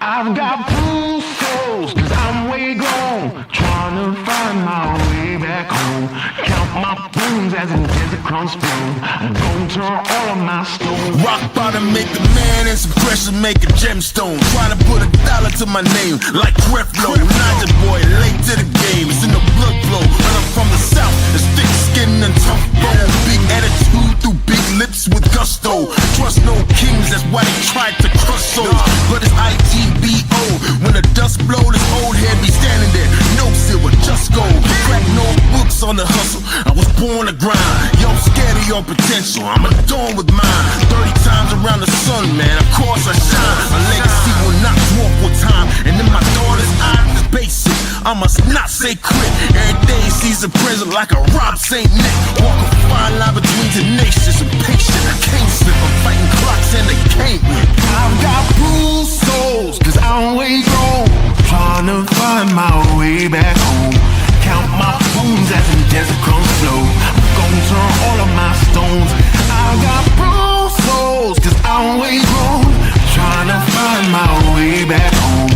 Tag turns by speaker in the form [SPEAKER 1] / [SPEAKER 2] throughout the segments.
[SPEAKER 1] I've got bruised souls, cause I'm way gone, trying to find my way back home. Count my bones as in desert crumbs flow. I'm gonna turn all of my stones.
[SPEAKER 2] Rock bottom make a man and some pressure make a gemstone. Trying to put a dollar to my name like Creflo. Naja boy, late to the game, it's in the blood flow. And I'm from the south, it's thick skin and tough bone. Big attitude through big lips with gusto. Trust no kings, that's why they tried to crush souls. But it's IGBO, when the dust blow, this old head be standing there. No silver, just gold. Crack no books on the hustle, I was born to grind. Yo, scared of your potential, I'm adorned with mine. 30 times around the sun, man, of course I shine. My legacy will not dwarf with time. And in my daughter's eyes, it's basic, I must not say quit. Every day sees a present like a Rob St. Nick. Walk a fine line between tenacious and patient. I can't slip, I'm fighting clocks and they can't win.
[SPEAKER 1] I've got bruised souls, cause I'm way gone, trying to find my way back home. Count my bones as in desert crumbs flow. I'm gonna turn all of my stones. I've got bruised souls, cause I'm way gone, trying to find my way back home.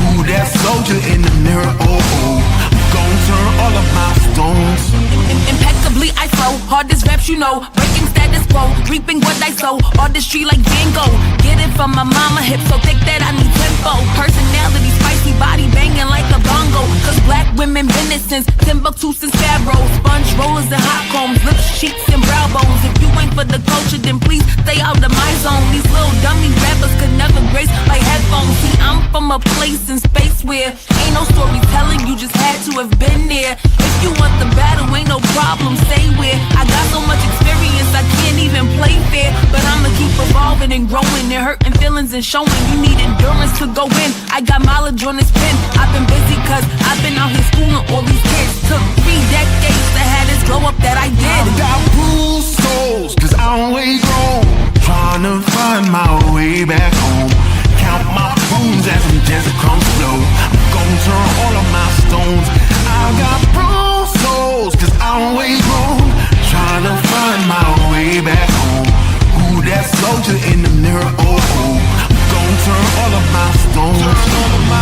[SPEAKER 1] Ooh, that soldier in the mirror, oh oh. I'm gonna turn all of my stones.
[SPEAKER 3] Impeccably I flow, hardest raps you know, breaking status quo, reaping what I sow, artistry like Van Gogh. Get it from my mama, hip so thick that I need tempo. Personality, spicy body banging like a bongo. Cause black women been it since Timbuktu, since Pharaoh. Sponge rollers and hot combs, lips, cheeks and brow bones. If you ain't for the culture, then please stay out of my zone. These little dummy rappers could never grace my headphones. See, I'm from a place in space where ain't no storytelling, you just had to have been there. If you want the battle, ain't no problem, say where. I got so much experience, I can't even play fair. But I'ma keep evolving and growing and hurting feelings and showing. You need endurance to go in, I got mileage on this pen. I've been busy cause I've been out here schooling all these kids. Took 3 decades to have this glow up that I did.
[SPEAKER 1] I've got bruised souls, cause I'm way gone, trying to find my way back home. Count my bones as in desert crumbs flow. I'm gonna turn all of my stones. I've got bruised souls, cause I'm way gone, trying to find my way back home. Ooh, that soldier in the mirror, oh oh. I'm gonna turn all of my stones. Turn all of my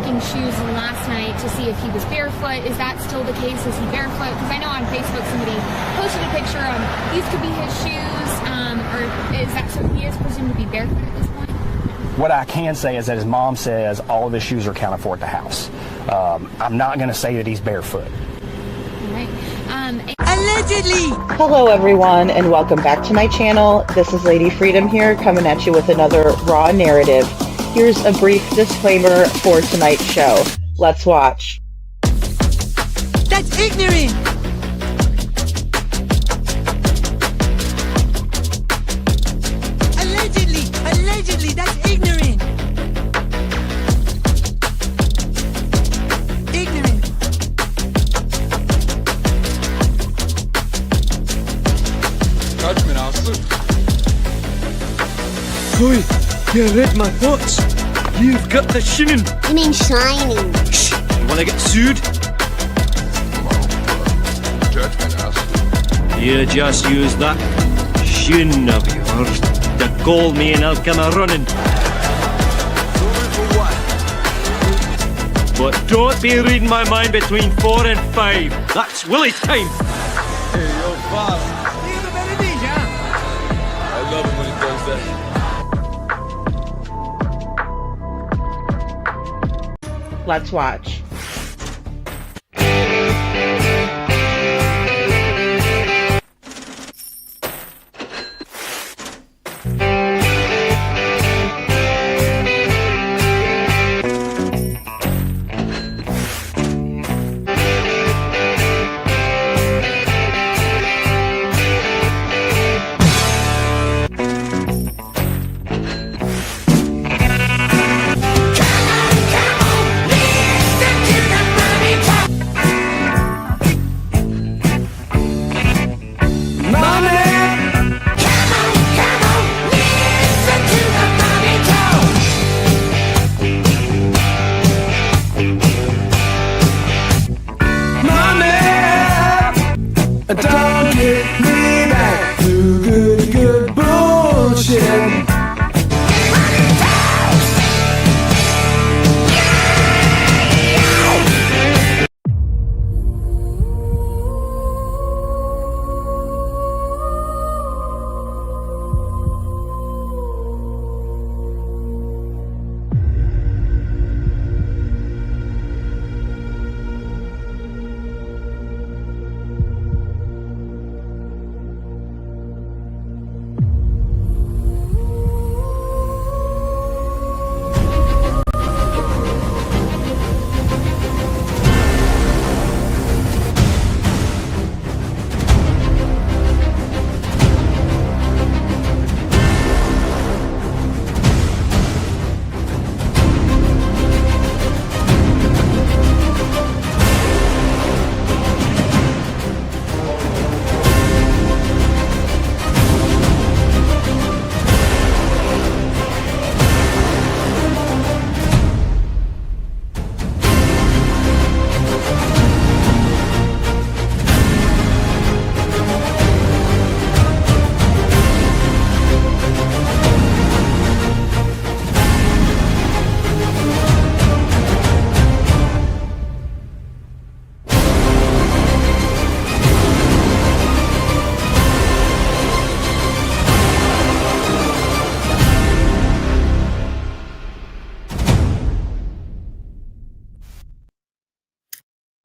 [SPEAKER 4] checking shoes last night to see if he was barefoot. Is that still the case? Is he barefoot? Because I know on Facebook somebody posted a picture of these could be his shoes, or is that so he is presumed to be barefoot at this point?
[SPEAKER 5] What I can say is that his mom says all of his shoes are accounted for at the house. I'm not going to say that he's barefoot.
[SPEAKER 4] All right.
[SPEAKER 6] Allegedly! Hello everyone and welcome back to my channel. This is Lady Freedom here coming at you with another raw narrative. Here's a brief disclaimer for tonight's show. Let's watch.
[SPEAKER 7] That's ignorant! Allegedly, that's ignorant! Ignorant.
[SPEAKER 8] Judgment, Arthur.
[SPEAKER 9] Oi, you read my thoughts. You've got the shinin.
[SPEAKER 10] You mean shining?
[SPEAKER 9] Shh, you wanna get sued?
[SPEAKER 8] Judgment, Arthur.
[SPEAKER 9] You just use that shin of yours to call me and I'll come a running. But don't be reading my mind between 4 and 5. That's Willie's time.
[SPEAKER 8] Hey, yo, boss. I love it when he does that.
[SPEAKER 6] Let's watch.
[SPEAKER 1] Don't get me back to good bullshit.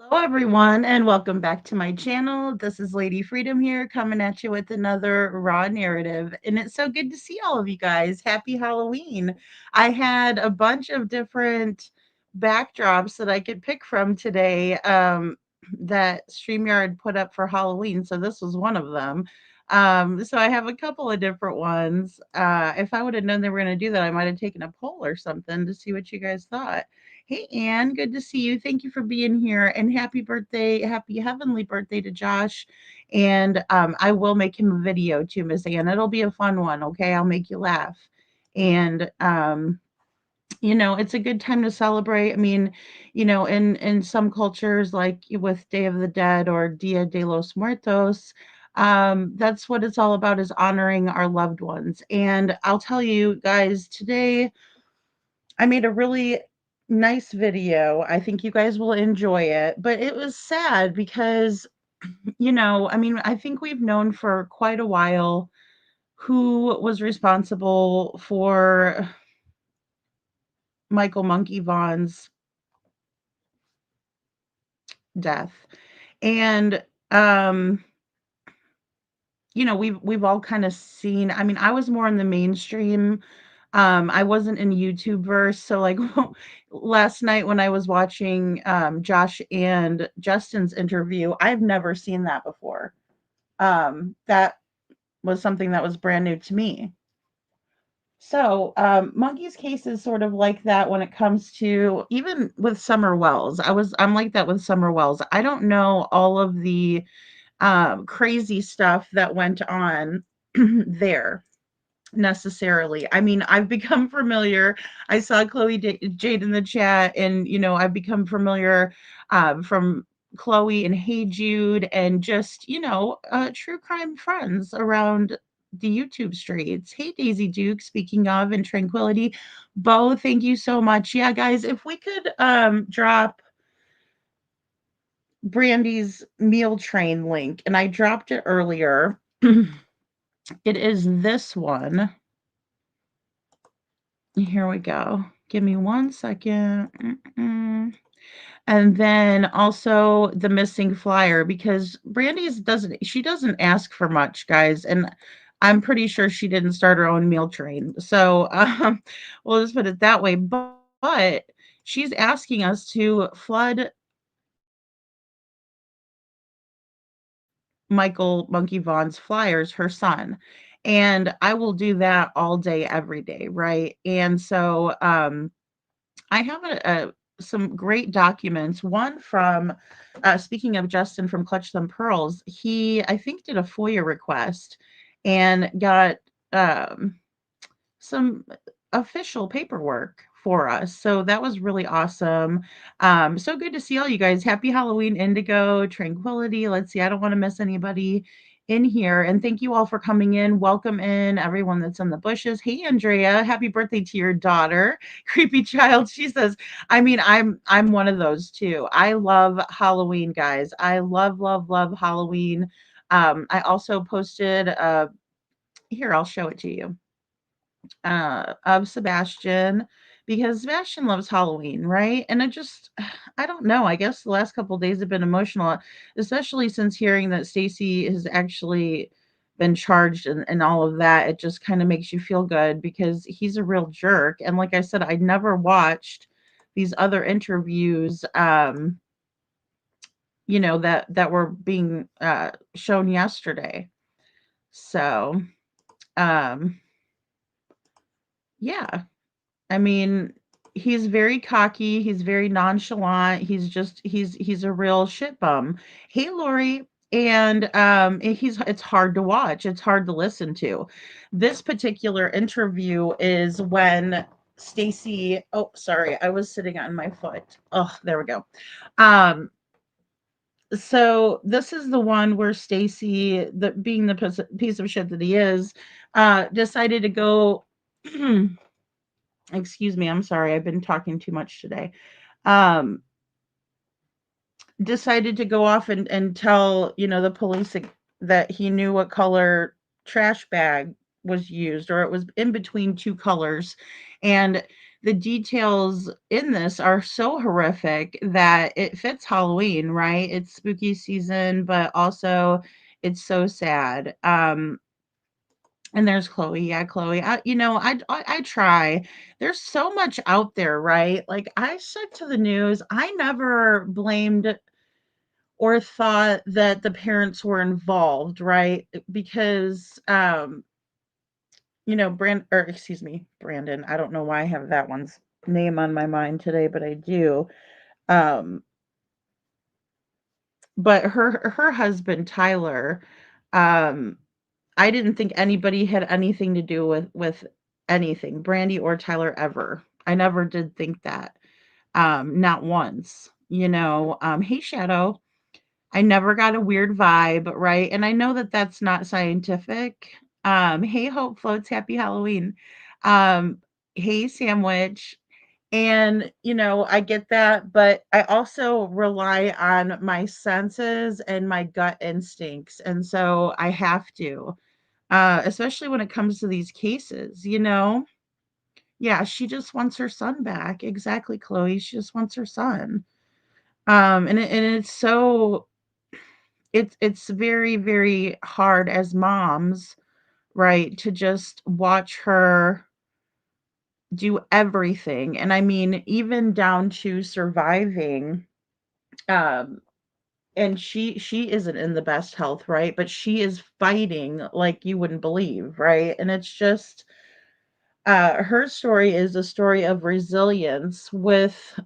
[SPEAKER 6] Hello everyone and welcome back to my channel. This is Lady Freedom here coming at you with another raw narrative, and it's so good to see all of you guys. Happy Halloween. I had a bunch of different backdrops that I could pick from today that StreamYard put up for Halloween, so this was one of them. So I have a couple of different ones. If I would have known they were going to do that, I might have taken a poll or something to see what you guys thought. Hey, Anne, good to see you. Thank you for being here. And happy birthday, happy heavenly birthday to Josh. And I will make him a video too, Miss Anne. It'll be a fun one, okay? I'll make you laugh. And you know, it's a good time to celebrate. I mean, you know, in some cultures, like with Day of the Dead or Dia de los Muertos, that's what it's all about, is honoring our loved ones. And I'll tell you guys, today I made a really nice video. I think you guys will enjoy it. But it was sad because, I mean, I think we've known for quite a while who was responsible for Michael Monkey Vaughan's death. And we've all kind of seen, I mean, I was more in the mainstream. I wasn't in YouTube verse. So like last night when I was watching Josh and Justin's interview, I've never seen that before. That was something that was brand new to me. So, Monkey's case is sort of like that when it comes to even with Summer Wells. I'm like that with Summer Wells. I don't know all of the crazy stuff that went on there necessarily. I mean, I've become familiar. I saw Jade in the chat, and I've become familiar from Chloe and Hey Jude, and just true crime friends around the YouTube streets. Hey Daisy Duke, speaking of, and Tranquility, Bo, thank you so much. Yeah, guys, if we could drop Brandy's meal train link, and I dropped it earlier. It is this one. Here we go. Give me 1 second. And then also the missing flyer, because Brandy's doesn't ask for much, guys, and I'm pretty sure she didn't start her own meal train. So we'll just put it that way. But she's asking us to flood Michael Monkey Vaughn's flyers, her son. And I will do that all day, every day, right? And so I have some great documents. One from, speaking of Justin from Clutch Them Pearls, he, I think, did a FOIA request and got some official paperwork for us. So that was really awesome. So good to see all you guys. Happy Halloween, Indigo, Tranquility. Let's see, I don't want to miss anybody in here. And thank you all for coming in. Welcome in everyone that's in the bushes. Hey Andrea, happy birthday to your daughter. Creepy child. She says, I mean, I'm one of those too. I love Halloween, guys. I love Halloween. I also posted here, I'll show it to you of Sebastian, because Sebastian loves Halloween, right? And it just, I don't know. I guess the last couple of days have been emotional, especially since hearing that Stacy has actually been charged and all of that. It just kind of makes you feel good because he's a real jerk. And like I said, I never watched these other interviews, that were being shown yesterday. So, um, yeah. I mean, he's very cocky, he's very nonchalant, he's a real shit bum. Hey, Lori, and it's hard to watch, it's hard to listen to. This particular interview is when Stacy, oh, sorry, I was sitting on my foot. Oh, there we go. Um, so this is the one where Stacy, being the piece of shit that he is, decided to go excuse me, I'm sorry, I've been talking too much today. Um, Decided to go off and tell, the police that he knew what color trash bag was used, or it was in between two colors. And the details in this are so horrific that it fits Halloween, right? It's spooky season, but also it's so sad. And there's Chloe. Yeah, Chloe. I try. There's so much out there, right? Like I said to the news, I never blamed or thought that the parents were involved, right? Because Brandon. I don't know why I have that one's name on my mind today, but I do. Um, but her husband Tyler, um, I didn't think anybody had anything to do with anything, Brandy or Tyler ever. I never did think that. Not once. Hey Shadow, I never got a weird vibe, right? And I know that that's not scientific. Hey Hope Floats, happy Halloween. Um, hey Sandwich. And, I get that, but I also rely on my senses and my gut instincts. And so I have to, especially when it comes to these cases. Yeah, she just wants her son back. Exactly, Chloe. She just wants her son. And it's so it's very, very hard as moms, right, to just watch her do everything. And I mean, even down to surviving. Um, and she isn't in the best health, right? But she is fighting like you wouldn't believe, right? And it's just her story is a story of resilience with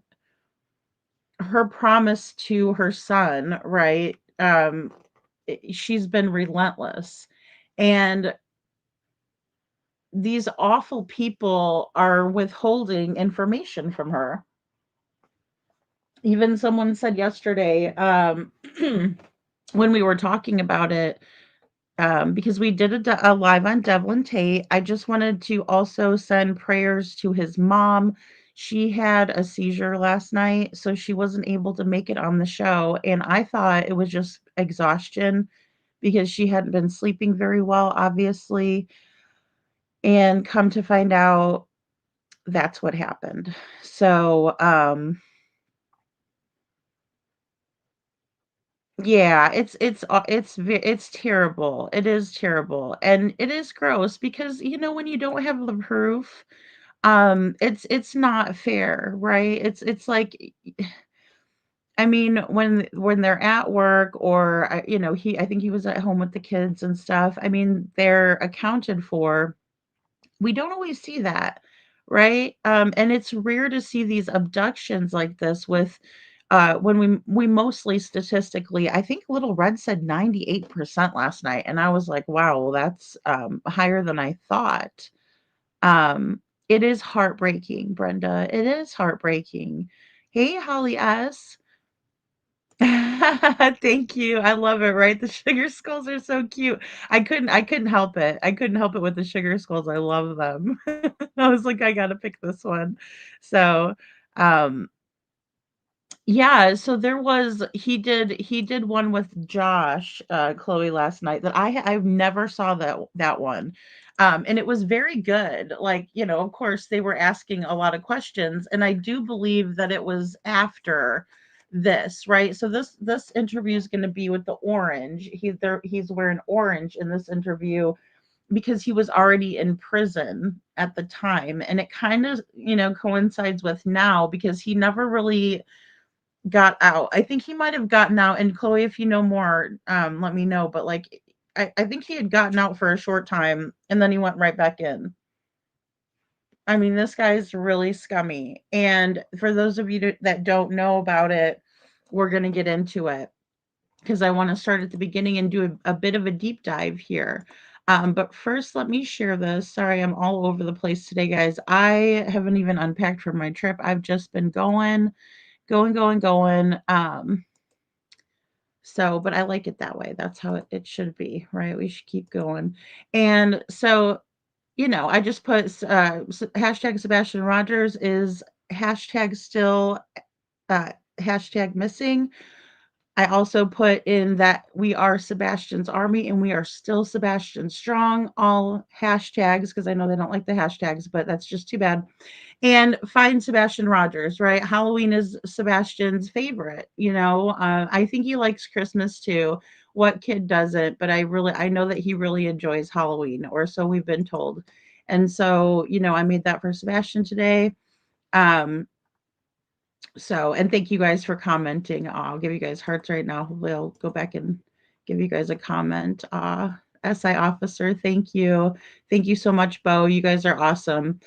[SPEAKER 6] her promise to her son, right? She's been relentless. And these awful people are withholding information from her. Even someone said yesterday, when we were talking about it, because we did a live on Devlin Tate. I just wanted to also send prayers to his mom. She had a seizure last night, so she wasn't able to make it on the show. And I thought it was just exhaustion because she hadn't been sleeping very well, obviously. And come to find out, that's what happened. So, yeah, it's terrible. It is terrible, and it is gross because, when you don't have the proof, it's not fair, right? It's like, I mean, when they're at work or, I think he was at home with the kids and stuff, I mean, they're accounted for. We don't always see that, right? And it's rare to see these abductions like this with when we mostly statistically, I think Little Red said 98% last night, and I was like, wow, well, that's higher than I thought. It is heartbreaking, Brenda. It is heartbreaking. Hey, Holly S. Thank you. I love it, right? The sugar skulls are so cute. I couldn't help it. I couldn't help it with the sugar skulls. I love them. I was like, I gotta pick this one. So, um, yeah, so he did one with Josh, Chloe last night that I've never saw that one. And it was very good. Like, of course they were asking a lot of questions, and I do believe that it was after this, right? So this interview is going to be with the orange. He's wearing orange in this interview because he was already in prison at the time, and it kind of, coincides with now because he never really got out. I think he might have gotten out, and Chloe, if you know more, let me know. But like, I think he had gotten out for a short time, and then he went right back in. I mean, this guy's really scummy. And for those of you that don't know about it, we're gonna get into it because I want to start at the beginning and do a bit of a deep dive here. But first, let me share this. Sorry, I'm all over the place today, guys. I haven't even unpacked for my trip. I've just been going, going, going, going. So, but I like it that way. That's how it should be, right? We should keep going. And so, I just put hashtag Sebastian Rogers is hashtag still hashtag missing. I also put in that we are Sebastian's army and we are still Sebastian strong. All hashtags because I know they don't like the hashtags, but that's just too bad. And find Sebastian Rogers, right? Halloween is Sebastian's favorite. I think he likes Christmas too. What kid doesn't? But I know that he really enjoys Halloween, or so we've been told. And so, I made that for Sebastian today. Um, and thank you guys for commenting. I'll give you guys hearts right now. Hopefully, I'll go back and give you guys a comment. SI officer, thank you. Thank you so much, Bo. You guys are awesome.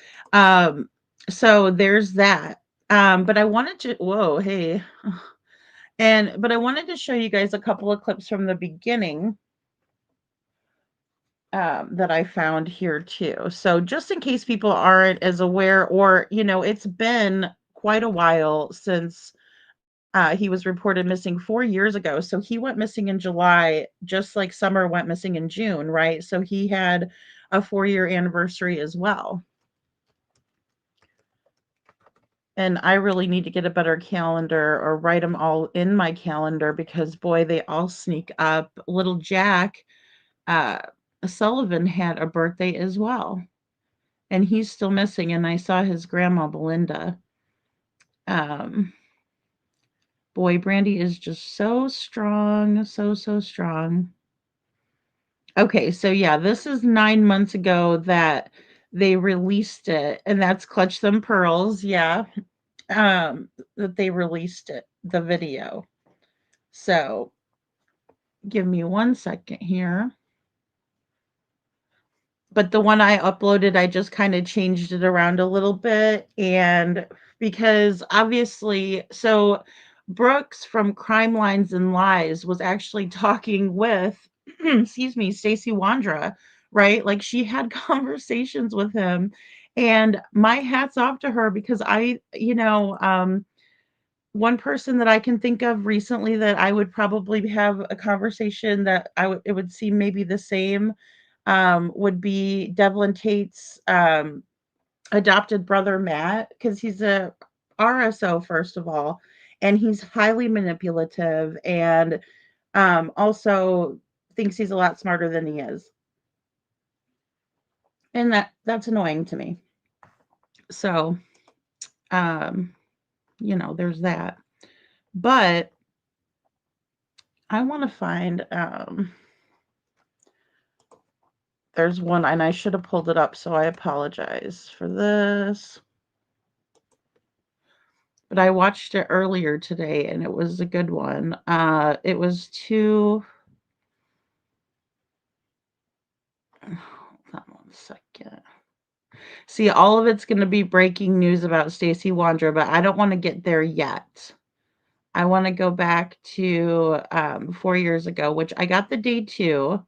[SPEAKER 6] So there's that. But I wanted to, whoa, hey. But I wanted to show you guys a couple of clips from the beginning that I found here too. So just in case people aren't as aware, or, it's been quite a while since he was reported missing 4 years ago. So he went missing in July, just like Summer went missing in June, right? So he had a 4-year anniversary as well. And I really need to get a better calendar or write them all in my calendar because boy, they all sneak up. Little Jack uh, Sullivan had a birthday as well, and he's still missing. And I saw his grandma Belinda. Um, Boy, Brandy is just so strong, so strong. Okay, so yeah, this is 9 months ago that they released it, and that's Clutch Them Pearls. Yeah, that they released it, the video. So give me 1 second here. But the one I uploaded, I just kind of changed it around a little bit. And because obviously, so Brooks from Crime Lines and Lies was actually talking with, excuse me, Stacey Wandra, right? Like she had conversations with him. And my hat's off to her because one person that I can think of recently that I would probably have a conversation that it would seem maybe the same would be Devlin Tate's adopted brother Matt, because he's a RSO first of all, and he's highly manipulative and also thinks he's a lot smarter than he is, and that's annoying to me. So, um, there's that. But I want to find there's one, and I should have pulled it up, so I apologize for this. But I watched it earlier today, and it was a good one. It was two. Hold on 1 second. See, all of it's going to be breaking news about Stacey Wandra, but I don't want to get there yet. I want to go back to 4 years ago, which I got the day two.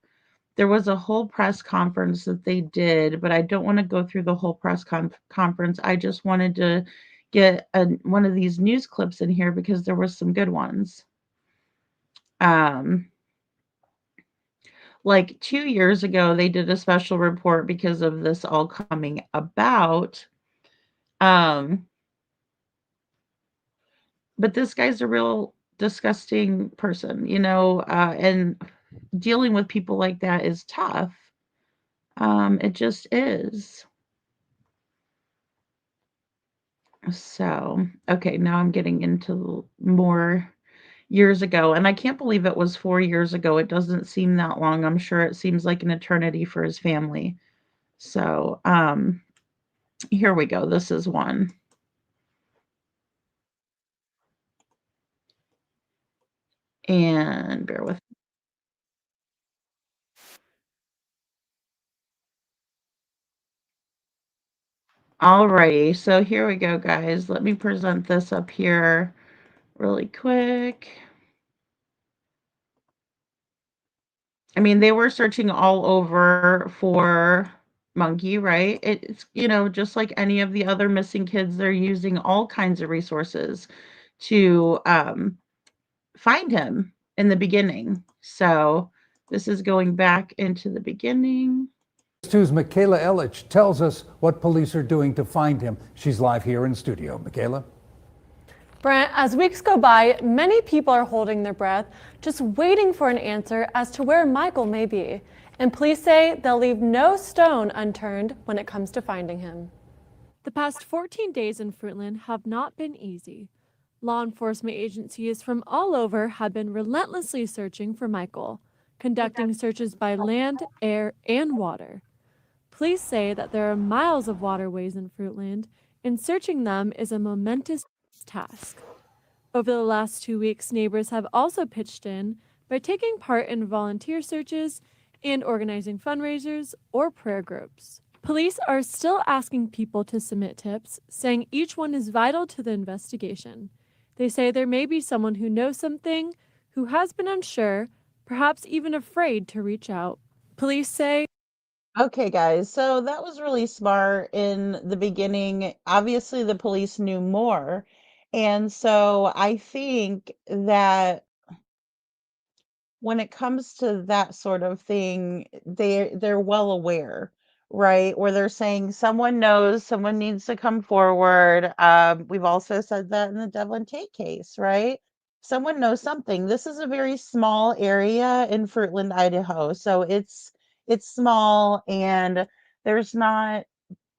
[SPEAKER 6] There was a whole press conference that they did, but I don't want to go through the whole press conference. I just wanted to get one of these news clips in here because there were some good ones. Like 2 years ago, they did a special report because of this all coming about. But this guy's a real disgusting person, and dealing with people like that is tough. It just is. So, okay, now I'm getting into more years ago, and I can't believe it was 4 years ago. It doesn't seem that long. I'm sure it seems like an eternity for his family. So, here we go. This is one. And bear with me. Alrighty, so here we go, guys. Let me present this up here really quick. I mean, they were searching all over for Monkey, right? It's, just like any of the other missing kids, they're using all kinds of resources to find him in the beginning. So this is going back into the beginning.
[SPEAKER 10] 2's Michaela Ellich tells us what police are doing to find him. She's live here in studio. Michaela?
[SPEAKER 11] Brent, as weeks go by, many people are holding their breath, just waiting for an answer as to where Michael may be. And police say they'll leave no stone unturned when it comes to finding him. The past 14 days in Fruitland have not been easy. Law enforcement agencies from all over have been relentlessly searching for Michael, conducting searches by land, air, and water. Police say that there are miles of waterways in Fruitland, and searching them is a momentous task. Over the last 2 weeks, neighbors have also pitched in by taking part in volunteer searches and organizing fundraisers or prayer groups. Police are still asking people to submit tips, saying each one is vital to the investigation. They say there may be someone who knows something, who has been unsure, perhaps even afraid to reach out. Police say,
[SPEAKER 6] Okay, guys, so that was really smart in the beginning. Obviously, the police knew more. And so I think that when it comes to that sort of thing, they're well aware, right? Where they're saying someone knows, someone needs to come forward. We've also said that in the Devlin Tate case, right? Someone knows something. This is a very small area in Fruitland, Idaho. So it's small and there's not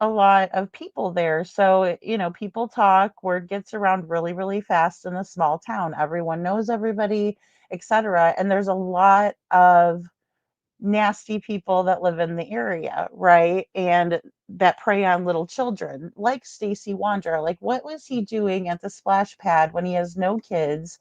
[SPEAKER 6] a lot of people there. So, people talk, word gets around really, really fast in a small town. Everyone knows everybody, etc. And there's a lot of nasty people that live in the area, right? And that prey on little children, like Stacy Wander. Like, what was he doing at the splash pad when he has no kids,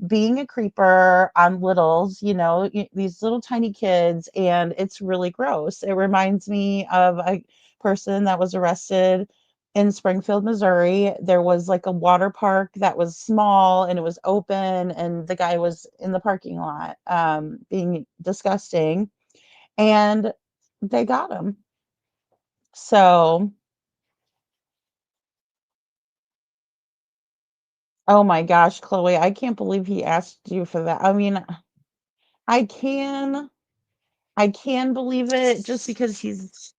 [SPEAKER 6] being a creeper on littles, these little tiny kids? And it's really gross. It reminds me of a person that was arrested in Springfield, Missouri. There was like a water park that was small and it was open, and the guy was in the parking lot being disgusting, and they got him. So, oh my gosh, Chloe, I can't believe he asked you for that. I mean, I can I can believe it just because he's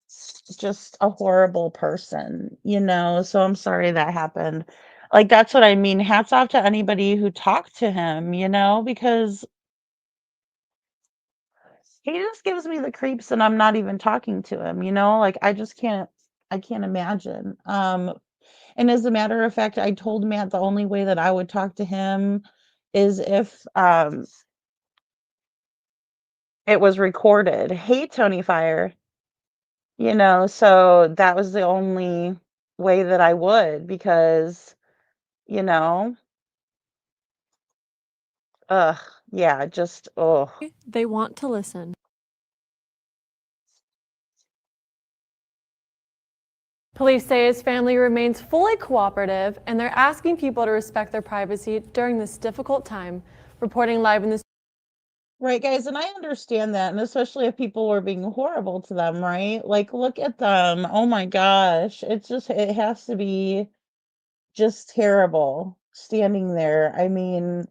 [SPEAKER 6] just a horrible person. So I'm sorry that happened. Like, that's what I mean. Hats off to anybody who talked to him, because he just gives me the creeps and I'm not even talking to him. Like, I can't imagine. And as a matter of fact, I told Matt the only way that I would talk to him is if it was recorded. Hey, Tony Fire. So that was the only way that I would, because, you know, ugh, yeah, just, oh.
[SPEAKER 11] They want to listen. Police say his family remains fully cooperative and they're asking people to respect their privacy during this difficult time. Reporting live in the
[SPEAKER 6] Right, guys, and I understand that, and especially if people were being horrible to them, right? Like, look at them. Oh my gosh. It has to be just terrible standing there. I mean,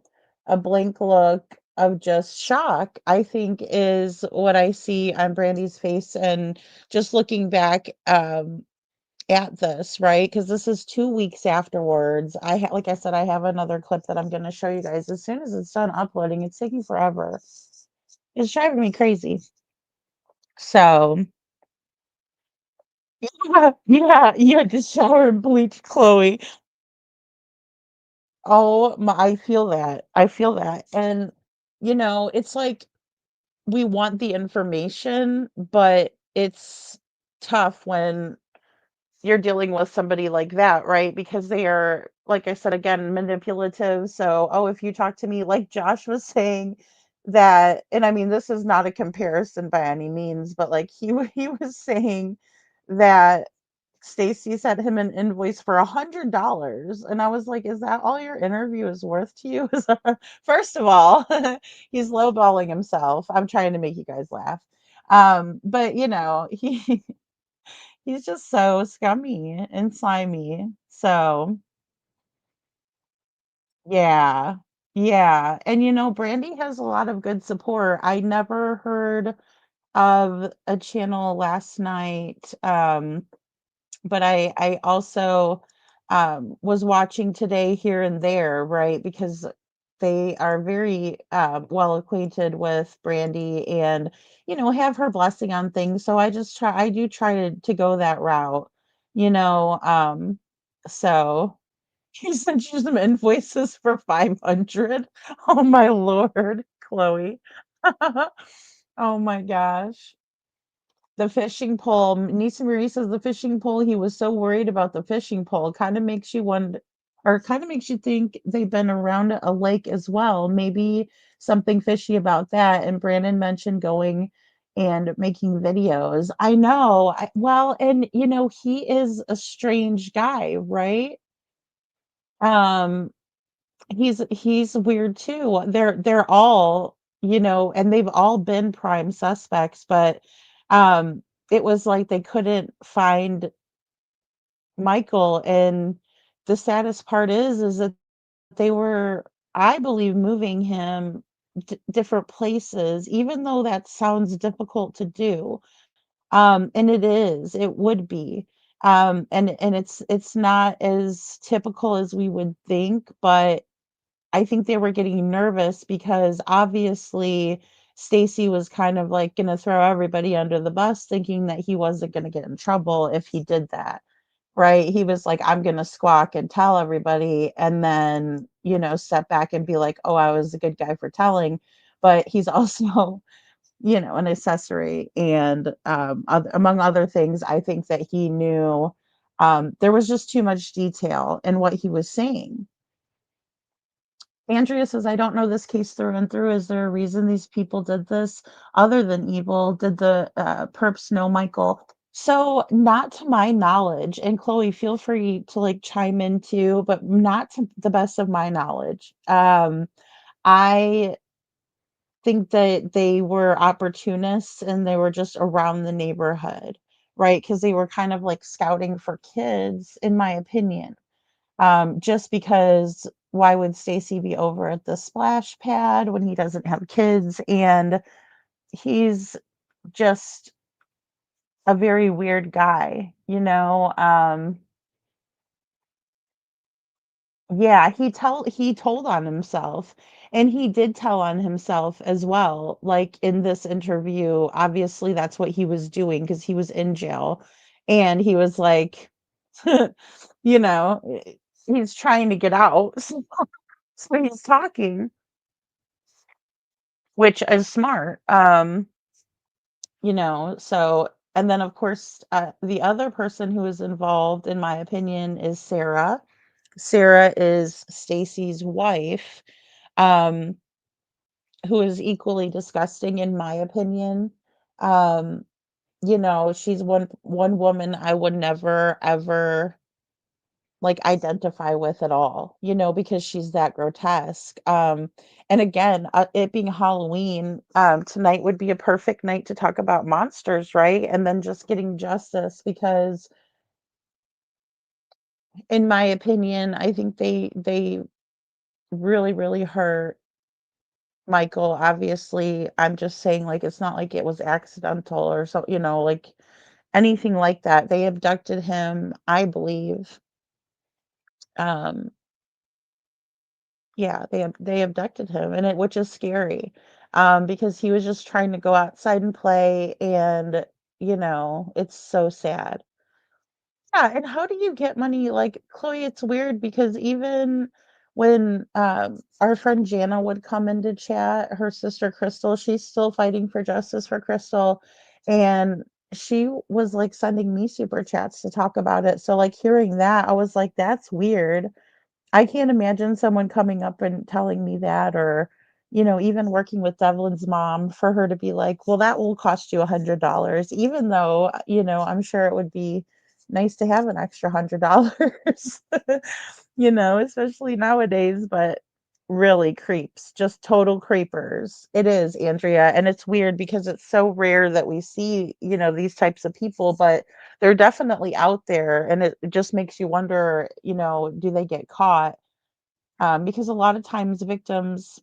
[SPEAKER 6] a blank look of just shock, I think, is what I see on Brandy's face. And just looking back at this, right? Because this is 2 weeks afterwards. Like I said, I have another clip that I'm going to show you guys as soon as it's done uploading. It's taking forever. It's driving me crazy. So, yeah, yeah, you had to shower and bleach, Chloe. Oh my, I feel that. I feel that. And it's like we want the information, but it's tough when you're dealing with somebody like that, right? Because they are, like I said again, manipulative. So, oh, if you talk to me, like Josh was saying that, and I mean, this is not a comparison by any means, but like he was saying that Stacy sent him an invoice for $100, and I was like, "Is that all your interview is worth to you?" First of all, he's lowballing himself. I'm trying to make you guys laugh, but he's just so scummy and slimy. So yeah, yeah, and Brandy has a lot of good support. I never heard of a channel last night. But I also was watching today here and there, right? Because they are very well acquainted with Brandy, and have her blessing on things. So I do try to go that route, you know. So he sent you some invoices for 500. Oh my Lord, Chloe. Oh my gosh. The fishing pole, Nisa Marie says the fishing pole, he was so worried about the fishing pole. Kind of makes you wonder, or kind of makes you think they've been around a lake as well. Maybe something fishy about that. And Brandon mentioned going and making videos. I know. Well, and he is a strange guy, right? Um, he's weird too. They're all, and they've all been prime suspects, but it was like they couldn't find Michael. And the saddest part is that they were, I believe, moving him different places, even though that sounds difficult to do. And it would be. And it's not as typical as we would think, but I think they were getting nervous because obviously Stacy was kind of like going to throw everybody under the bus, thinking that he wasn't going to get in trouble if he did that. Right? He was like, I'm going to squawk and tell everybody, and then, step back and be like, oh, I was a good guy for telling. But he's also, an accessory. And among other things, I think that he knew there was just too much detail in what he was saying. Andrea says, I don't know this case through and through. Is there a reason these people did this other than evil? Did the perps know Michael? So, not to my knowledge. And Chloe, feel free to like chime in too, but not to the best of my knowledge. I think that they were opportunists and they were just around the neighborhood, right? Because they were kind of like scouting for kids, in my opinion. Just because why would Stacy be over at the splash pad when he doesn't have kids? And he's just a very weird guy, yeah, he told on himself, and he did tell on himself as well, like, in this interview. Obviously, that's what he was doing because he was in jail, and he was like, you know, he's trying to get out, so he's talking, which is smart, so and then, of course, the other person who is involved, in my opinion, is Sarah. Sarah is Stacy's wife, um, who is equally disgusting in my opinion. Um, she's one woman I would never ever like identify with at all, because she's that grotesque. And again, it being Halloween, tonight would be a perfect night to talk about monsters, right? And then just getting justice because in my opinion, I think they really, really hurt Michael. Obviously, I'm just saying, like, it's not like it was accidental or so, like anything like that. They abducted him, I believe. Um, yeah, they abducted him, and which is scary, because he was just trying to go outside and play, and it's so sad. Yeah, and how do you get money? Like, Chloe, it's weird because even when our friend Jana would come into chat, her sister Crystal, she's still fighting for justice for Crystal. And she was like sending me super chats to talk about it. So, like, hearing that, I was like, that's weird. I can't imagine someone coming up and telling me that, or, even working with Devlin's mom for her to be like, well, that will cost you $100, even though, I'm sure it would be nice to have an extra $100, especially nowadays, but really creeps, just total creepers. It is, Andrea. And it's weird because it's so rare that we see, these types of people, but they're definitely out there. And it just makes you wonder, do they get caught? Because a lot of times victims,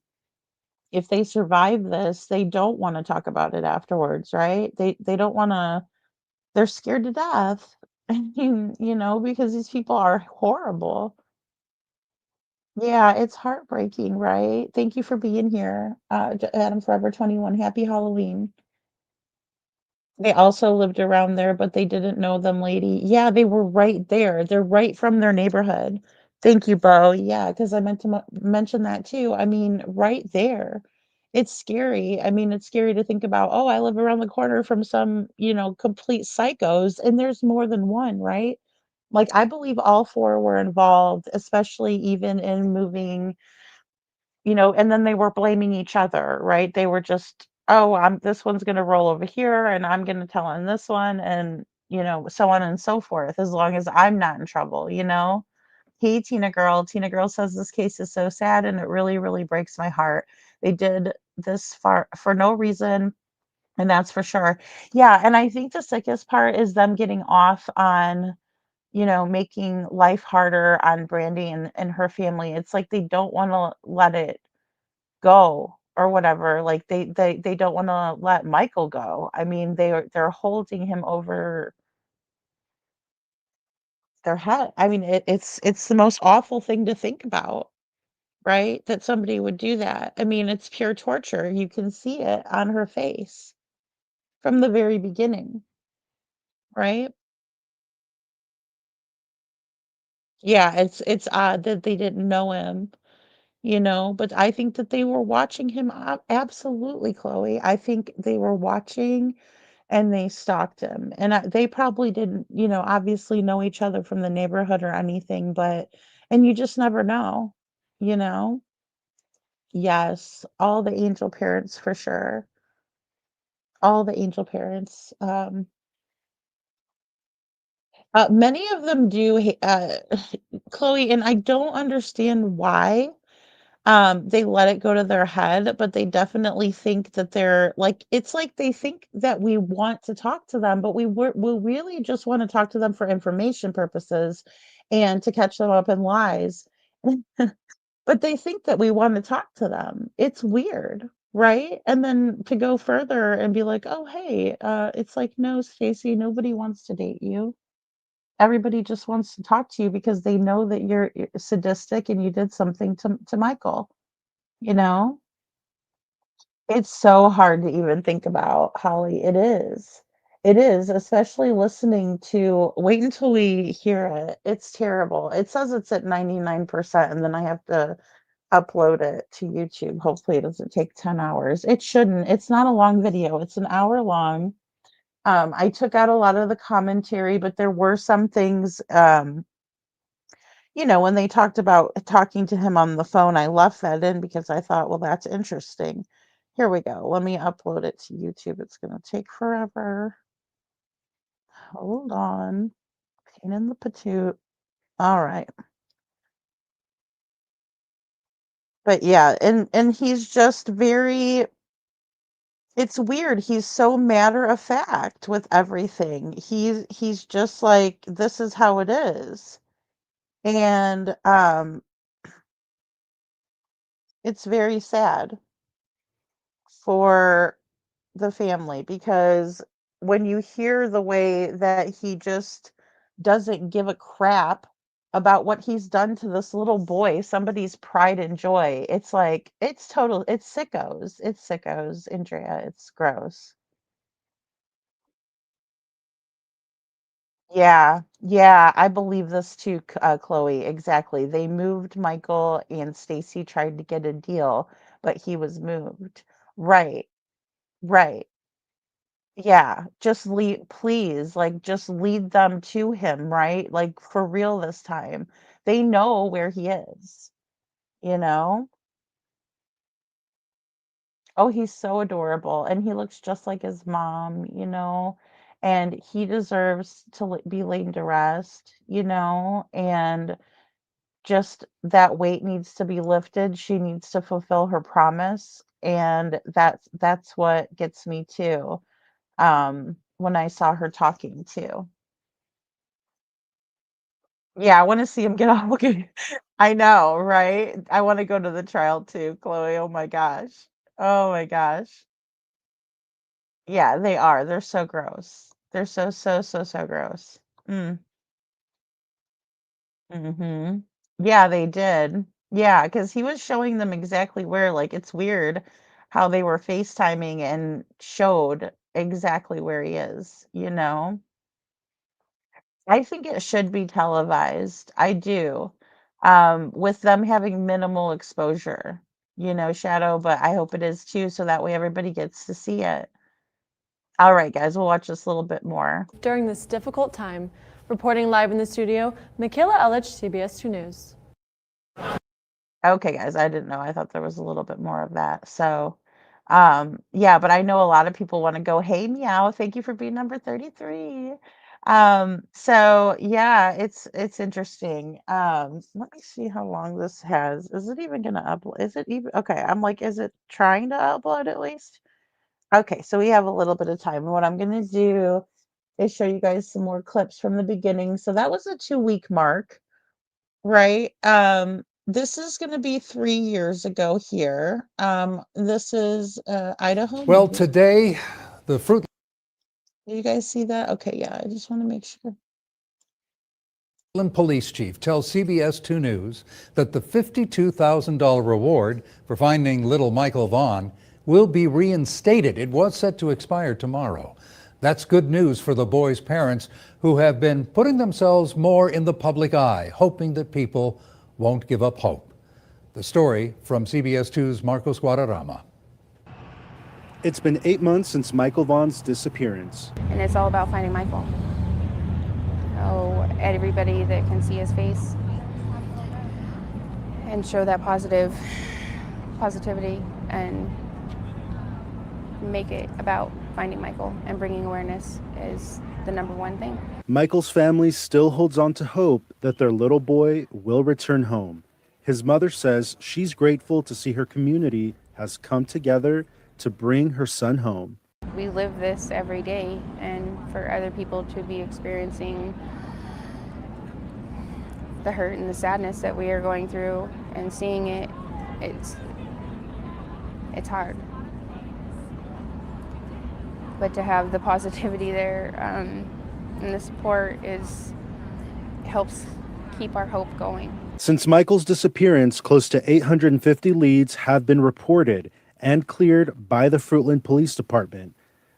[SPEAKER 6] if they survive this, they don't want to talk about it afterwards, right? They don't want to, they're scared to death. Because these people are horrible. Yeah, it's heartbreaking, right? Thank you for being here, Adam Forever 21. Happy Halloween. They also lived around there, but they didn't know them, lady. Yeah, they were right there. They're right from their neighborhood. Thank you, Bo. Yeah, because I meant to mention that too. I mean, right there. It's scary. I mean, it's scary to think about, oh, I live around the corner from some, complete psychos, and there's more than one, right? Like, I believe all four were involved, especially even in moving, and then they were blaming each other, right? They were just, oh, this one's going to roll over here and I'm going to tell on this one, and, so on and so forth, as long as I'm not in trouble. Hey, Tina Girl. Tina Girl says this case is so sad and it really, really breaks my heart. They did this for no reason, and that's for sure. Yeah, and I think the sickest part is them getting off on, making life harder on Brandy and her family. It's like they don't want to let it go. or whatever, like they don't want to let Michael go. I mean, they're holding him over their head. I mean, it's the most awful thing to think about, right? That somebody would do that. I mean, it's pure torture. You can see it on her face from the very beginning, right? Yeah, it's odd that they didn't know him, but I think that they were watching him absolutely, Chloe. I think they were watching and they stalked him. And they probably didn't, obviously know each other from the neighborhood or anything, and you just never know, you know? Yes, all the angel parents for sure. All the angel parents. Many of them do, Chloe, and I don't understand why. They let it go to their head, but they definitely think that they're like, it's like they think that we want to talk to them, but we really just want to talk to them for information purposes and to catch them up in lies. But they think that we want to talk to them. It's weird, right? And then to go further and be like, "Oh, hey," it's like, "No, Stacy, nobody wants to date you. Everybody just wants to talk to you because they know that you're sadistic and you did something to Michael." You know? It's so hard to even think about, Holly. It is. It is, especially listening to wait until we hear it. It's terrible. It says it's at 99%, and then I have to upload it to YouTube. Hopefully, it doesn't take 10 hours. It shouldn't. It's not a long video. It's an hour long. I took out a lot of the commentary, but there were some things, when they talked about talking to him on the phone, I left that in because I thought, well, that's interesting. Here we go. Let me upload it to YouTube. It's going to take forever. Hold on. Pain in the patoot. All right. But yeah, and he's just very it's weird. He's so matter of fact with everything. He's just like this is how it is. And it's very sad for the family because when you hear the way that he just doesn't give a crap about what he's done to this little boy, somebody's pride and joy, it's like it's sickos. It's sickos, Andrea. It's gross. Yeah, yeah, I believe this too, Chloe. Exactly. They moved Michael and Stacy tried to get a deal, but he was moved. Right, right. Yeah, just lead, please, like just lead them to him, right? Like for real this time. They know where he is, you know? Oh, he's so adorable and he looks just like his mom. And he deserves to be laid to rest, and just that weight needs to be lifted. She needs to fulfill her promise, and that's what gets me too. When I saw her talking too. Yeah, I wanna see him get off. Okay. I know, right? I wanna go to the trial too, Chloe. Oh my gosh. Oh my gosh. Yeah, they are. They're so gross. They're so, so, so, so gross. Mm. Mhm. Yeah, they did. Yeah, because he was showing them exactly where, like, it's weird how they were FaceTiming and showed exactly where he is? I think it should be televised. I do. With them having minimal exposure, Shadow, but I hope it is too, so that way everybody gets to see it. All right, guys, we'll watch this a little bit more.
[SPEAKER 11] During this difficult time, reporting live in the studio, Michaela Ellich, CBS 2 News.
[SPEAKER 6] Okay, guys, I didn't know. I thought there was a little bit more of that. So, yeah, but I know a lot of people want to go, "Hey, meow, thank you for being number 33." So yeah, it's interesting. Let me see how long this has. Is it even gonna upload? Is it even okay? I'm like, is it trying to upload at least? Okay, so we have a little bit of time. And what I'm gonna do is show you guys some more clips from the beginning. So that was a 2-week mark, right? This is going to be 3 years ago here. This is Idaho.
[SPEAKER 10] Well, today, the Fruit.
[SPEAKER 6] Do you guys see that? Okay, yeah, I just want to make sure.
[SPEAKER 10] Police chief tells CBS 2 News that the $52,000 reward for finding little Micheal Vaughan will be reinstated. It was set to expire tomorrow. That's good news for the boy's parents, who have been putting themselves more in the public eye, hoping that people won't give up hope. The story from CBS 2's Marcos Guadarrama.
[SPEAKER 12] It's been 8 months since Micheal Vaughan's disappearance.
[SPEAKER 13] And it's all about finding Micheal. Oh, everybody that can see his face and show that positivity and make it about finding Micheal and bringing awareness is the number one thing.
[SPEAKER 12] Michael's family still holds on to hope that their little boy will return home. His mother says she's grateful to see her community has come together to bring her son home.
[SPEAKER 13] We live this every day, and for other people to be experiencing the hurt and the sadness that we are going through and seeing it, it's hard. But to have the positivity there and the support helps keep our hope going.
[SPEAKER 12] Since Michael's disappearance, close to 850 leads have been reported and cleared by the Fruitland Police Department.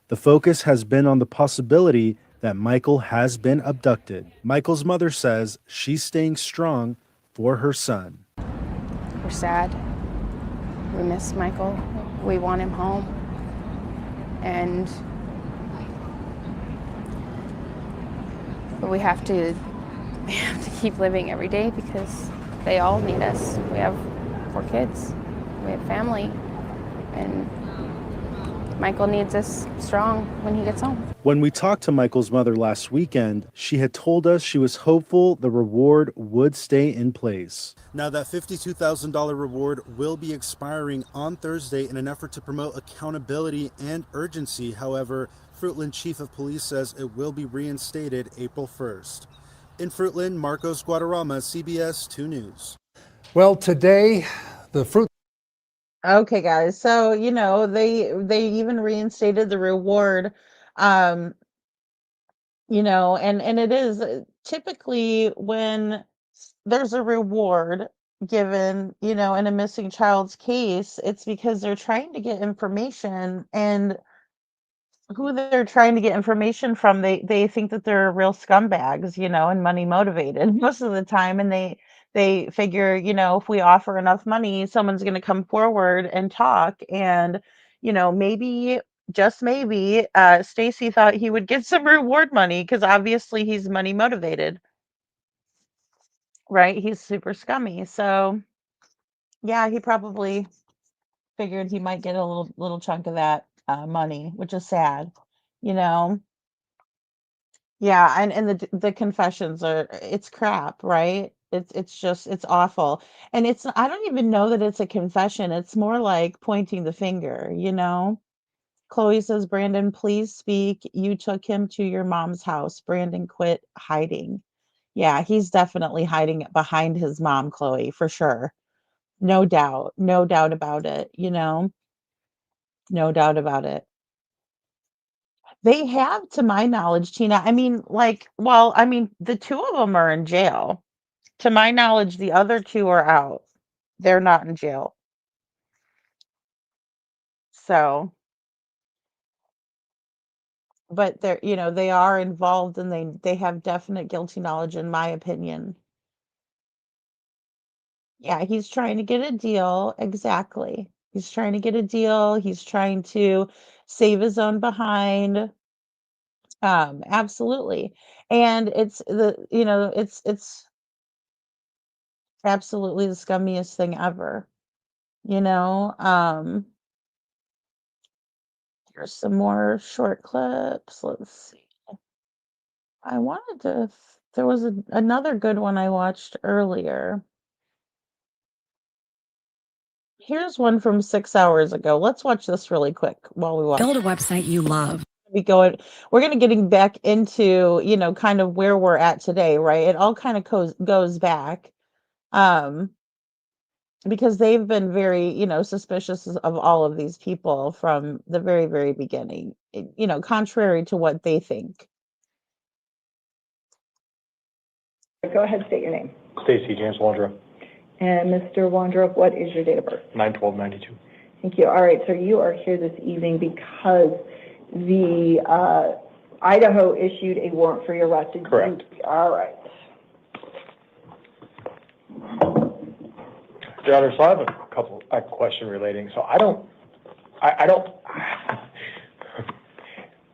[SPEAKER 12] The focus has been on the possibility that Micheal has been abducted. Michael's mother says she's staying strong for her son.
[SPEAKER 13] We're sad. We miss Micheal. We want him home. But we have to keep living every day because they all need us. We have 4 kids. We have family. And Micheal needs us strong when he gets home.
[SPEAKER 12] When we talked to Michael's mother last weekend, she had told us she was hopeful the reward would stay in place. Now, that $52,000 reward will be expiring on Thursday in an effort to promote accountability and urgency. However, Fruitland Chief of Police says it will be reinstated April 1st. In Fruitland, Marcos Guadarrama, CBS 2 News.
[SPEAKER 10] Well, today, the Fruit.
[SPEAKER 6] Okay, guys. So, they even reinstated the reward. And it is typically when there's a reward given, in a missing child's case, it's because they're trying to get information, and who they're trying to get information from, they think that they're real scumbags, and money motivated most of the time, and they figure, if we offer enough money, someone's going to come forward and talk, and maybe, just maybe, Stacy thought he would get some reward money because obviously he's money motivated, right? He's super scummy, so yeah, he probably figured he might get a little chunk of that money, which is sad, you know. Yeah, and the confessions it's crap, right? It's awful. And I don't even know that it's a confession. It's more like pointing the finger, you know? Chloe says, Brandon, please speak. You took him to your mom's house. Brandon, quit hiding. Yeah, he's definitely hiding behind his mom, Chloe, for sure. No doubt. No doubt about it, you know? No doubt about it. They have, to my knowledge, Tina. I mean, the 2 of them are in jail. To my knowledge, the other 2 are out. They're not in jail. So, but they are involved, and they have definite guilty knowledge, in my opinion. Yeah, he's trying to get a deal. Exactly. He's trying to get a deal. He's trying to save his own behind. Absolutely. And it's absolutely the scummiest thing ever. You know, here's some more short clips. Let's see. There was another good one I watched earlier. Here's one from 6 hours ago. Let's watch this really quick while we watch.
[SPEAKER 14] Build a website you love.
[SPEAKER 6] We're going to getting back into, kind of where we're at today, right? It all kind of goes back. because they've been very, suspicious of all of these people from the very, very beginning, contrary to what they think.
[SPEAKER 14] Go ahead, state your name.
[SPEAKER 15] Stacy James Wondra.
[SPEAKER 14] And Mr. Wondra, what is your date of birth?
[SPEAKER 15] 9/12/92.
[SPEAKER 14] Thank you. All right, so you are here this evening because the Idaho issued a warrant for your arrest.
[SPEAKER 15] Correct.
[SPEAKER 14] All right.
[SPEAKER 15] Your Honor, so I have a question relating. So I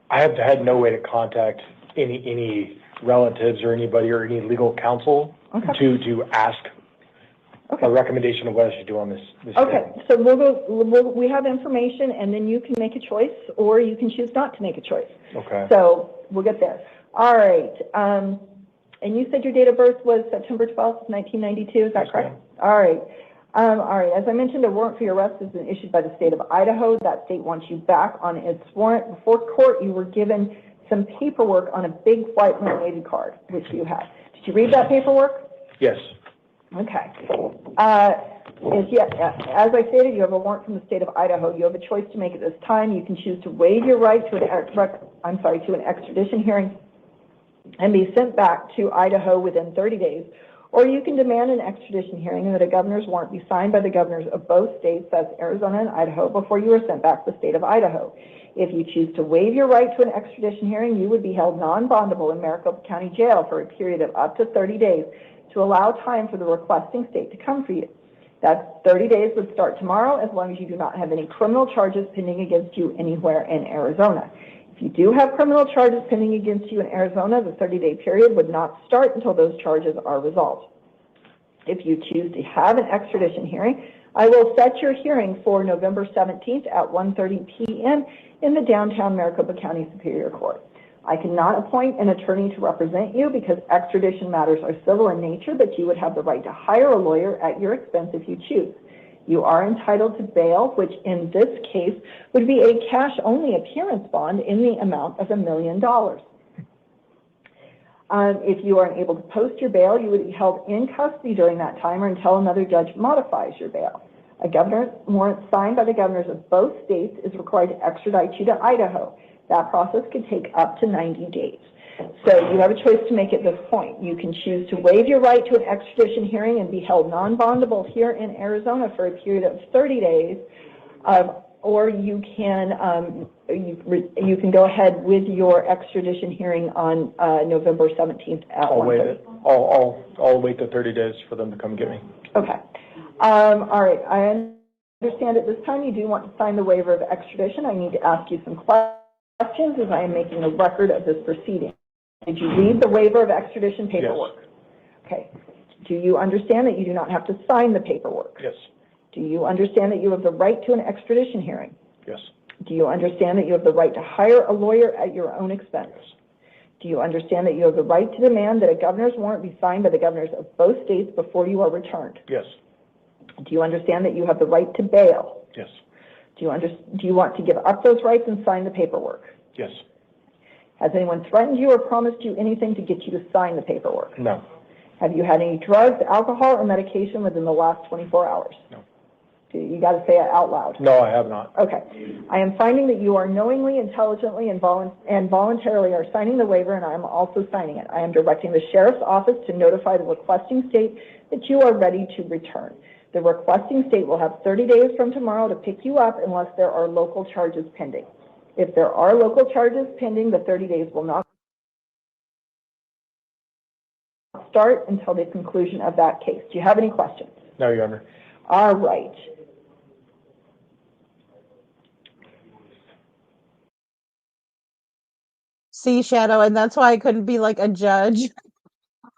[SPEAKER 15] have had no way to contact any relatives or anybody or any legal counsel to ask a recommendation of what I should do on this.
[SPEAKER 14] Okay, so we have information, and then you can make a choice, or you can choose not to make a choice.
[SPEAKER 15] Okay.
[SPEAKER 14] So we'll get there. All right. And you said your date of birth was September 12th, 1992. Is that correct? All right. All right. As I mentioned, a warrant for your arrest has been issued by the state of Idaho. That state wants you back on its warrant. Before court, you were given some paperwork on a big white laminated card, which you had. Did you read that paperwork?
[SPEAKER 15] Yes.
[SPEAKER 14] Okay. As I stated, you have a warrant from the state of Idaho. You have a choice to make at this time. You can choose to waive your right to an extradition hearing and be sent back to Idaho within 30 days, or you can demand an extradition hearing and that a governor's warrant be signed by the governors of both states, that's Arizona and Idaho, before you are sent back to the state of Idaho. If you choose to waive your right to an extradition hearing, you would be held non-bondable in Maricopa County Jail for a period of up to 30 days to allow time for the requesting state to come for you. That 30 days would start tomorrow as long as you do not have any criminal charges pending against you anywhere in Arizona. If you do have criminal charges pending against you in Arizona, the 30-day period would not start until those charges are resolved. If you choose to have an extradition hearing, I will set your hearing for November 17th at 1:30 p.m. in the downtown Maricopa County Superior Court. I cannot appoint an attorney to represent you because extradition matters are civil in nature, but you would have the right to hire a lawyer at your expense if you choose. You are entitled to bail, which in this case would be a cash-only appearance bond in the amount of $1 million. If you are unable to post your bail, you would be held in custody during that time or until another judge modifies your bail. A governor's warrant signed by the governors of both states is required to extradite you to Idaho. That process could take up to 90 days. So you have a choice to make at this point. You can choose to waive your right to an extradition hearing and be held non-bondable here in Arizona for a period of 30 days, or you can you can go ahead with your extradition hearing on November 17th at
[SPEAKER 15] I'll wait it. I'll wait the 30 days for them to come get me.
[SPEAKER 14] Okay. All right. I understand at this time you do want to sign the waiver of extradition. I need to ask you some questions as I am making a record of this proceeding. Did you read the waiver of extradition paperwork?
[SPEAKER 15] Yes.
[SPEAKER 14] Okay. Do you understand that you do not have to sign the paperwork?
[SPEAKER 15] Yes.
[SPEAKER 14] Do you understand that you have the right to an extradition hearing?
[SPEAKER 15] Yes.
[SPEAKER 14] Do you understand that you have the right to hire a lawyer at your own expense?
[SPEAKER 15] Yes.
[SPEAKER 14] Do you understand that you have the right to demand that a governor's warrant be signed by the governors of both states before you are returned?
[SPEAKER 15] Yes.
[SPEAKER 14] Do you understand that you have the right to bail?
[SPEAKER 15] Yes.
[SPEAKER 14] Do you want to give up those rights and sign the paperwork?
[SPEAKER 15] Yes.
[SPEAKER 14] Has anyone threatened you or promised you anything to get you to sign the paperwork?
[SPEAKER 15] No.
[SPEAKER 14] Have you had any drugs, alcohol, or medication within the last 24 hours?
[SPEAKER 15] No.
[SPEAKER 14] You got to say it out loud.
[SPEAKER 15] No, I have not.
[SPEAKER 14] Okay. I am finding that you are knowingly, intelligently, and voluntarily are signing the waiver, and I am also signing it. I am directing the sheriff's office to notify the requesting state that you are ready to return. The requesting state will have 30 days from tomorrow to pick you up unless there are local charges pending. If there are local charges pending, the 30 days will not start until the conclusion of that case. Do you have any questions?
[SPEAKER 15] No, Your Honor.
[SPEAKER 14] All right.
[SPEAKER 6] See, Shadow, and that's why I couldn't be like a judge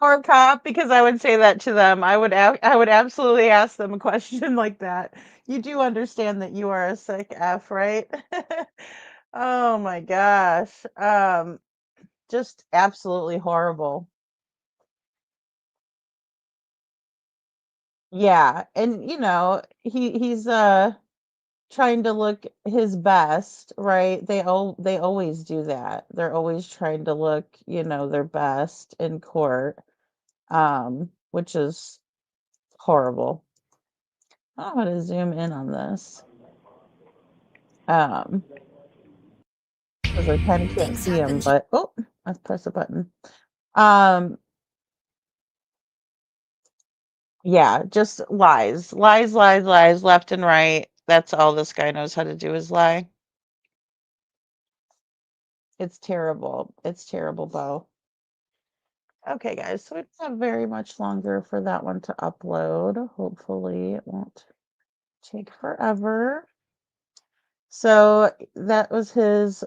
[SPEAKER 6] or a cop, because I would say that to them. I would absolutely ask them a question like that. You do understand that you are a sick F, right? Oh my gosh. Just absolutely horrible. Yeah, and he's trying to look his best, right? They always do that. They're always trying to look, their best in court, which is horrible. I'm gonna zoom in on this. Because I kind of can't see him, but oh, let's press a button. Yeah, just lies, lies, lies, lies, left and right. That's all this guy knows how to do is lie. It's terrible. It's terrible, Bo. Okay, guys, so we don't have very much longer for that one to upload. Hopefully, it won't take forever. So that was his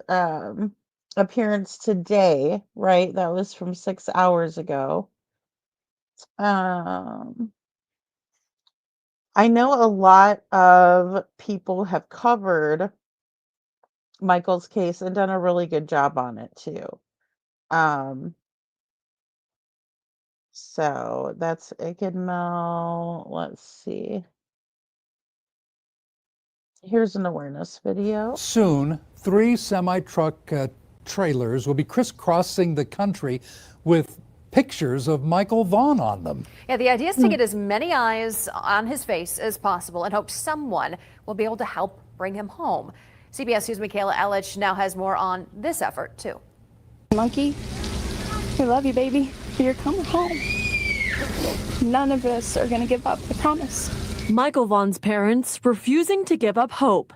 [SPEAKER 6] appearance today, right? That was from 6 hours ago. I know a lot of people have covered Michael's case and done a really good job on it too. So that's Igidmo. Let's see. Here's an awareness video.
[SPEAKER 10] Soon, 3 semi-truck trailers will be crisscrossing the country with pictures of Michael Vaughan on them.
[SPEAKER 16] Yeah, the idea is to get as many eyes on his face as possible and hope someone will be able to help bring him home. CBS News' Micheal Elich now has more on this effort, too.
[SPEAKER 17] Monkey, we love you, baby. You're coming home. None of us are going to give up, I promise.
[SPEAKER 11] Michael Vaughan's parents refusing to give up hope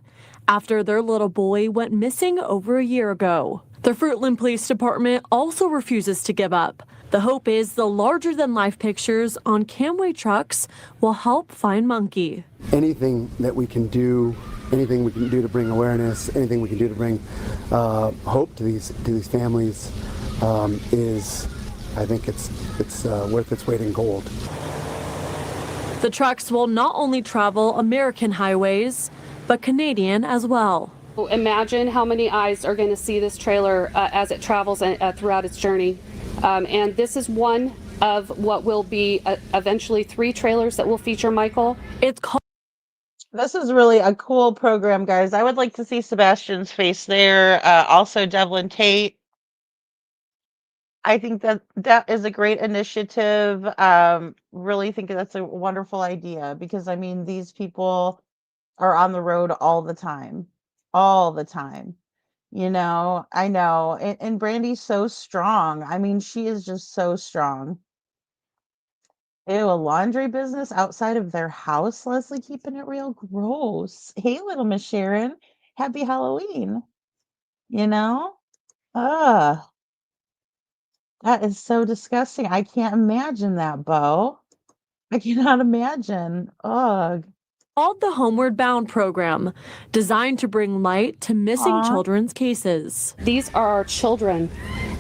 [SPEAKER 11] after their little boy went missing over a year ago. The Fruitland Police Department also refuses to give up. The hope is the larger-than-life pictures on Camway trucks will help find Monkey.
[SPEAKER 18] Anything that we can do, anything we can do to bring awareness, anything we can do to bring hope to these families is, I think it's worth its weight in gold.
[SPEAKER 11] The trucks will not only travel American highways, but Canadian as well.
[SPEAKER 19] Imagine how many eyes are going to see this trailer as it travels throughout its journey. And this is one of what will be eventually 3 trailers that will feature Michael.
[SPEAKER 11] It's called.
[SPEAKER 6] This is really a cool program, guys. I would like to see Sebastian's face there. Also, Devlin Tate. I think that is a great initiative. Really think that's a wonderful idea because I mean these people are on the road all the time. All the time. You know, I know. And Brandy's so strong. I mean, she is just so strong. Ew, a laundry business outside of their house, Leslie, keeping it real gross. Hey, little Miss Sharon, happy Halloween. You know? Ugh. That is so disgusting. I can't imagine that, Bo. I cannot imagine. Ugh.
[SPEAKER 11] Called the Homeward Bound program, designed to bring light to missing
[SPEAKER 6] Aw.
[SPEAKER 11] children's cases.
[SPEAKER 19] These are our children.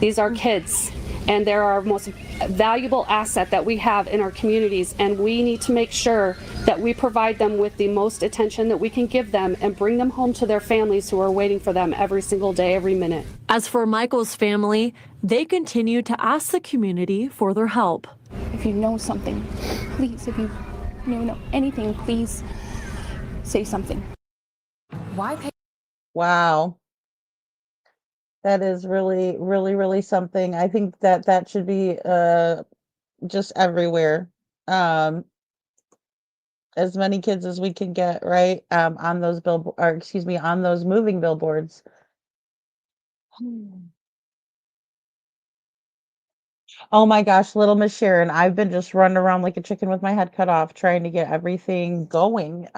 [SPEAKER 19] These are kids. And they're our most valuable asset that we have in our communities. And we need to make sure that we provide them with the most attention that we can give them and bring them home to their families who are waiting for them every single day, every minute.
[SPEAKER 11] As for Michael's family, they continue to ask the community for their help.
[SPEAKER 17] If you know something, please, if you know anything, please say something.
[SPEAKER 16] Why pay?
[SPEAKER 6] Wow. That is really, really, really something. I think that should be just everywhere. As many kids as we can get, right? On those on those moving billboards. Oh my gosh, little Miss Sharon, I've been just running around like a chicken with my head cut off trying to get everything going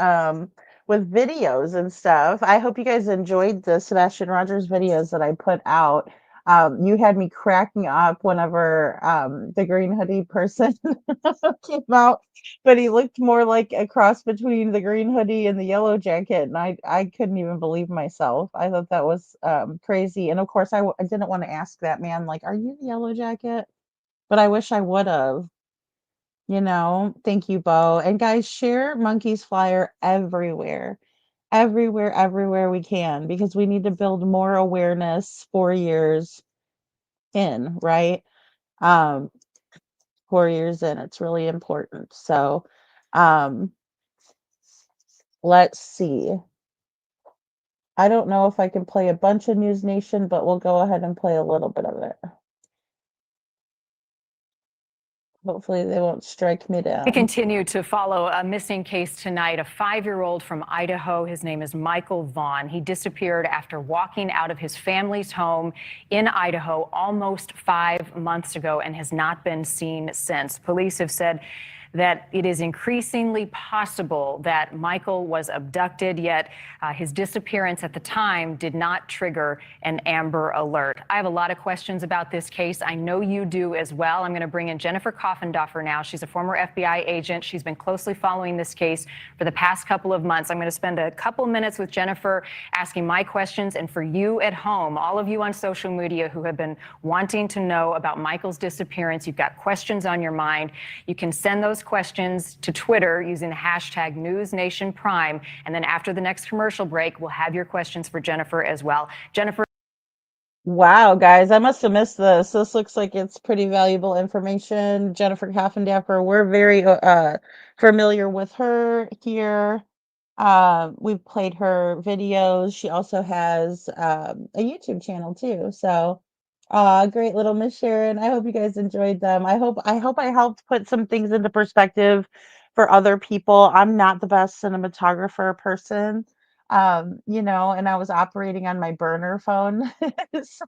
[SPEAKER 6] with videos and stuff. I hope you guys enjoyed the Sebastian Rogers videos that I put out. You had me cracking up whenever the green hoodie person came out, but he looked more like a cross between the green hoodie and the yellow jacket, and I couldn't even believe myself. I thought that was crazy, and of course I didn't want to ask that man like, "Are you the yellow jacket?" But I wish I would have, you know. Thank you, Bo. And guys, share Monkey's flyer everywhere. Everywhere, everywhere we can, because we need to build more awareness 4 years in, right? 4 years in, it's really important. So let's see. I don't know if I can play a bunch of News Nation, but we'll go ahead and play a little bit of it. Hopefully they won't strike me down.
[SPEAKER 16] We continue to follow a missing case tonight. A 5-year-old from Idaho. His name is Micheal Vaughan. He disappeared after walking out of his family's home in Idaho almost 5 months ago and has not been seen since. Police have said that it is increasingly possible that Micheal was abducted, yet his disappearance at the time did not trigger an Amber Alert. I have a lot of questions about this case. I know you do as well. I'm going to bring in Jennifer Coffendorfer now. She's a former FBI agent. She's been closely following this case for the past couple of months. I'm going to spend a couple minutes with Jennifer asking my questions, and for you at home, all of you on social media who have been wanting to know about Michael's disappearance, you've got questions on your mind, you can send those questions to Twitter using the hashtag NewsNationPrime. And then after the next commercial break, we'll have your questions for Jennifer as well. Jennifer.
[SPEAKER 6] Wow, guys, I must have missed this. This looks like it's pretty valuable information. Jennifer Coffendorfer, we're very familiar with her here. We've played her videos. She also has a YouTube channel too. So great little Miss Sharon. I hope you guys enjoyed them. I hope I helped put some things into perspective for other people. I'm not the best cinematographer person. And I was operating on my burner phone. So-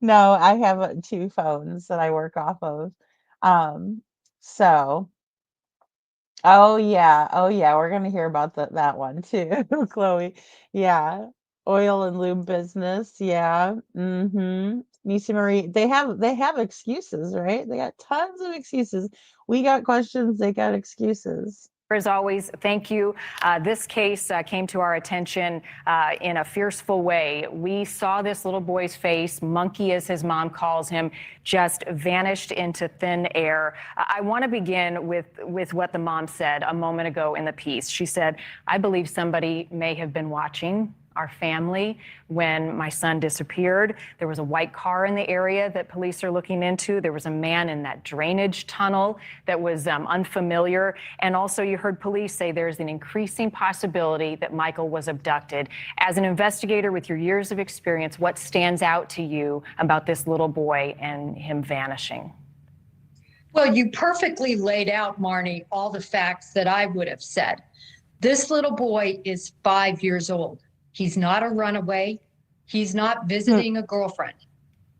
[SPEAKER 6] no, I have two phones that I work off of. Um, so Oh yeah. Oh yeah. We're gonna hear about that one too, Chloe. Yeah. Oil and lube business. Yeah. Mm-hmm. Nisa Marie. They have excuses, right? They got tons of excuses. We got questions, they got excuses.
[SPEAKER 16] As always, thank you. This case came to our attention in a fearful way. We saw this little boy's face, Monkey as his mom calls him, just vanished into thin air. I want to begin with what the mom said a moment ago in the piece. She said, "I believe somebody may have been watching our family when my son disappeared. There was a white car in the area that police are looking into. There was a man in that drainage tunnel that was unfamiliar. And also you heard police say there's an increasing possibility that Michael was abducted. As an investigator with your years of experience, what stands out to you about this little boy and him vanishing?"
[SPEAKER 20] Well, you perfectly laid out, Marnie, all the facts that I would have said. This little boy is 5 years old. He's not a runaway. He's not visiting a girlfriend.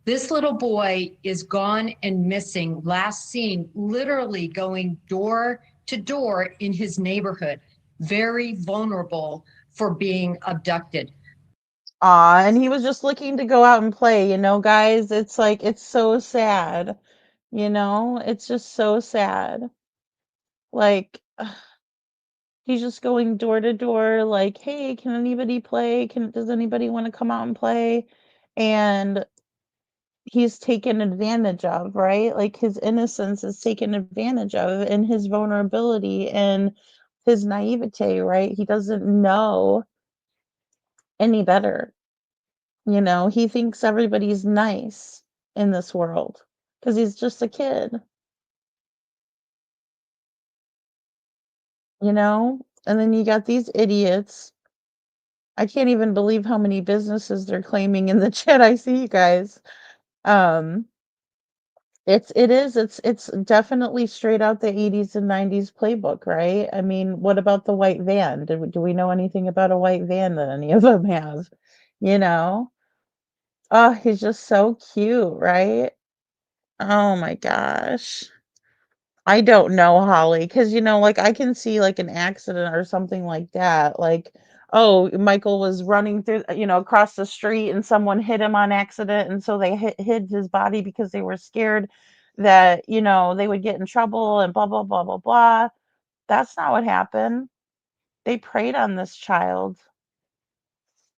[SPEAKER 20] This little boy is gone and missing, last seen literally going door to door in his neighborhood, very vulnerable for being abducted.
[SPEAKER 6] And he was just looking to go out and play, guys. It's like, it's so sad. It's just so sad. Like, he's just going door to door, like, "Hey, can anybody play? Does anybody want to come out and play?" And he's taken advantage of, right? Like his innocence is taken advantage of, and his vulnerability and his naivete, right? He doesn't know any better. He thinks everybody's nice in this world because he's just a kid. And then you got these idiots. I can't even believe how many businesses they're claiming in the chat. I see you guys. Um, it's definitely straight out the 80s and 90s playbook, right? I mean, what about the white van? Do we know anything about a white van that any of them have? You know? Oh, he's just so cute, right? Oh my gosh. I don't know, Holly, because like I can see like an accident or something like that. Like, oh, Michael was running through, across the street and someone hit him on accident, and so they hid his body because they were scared that they would get in trouble and blah blah blah blah blah. That's not what happened. They preyed on this child.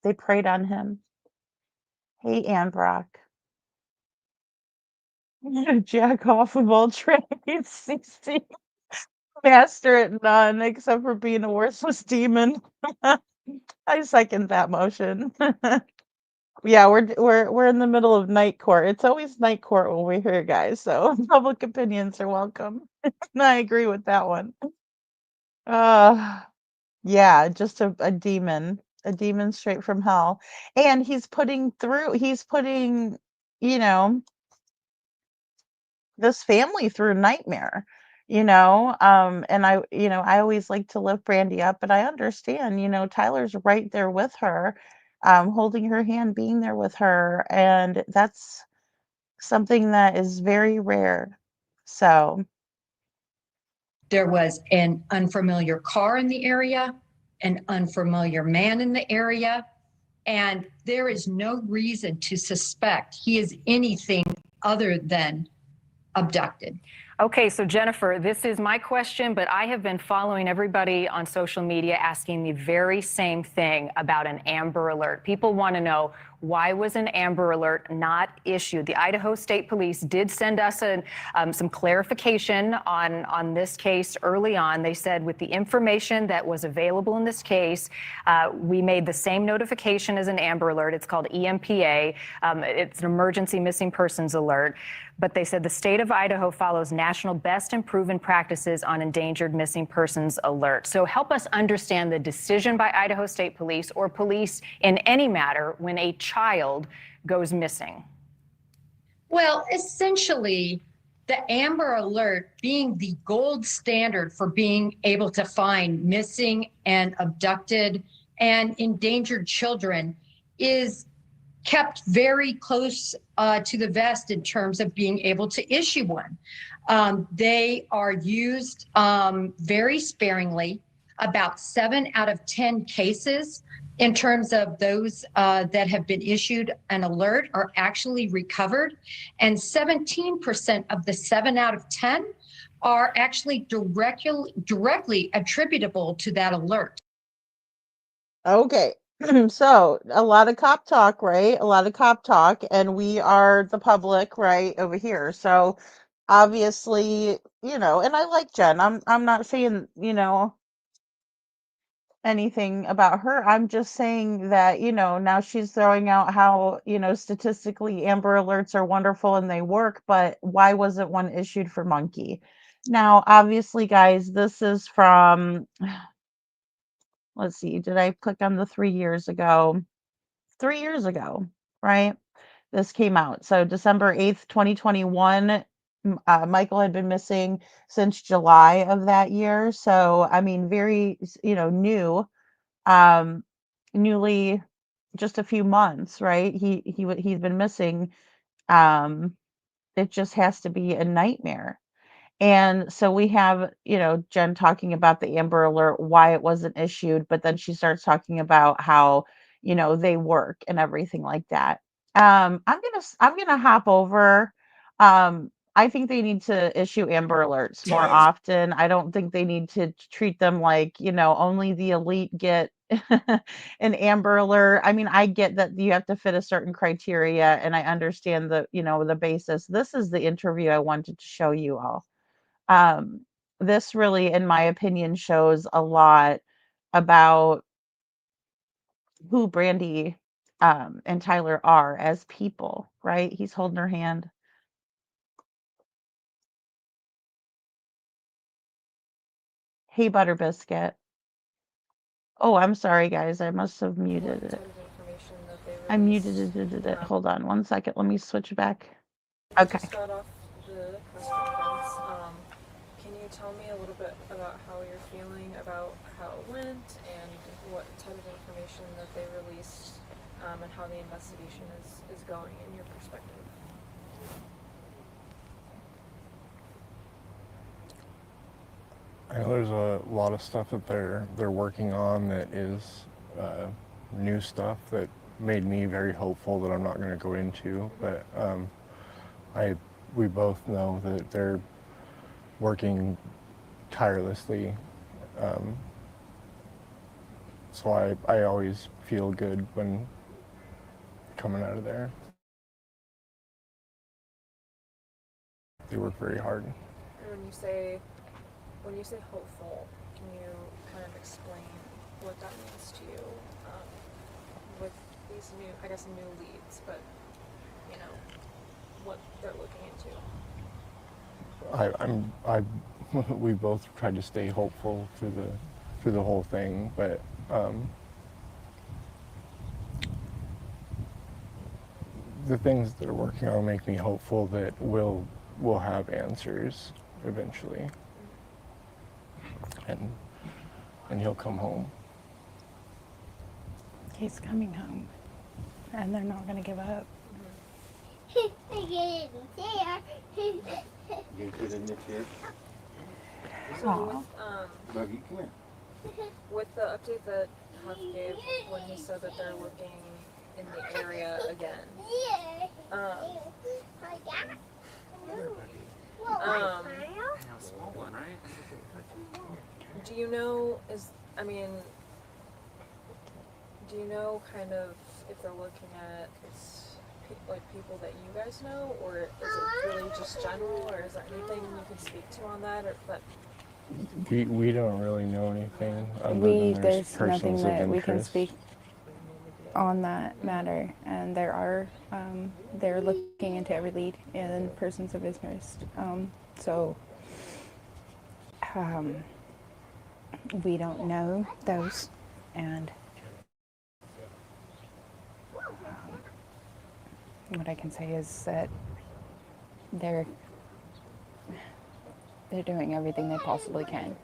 [SPEAKER 6] They preyed on him. Hey, Ann Brock. Jack off of all trades, CC. Master at none, except for being a worthless demon. I second that motion. Yeah, we're in the middle of night court. It's always night court when we're here, guys. So public opinions are welcome. I agree with that one. Yeah, just a demon straight from hell, and he's putting, this family through a nightmare, and I always like to lift Brandy up, but I understand, Tyler's right there with her, holding her hand, being there with her, and that's something that is very rare. So,
[SPEAKER 20] There was an unfamiliar car in the area, an unfamiliar man in the area, and there is no reason to suspect he is anything other than abducted.
[SPEAKER 16] Okay, so Jennifer, this is my question, but I have been following everybody on social media asking the very same thing about an Amber Alert. People want to know, why was an Amber Alert not issued? The Idaho State Police did send us some clarification on this case early on. They said with the information that was available in this case, we made the same notification as an Amber Alert. It's called EMPA. It's an emergency missing persons alert. But they said the state of Idaho follows national best and proven practices on endangered missing persons alert. So help us understand the decision by Idaho State Police or police in any matter when a child goes missing.
[SPEAKER 20] Well, essentially, the Amber Alert being the gold standard for being able to find missing and abducted and endangered children is kept very close to the vest in terms of being able to issue one. They are used very sparingly. About 7 out of 10 cases in terms of those that have been issued an alert are actually recovered. And 17% of the 7 out of 10 are actually directly attributable to that alert.
[SPEAKER 6] okay. So, a lot of cop talk, right? A lot of cop talk, and we are the public, right, over here. So, obviously, and I like Jen. I'm not saying, anything about her. I'm just saying that, now she's throwing out how, statistically Amber Alerts are wonderful and they work, but why wasn't one issued for Monkey? Now, obviously, guys, this is from, let's see, did I click on the 3 years ago? 3 years ago, right? This came out. So December 8th, 2021, Michael had been missing since July of that year. So, I mean, very, new, um, newly, just a few months, right? He's been missing. Um, it just has to be a nightmare. And so we have, Jen talking about the Amber Alert, why it wasn't issued, but then she starts talking about how, they work and everything like that. I'm gonna hop over. I think they need to issue Amber Alerts more often. I don't think they need to treat them like, only the elite get an Amber Alert. I mean, I get that you have to fit a certain criteria, and I understand the basis. This is the interview I wanted to show you all. um, this really, in my opinion, shows a lot about who Brandy and Tyler are as people, right? He's holding her hand. Hey, Butter Biscuit. Oh, I'm sorry, guys. I must have muted it. I muted it. Hold on one second. Let me switch back. Okay.
[SPEAKER 21] To start off the press conference, can you tell me a little bit about how you're feeling about how it went and what type of information that they released, and how the investigation is going in your perspective?
[SPEAKER 22] I know there's a lot of stuff that they're working on that is new stuff that made me very hopeful that I'm not going to go into, but we both know that they're working tirelessly, so I always feel good when coming out of there. They work very hard.
[SPEAKER 21] And when you say hopeful, can you kind of explain what that means to you, with these new leads, but what they're looking into?
[SPEAKER 22] We both tried to stay hopeful through the whole thing, but the things that are working on make me hopeful that we'll we'll have answers eventually, and he'll come home.
[SPEAKER 17] He's coming home, and they're not going to give up.
[SPEAKER 2] You get in the chair.
[SPEAKER 21] So
[SPEAKER 2] Buggy, come here.
[SPEAKER 21] with the update that Huff gave when he said that they're looking in the area again,
[SPEAKER 3] small one, right?
[SPEAKER 21] do you know, do you know kind of if they're looking at like people that you guys know, or is it really just general, or is there anything you can speak to on that, or that?
[SPEAKER 22] We don't really know anything other than
[SPEAKER 17] There's
[SPEAKER 22] persons
[SPEAKER 17] nothing
[SPEAKER 22] of
[SPEAKER 17] that we can
[SPEAKER 22] interest.
[SPEAKER 17] speak on that matter, and they're looking into every lead and persons of interest. We don't know those, and what I can say is that they're doing everything they possibly can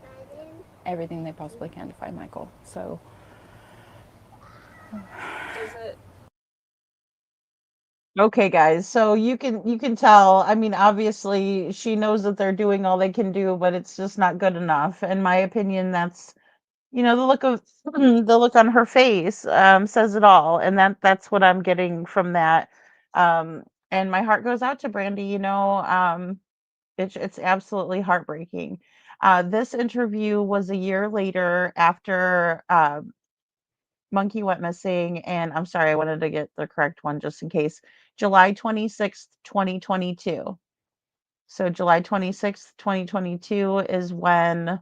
[SPEAKER 17] to find Michael. So.
[SPEAKER 6] Okay, guys. So you can tell. I mean, obviously, she knows that they're doing all they can do, but it's just not good enough. In my opinion, that's the look of the look on her face says it all, and that's what I'm getting from that. And my heart goes out to Brandy. It's absolutely heartbreaking. This interview was a year later after Monkey went missing, and I'm sorry, I wanted to get the correct one just in case. July 26th, 2022. So July 26th, 2022 is when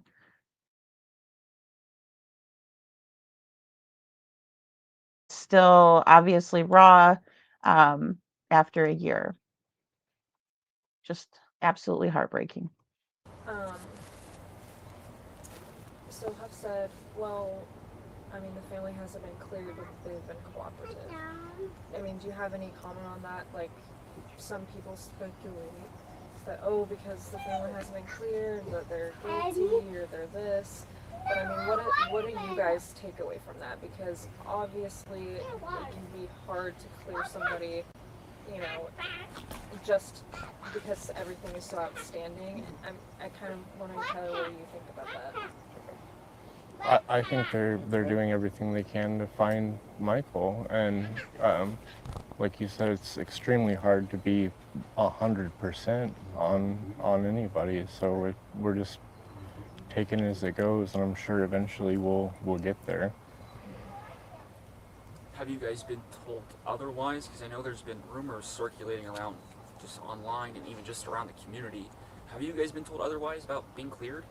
[SPEAKER 6] still obviously raw after a year. Just absolutely heartbreaking.
[SPEAKER 21] So Huff said, well, the family hasn't been cleared, but they've been cooperative. Do you have any comment on that? Like, some people speculate that, because the family hasn't been cleared, that they're guilty, or they're this. But what do you guys take away from that? Because obviously it can be hard to clear somebody, just because everything is so outstanding. I kind of want to know what you think about that.
[SPEAKER 22] I think they're doing everything they can to find Michael, and like you said, it's extremely hard to be 100% on anybody. So we're just taking it as it goes, and I'm sure eventually we'll get there.
[SPEAKER 3] Have you guys been told otherwise? Because I know there's been rumors circulating around just online and even just around the community. Have you guys been told otherwise about being cleared?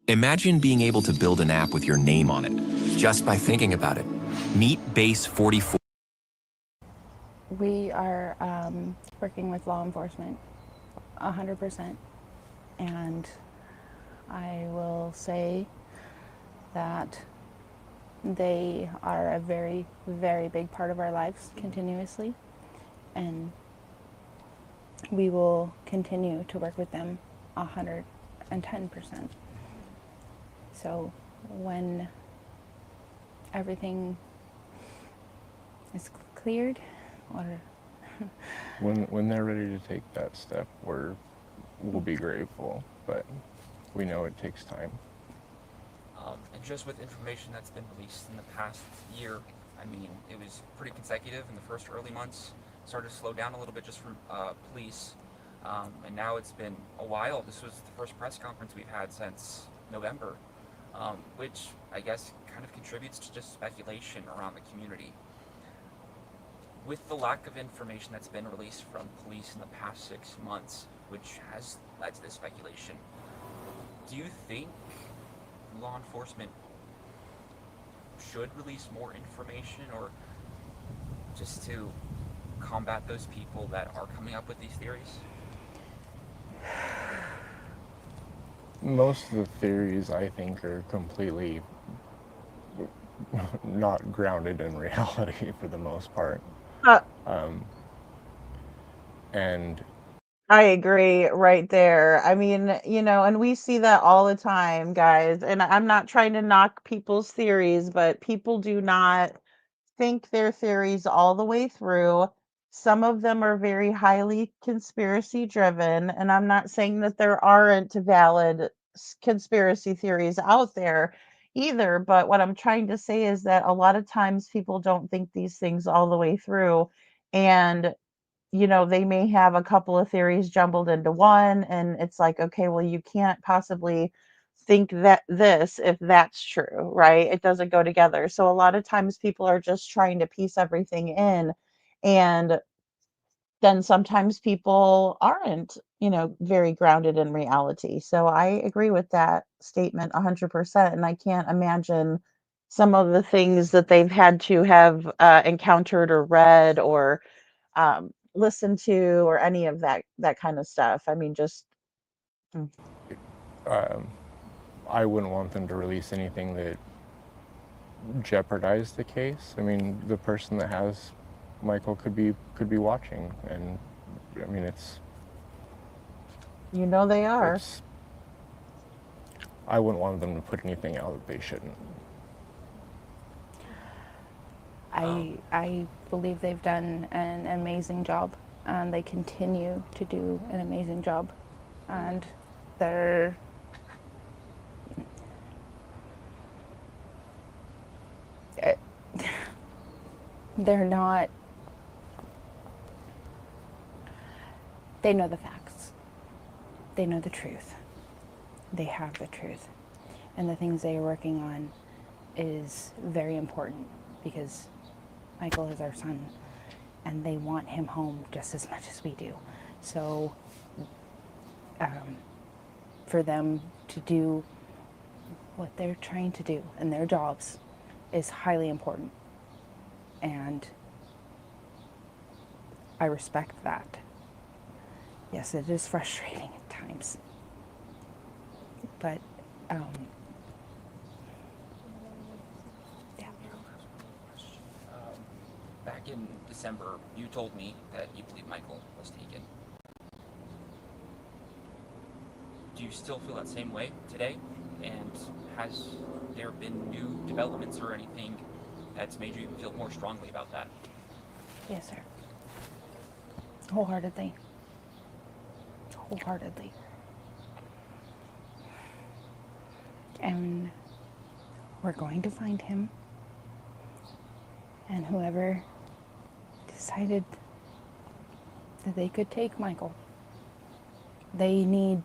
[SPEAKER 23] Imagine being able to build an app with your name on it, just by thinking about it. Meet Base 44.
[SPEAKER 17] We are working with law enforcement 100%, and I will say that they are a very, very big part of our lives continuously, and we will continue to work with them 110%. So when everything is cleared, or
[SPEAKER 22] when they're ready to take that step, we'll be grateful, but we know it takes time.
[SPEAKER 3] And just with information that's been released in the past year, it was pretty consecutive in the first early months. Started to slow down a little bit just from police, and now it's been a while. This was the first press conference we've had since November, which I guess kind of contributes to just speculation around the community. With the lack of information that's been released from police in the past 6 months, which has led to this speculation, do you think law enforcement should release more information, or just to combat those people that are coming up with these theories?
[SPEAKER 22] Most of the theories, I think, are completely not grounded in reality for the most part. And
[SPEAKER 6] I agree right there. I mean, and we see that all the time, guys. And I'm not trying to knock people's theories, but people do not think their theories all the way through. Some of them are very highly conspiracy driven, and I'm not saying that there aren't valid conspiracy theories out there either, but what I'm trying to say is that a lot of times people don't think these things all the way through, and they may have a couple of theories jumbled into one, and it's like, okay, well, you can't possibly think that this if that's true, right? It doesn't go together. So a lot of times people are just trying to piece everything in, and then sometimes people aren't, very grounded in reality. So I agree with that statement 100%, and I can't imagine some of the things that they've had to have encountered or read or listen to or any of that kind of stuff. I mean, just
[SPEAKER 22] um, I wouldn't want them to release anything that jeopardized the case. I mean, the person that has Michael could be watching, and I mean,
[SPEAKER 6] they are.
[SPEAKER 22] I wouldn't want them to put anything out that they shouldn't.
[SPEAKER 17] I believe they've done an amazing job, and they continue to do an amazing job, and they're they're not. They know the facts. They know the truth. They have the truth, and the things they are working on is very important because Michael is our son, and they want him home just as much as we do. So for them to do what they're trying to do in their jobs is highly important. And I respect that. Yes, it is frustrating at times. But
[SPEAKER 3] Back in December, you told me that you believe Michael was taken. Do you still feel that same way today? And has there been new developments or anything that's made you even feel more strongly about that?
[SPEAKER 17] yes, sir. Wholeheartedly. Wholeheartedly. And we're going to find him. And whoever decided that they could take Michael, they need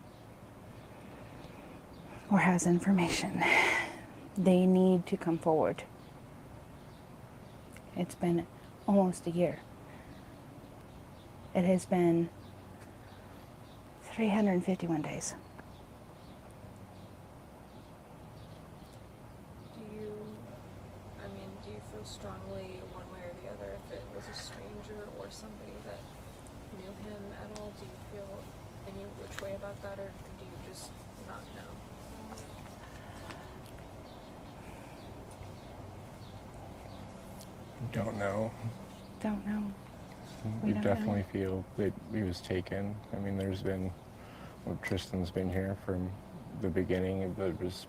[SPEAKER 17] or has information, they need to come forward. It's been almost a year. It has been 351 days.
[SPEAKER 21] Do you feel strongly one way or the other if it was a stranger or somebody that knew him at all? Do you feel any which way about that, or do you just not know?
[SPEAKER 22] Don't know.
[SPEAKER 17] Don't know.
[SPEAKER 22] We
[SPEAKER 17] don't
[SPEAKER 22] definitely
[SPEAKER 17] know.
[SPEAKER 22] feel that he was taken. I mean, Tristan's been here from the beginning. There was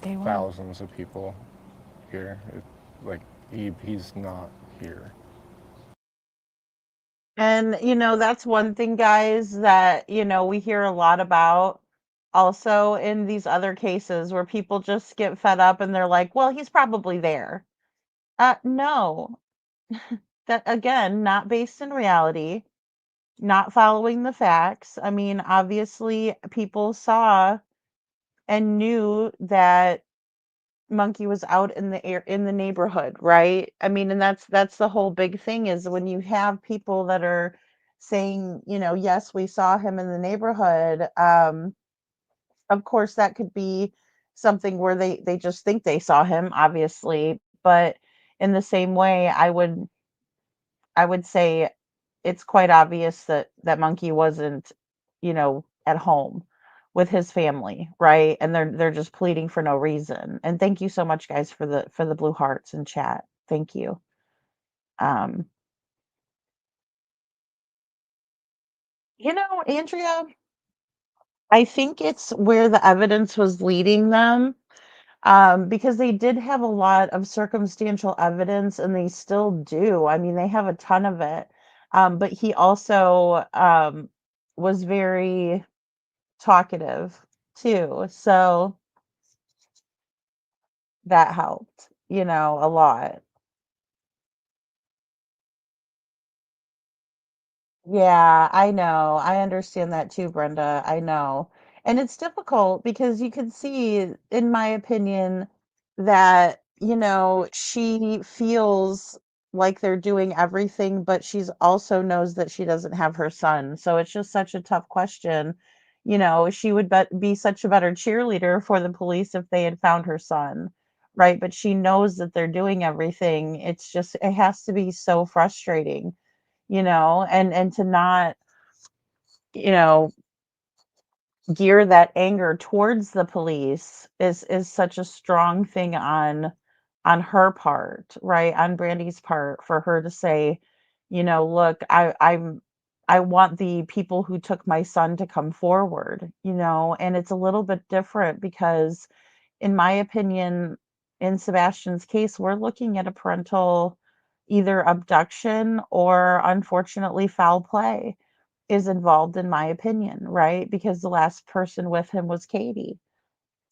[SPEAKER 17] Day one.
[SPEAKER 22] thousands of people here. He's not here.
[SPEAKER 6] And that's one thing, guys, that we hear a lot about also in these other cases where people just get fed up and they're like, well, he's probably there. No. That again, not based in reality, not following the facts. I mean, obviously people saw and knew that Monkey was out in the air in the neighborhood, right? I mean, and that's the whole big thing is when you have people that are saying, yes, we saw him in the neighborhood. Of course, that could be something where they just think they saw him, obviously, but in the same way, I would say it's quite obvious that Monkey wasn't, at home with his family, right? And they're just pleading for no reason. And thank you so much, guys, for the blue hearts in chat. Thank you. Um, You know, Andrea, I think it's where the evidence was leading them, because they did have a lot of circumstantial evidence, and they still do. I mean, they have a ton of it. But he also was very talkative too. So that helped, a lot. Yeah, I know. I understand that too, Brenda. I know. And it's difficult because you can see, in my opinion, that, she feels like they're doing everything, but she's also knows that she doesn't have her son. So it's just such a tough question. She would be such a better cheerleader for the police if they had found her son, right? But she knows that they're doing everything. It's just, it has to be so frustrating, and to not, you know gear that anger towards the police is such a strong thing on her part, right? On Brandy's part, for her to say, look, I want the people who took my son to come forward, and it's a little bit different because, in my opinion, in Sebastian's case, we're looking at a parental either abduction or, unfortunately, foul play is involved, in my opinion, right? Because the last person with him was Katie,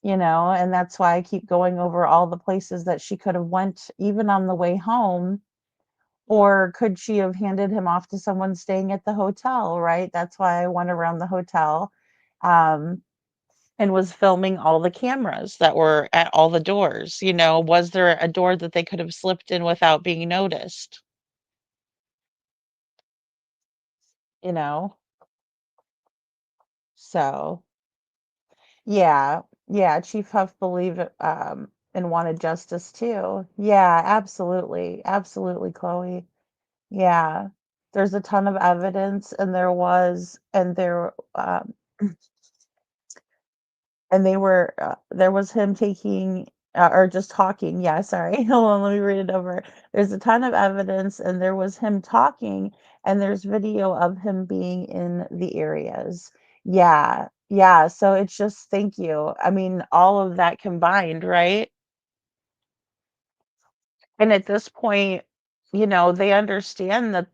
[SPEAKER 6] and that's why I keep going over all the places that she could have went even on the way home, or could she have handed him off to someone staying at the hotel, right? That's why I went around the hotel, um, and was filming all the cameras that were at all the doors. Was there a door that they could have slipped in without being noticed? You know? So, yeah, yeah, Chief Huff believed, and wanted justice too. Yeah, absolutely, absolutely, Chloe. Yeah, there's a ton of evidence, and there was him taking, or just talking. Yeah, sorry. Hold on, let me read it over. There's a ton of evidence, and there was him talking, and there's video of him being in the areas. Yeah, yeah. So it's just, thank you. I mean, all of that combined, right? And at this point, they understand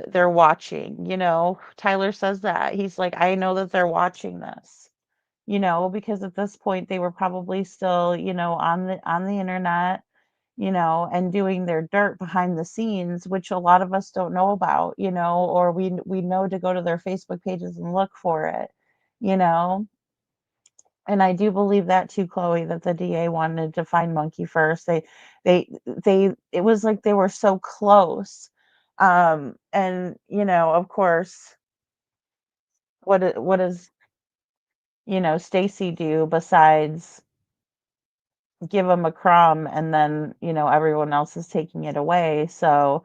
[SPEAKER 6] they're watching. Tyler says that. He's like, I know that they're watching this. Because at this point they were probably still, on the internet, and doing their dirt behind the scenes, which a lot of us don't know about, or we know to go to their Facebook pages and look for it, you know. And I do believe that too, Chloe, that the DA wanted to find Monkey first. It was like they were so close. And of course, what does, Stacy do besides give him a crumb, and then, everyone else is taking it away. So,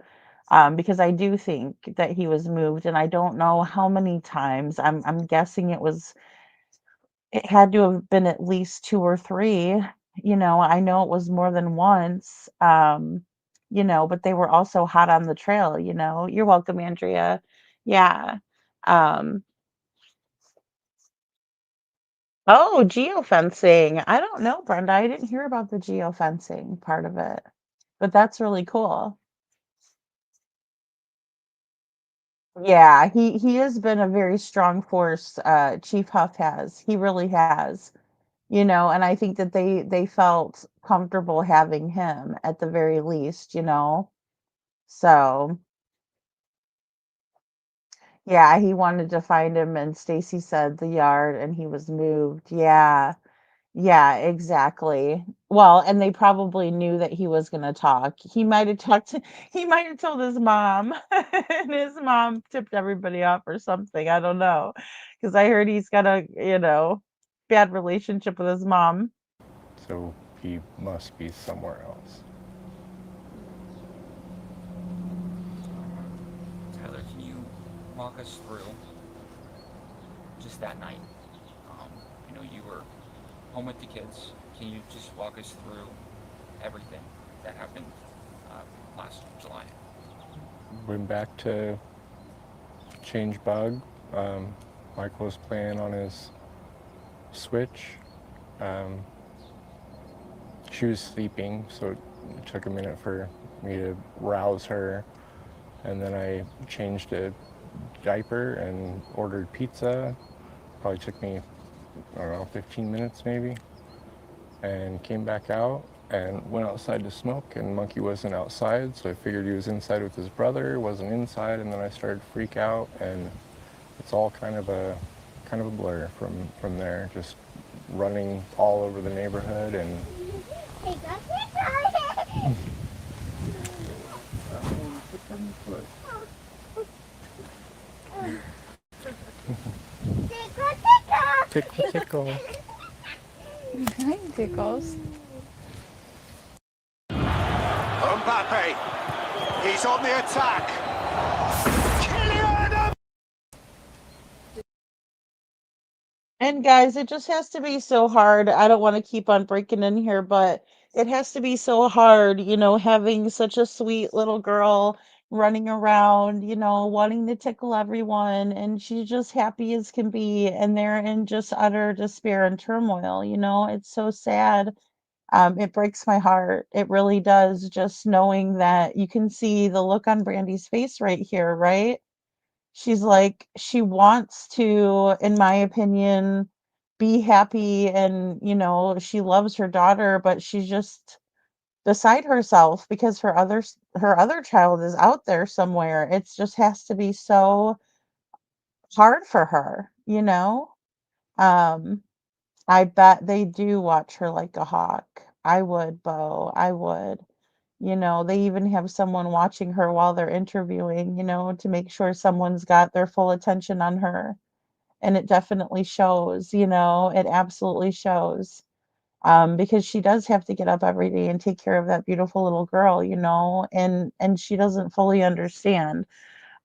[SPEAKER 6] because I do think that he was moved, and I don't know how many times. I'm guessing it had to have been at least 2 or 3. I know it was more than once. But they were also hot on the trail. You're welcome, Andrea. Yeah. Um, oh, geofencing. I don't know, Brenda. I didn't hear about the geofencing part of it, but that's really cool. Yeah, he has been a very strong force, Chief Huff has. He really has. And I think that they felt comfortable having him at the very least. So, yeah, he wanted to find him, and Stacy said the yard, and he was moved. Yeah. Yeah, exactly. Well, and they probably knew that he was gonna talk. He might have told his mom, and his mom tipped everybody off or something. I don't know, because I heard he's got a, bad relationship with his mom.
[SPEAKER 22] So he must be somewhere else.
[SPEAKER 3] Tyler, can you walk us through just that night? Um, you were home with the kids. Can you just walk us through everything that happened last July?
[SPEAKER 22] Went back to change bug, Michael was playing on his Switch. She was sleeping, so it took a minute for me to rouse her. And then I changed a diaper and ordered pizza. Probably took me, I don't know, 15 minutes maybe. And came back out and went outside to smoke, and Monkey wasn't outside, so I figured he was inside with his brother, wasn't inside, and then I started to freak out, and it's all kind of a blur from there, just running all over the neighborhood. And tickle, tickle.
[SPEAKER 13] Hi, Tickles.
[SPEAKER 1] Mbappe, he's on the attack.
[SPEAKER 6] And guys, it just has to be so hard. I don't want to keep on breaking in here, but it has to be so hard, having such a sweet little girl running around, wanting to tickle everyone, and she's just happy as can be, and they're in just utter despair and turmoil. It's so sad. It breaks my heart. It really does, just knowing that you can see the look on Brandy's face right here, right? She's like, she wants to, in my opinion, be happy, and she loves her daughter, but she's just beside herself because her other child is out there somewhere. It's just has to be so hard for her. Um, I bet they do watch her like a hawk. I would, Bo. I would. They even have someone watching her while they're interviewing, to make sure someone's got their full attention on her. And it definitely shows, it absolutely shows. Because she does have to get up every day and take care of that beautiful little girl, and she doesn't fully understand.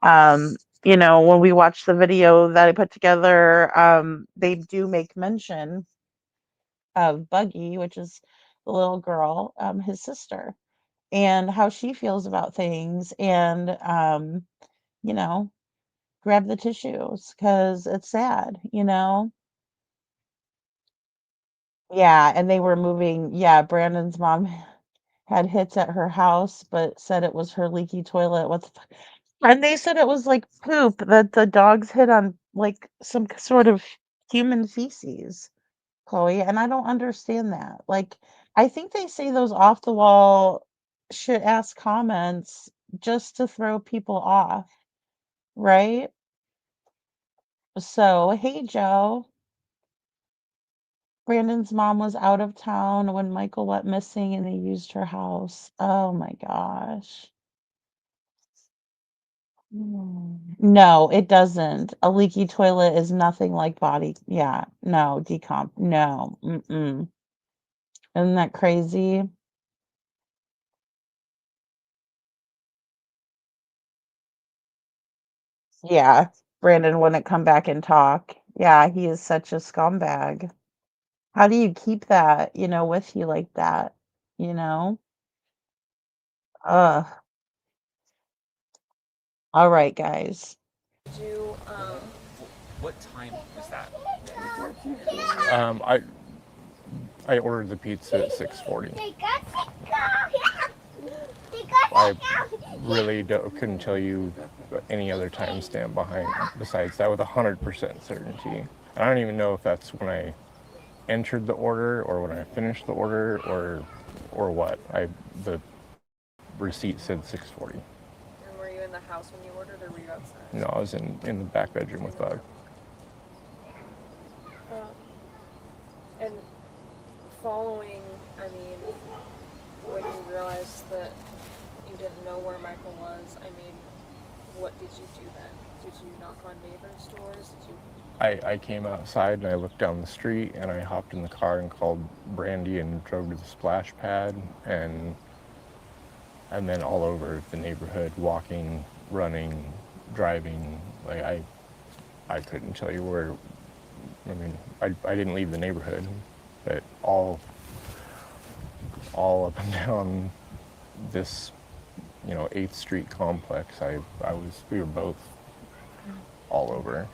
[SPEAKER 6] When we watch the video that I put together, they do make mention of Buggy, which is the little girl, his sister, and how she feels about things, and you know, grab the tissues because it's sad. Yeah, and they were moving. Yeah, Brandon's mom had hits at her house, but said it was her leaky toilet. What the fuck? And they said it was like poop that the dogs hit on, like some sort of human feces, Chloe, and I don't understand that. Like, I think they say those off the wall shit ass comments just to throw people off, right? So, hey, Joe. Brandon's mom was out of town when Michael went missing and they used her house. Oh my gosh. No, it doesn't. A leaky toilet is nothing like body. Yeah, no, decomp. No. Mm-mm. Isn't that crazy? Yeah, Brandon wouldn't come back and talk. Yeah, he is such a scumbag. How do you keep that, with you like that? You know? Ugh. All right, guys.
[SPEAKER 21] Do
[SPEAKER 3] What time was that?
[SPEAKER 22] I ordered the pizza at 6:40. I really couldn't tell you any other timestamp besides that with 100% certainty. I don't even know if that's when I entered the order or when I finished the order or what. The receipt said 6:40.
[SPEAKER 21] and were you in the house when you ordered, or were you outside?
[SPEAKER 22] No, I was in the back bedroom with Bug.
[SPEAKER 21] And following, I mean, when you realized that you didn't know where Michael was, I mean, what did you do then? Did you knock on neighbors' doors? Did you?
[SPEAKER 22] I came outside and I looked down the street and I hopped in the car and called Brandy and drove to the splash pad and then all over the neighborhood, walking, running, driving. Like I couldn't tell you where. I mean, I didn't leave the neighborhood, but all up and down this, 8th Street complex, we were both all over.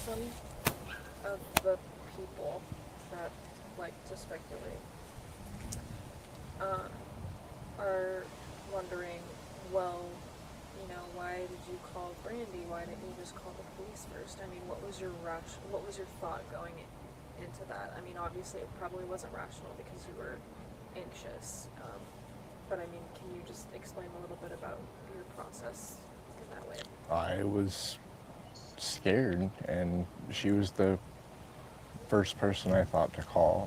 [SPEAKER 21] Some of the people that like to speculate are wondering, well, you know, why did you call Brandy? Why didn't you just call the police first? I mean, what was your thought going into that? I mean, obviously it probably wasn't rational because you were anxious. But I mean, can you just explain a little bit about your process in that way?
[SPEAKER 22] I was scared, and she was the first person I thought to call.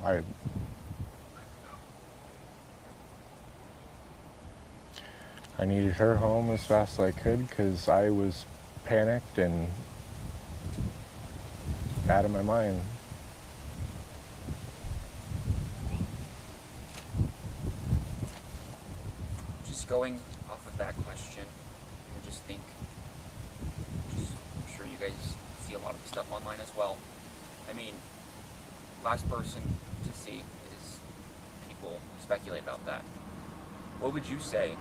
[SPEAKER 22] I needed her home as fast as I could because I was panicked and out of my mind.
[SPEAKER 3] Just going off of that question, I just think, I'm sure you guys see a lot of stuff online as well. I mean, last person to see is people speculate about that. What would you say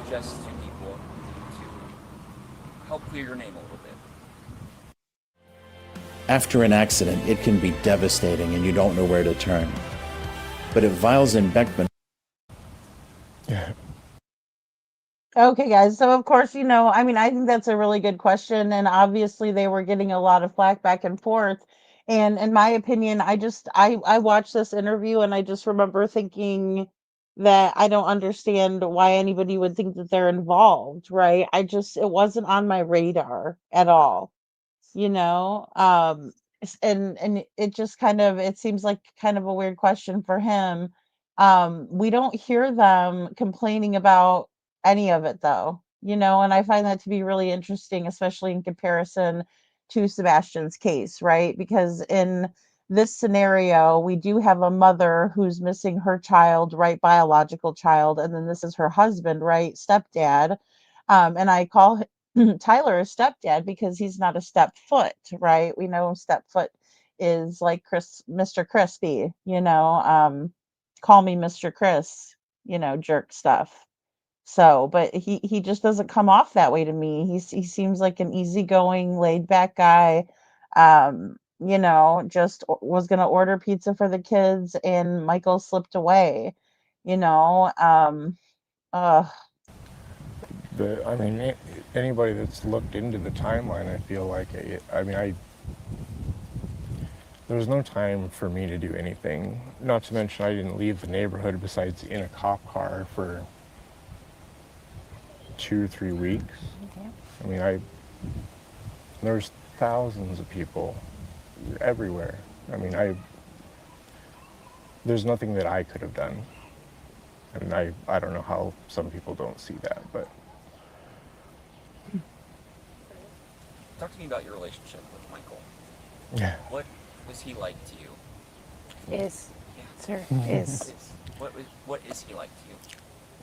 [SPEAKER 3] just to people to help clear your name a little bit?
[SPEAKER 4] After an accident, it can be devastating and you don't know where to turn. But if Viles and Beckman...
[SPEAKER 6] Okay, guys. So, of course, I mean, I think that's a really good question. And obviously, they were getting a lot of flack back and forth. And in my opinion, I watched this interview and I just remember thinking that I don't understand why anybody would think that they're involved, right? It wasn't on my radar at all, you know? And it just it seems like kind of a weird question for him. We don't hear them complaining about any of it though, and I find that to be really interesting, especially in comparison to Sebastian's case, right? Because in this scenario, we do have a mother who's missing her child, right? Biological child, and then this is her husband, right? Stepdad. And I call Tyler a stepdad because he's not a stepfoot, right? We know stepfoot is like Mr. Crispy, call me Mr. Chris, jerk stuff. So, but he just doesn't come off that way to me. He seems like an easygoing, laid back guy. Just was gonna order pizza for the kids, and Michael slipped away. You know,
[SPEAKER 22] I mean, anybody that's looked into the timeline, I feel like, there was no time for me to do anything. Not to mention, I didn't leave the neighborhood besides in a cop car for 2 or 3 weeks. I mean, there's thousands of people everywhere. I mean, there's nothing that I could have done. I mean, I don't know how some people don't see that, but.
[SPEAKER 3] Talk to me about your relationship with Michael.
[SPEAKER 22] Yeah.
[SPEAKER 3] What was he like to you?
[SPEAKER 17] Is.
[SPEAKER 3] Yeah.
[SPEAKER 17] Sir, is.
[SPEAKER 3] What is he like to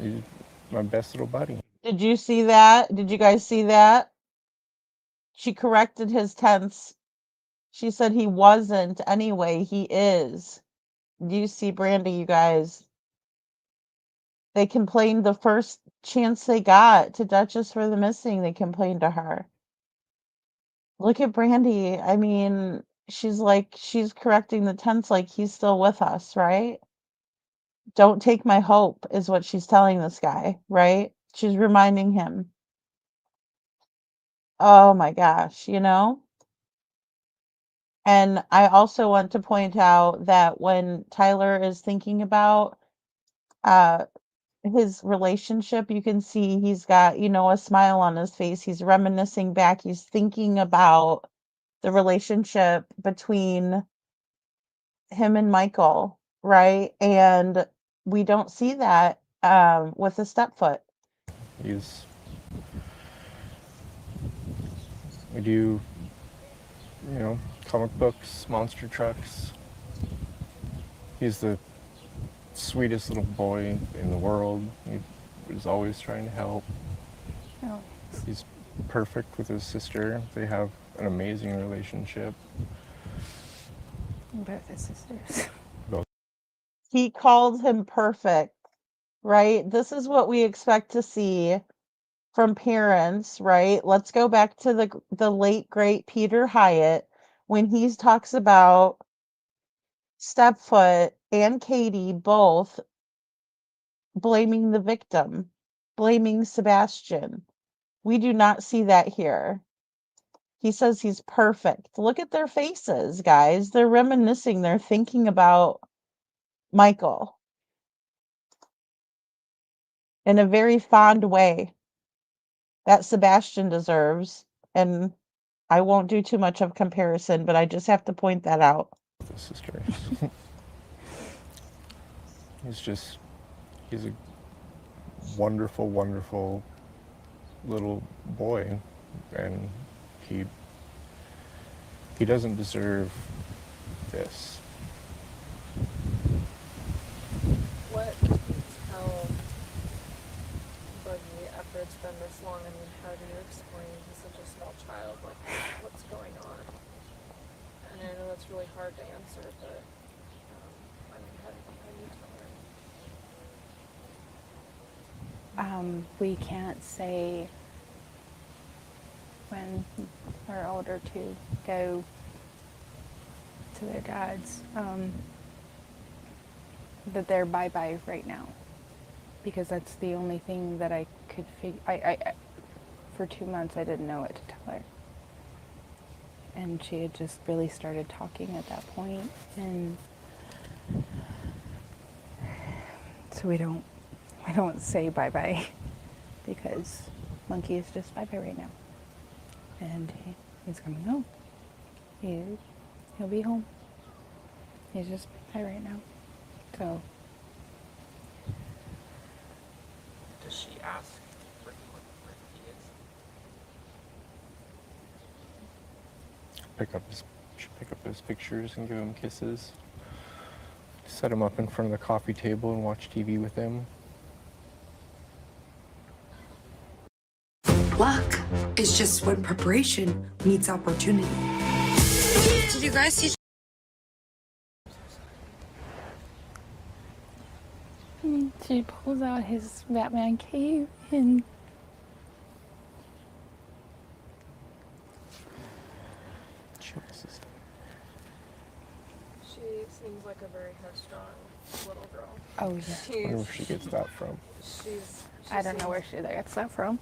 [SPEAKER 3] you?
[SPEAKER 22] He's my best little buddy.
[SPEAKER 6] did you see that? Did you guys see that? She corrected his tense. She said he wasn't anyway. He is. Do you see Brandy, you guys? They complained the first chance they got to Duchess for the missing. They complained to her. Look at Brandy. I mean, she's correcting the tense like he's still with us, right? Don't take my hope is what she's telling this guy, right? She's reminding him. Oh my gosh, And I also want to point out that when Tyler is thinking about uh his relationship, you can see he's got, a smile on his face. He's reminiscing back. He's thinking about the relationship between him and Michael, right? And we don't see that with the stepfoot.
[SPEAKER 22] We do, comic books, monster trucks. He's the sweetest little boy in the world. He was always trying to help.
[SPEAKER 17] Oh.
[SPEAKER 22] He's perfect with his sister. They have an amazing relationship.
[SPEAKER 17] Both his sisters.
[SPEAKER 6] He called him perfect, right? This is what we expect to see from parents, right? Let's go back to the late great Peter Hyatt when he talks about Stepfoot and Katie both blaming the victim, blaming Sebastian. We do not see that here. He says he's perfect. Look at their faces, guys. They're reminiscing. They're thinking about Michael in a very fond way that Sebastian deserves. And I won't do too much of comparison, but I just have to point that out.
[SPEAKER 22] The sisters. He's a wonderful, wonderful little boy, and he doesn't deserve this.
[SPEAKER 21] What can you tell Buggy after it's been this long? I mean, how do you explain to such a small child, like, what's going on? And I know that's really hard to answer, but, I mean, how do you tell her?
[SPEAKER 17] We can't say when our older two go to their dads that they're bye-bye right now, because that's the only thing that I could figure. I for 2 months I didn't know what to tell her, and she had just really started talking at that point, and so we don't say bye-bye because Monkey is just bye-bye right now, and he's coming home. He'll be home. He's just bye right now. So
[SPEAKER 3] Does she ask where he is?
[SPEAKER 22] Pick up his pictures and give him kisses. Set him up in front of the coffee table and watch TV with him.
[SPEAKER 5] Luck is just when preparation meets opportunity. Did you guys see?
[SPEAKER 17] she pulls out his Batman cape and
[SPEAKER 21] She seems like a very headstrong little girl.
[SPEAKER 17] oh yeah.
[SPEAKER 22] I wonder where she gets that from.
[SPEAKER 17] I don't know where she gets that from.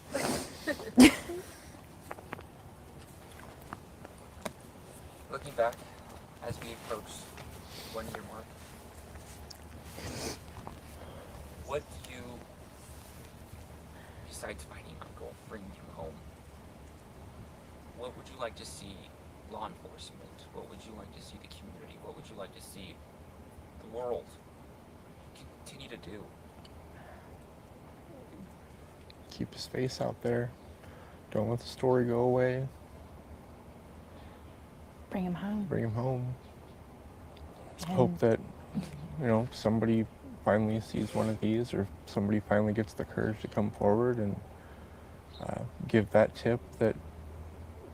[SPEAKER 3] Looking back, as we approach 1 year mark, what do you, besides finding Uncle, bringing him home, what would you like to see law enforcement? What would you like to see the community? What would you like to see the world continue to do?
[SPEAKER 22] Keep his face out there. Don't let the story go away.
[SPEAKER 17] Bring him home.
[SPEAKER 22] Bring him home.
[SPEAKER 17] And
[SPEAKER 22] Hope that, somebody finally sees one of these, or somebody finally gets the courage to come forward and give that tip that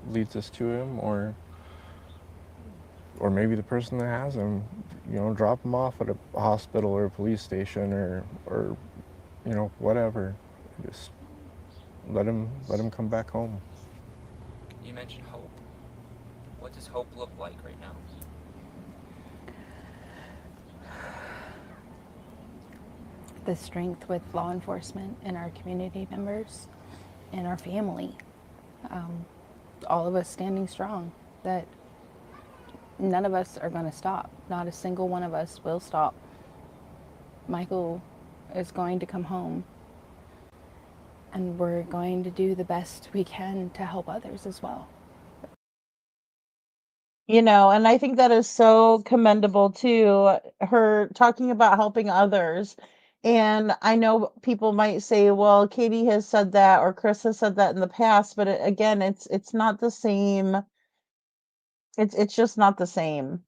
[SPEAKER 22] leads us to him, or maybe the person that has him, drop him off at a hospital or a police station or whatever. Just let him come back home.
[SPEAKER 3] You mentioned hope. What does hope look like right now?
[SPEAKER 17] the strength with law enforcement and our community members and our family. All of us standing strong, that none of us are going to stop. Not a single one of us will stop. Michael is going to come home, and we're going to do the best we can to help others as well.
[SPEAKER 6] You know, and I think that is so commendable too, her talking about helping others. And I know people might say, well, Katie has said that or Chris has said that in the past, but again, it's not the same. It's just not the same.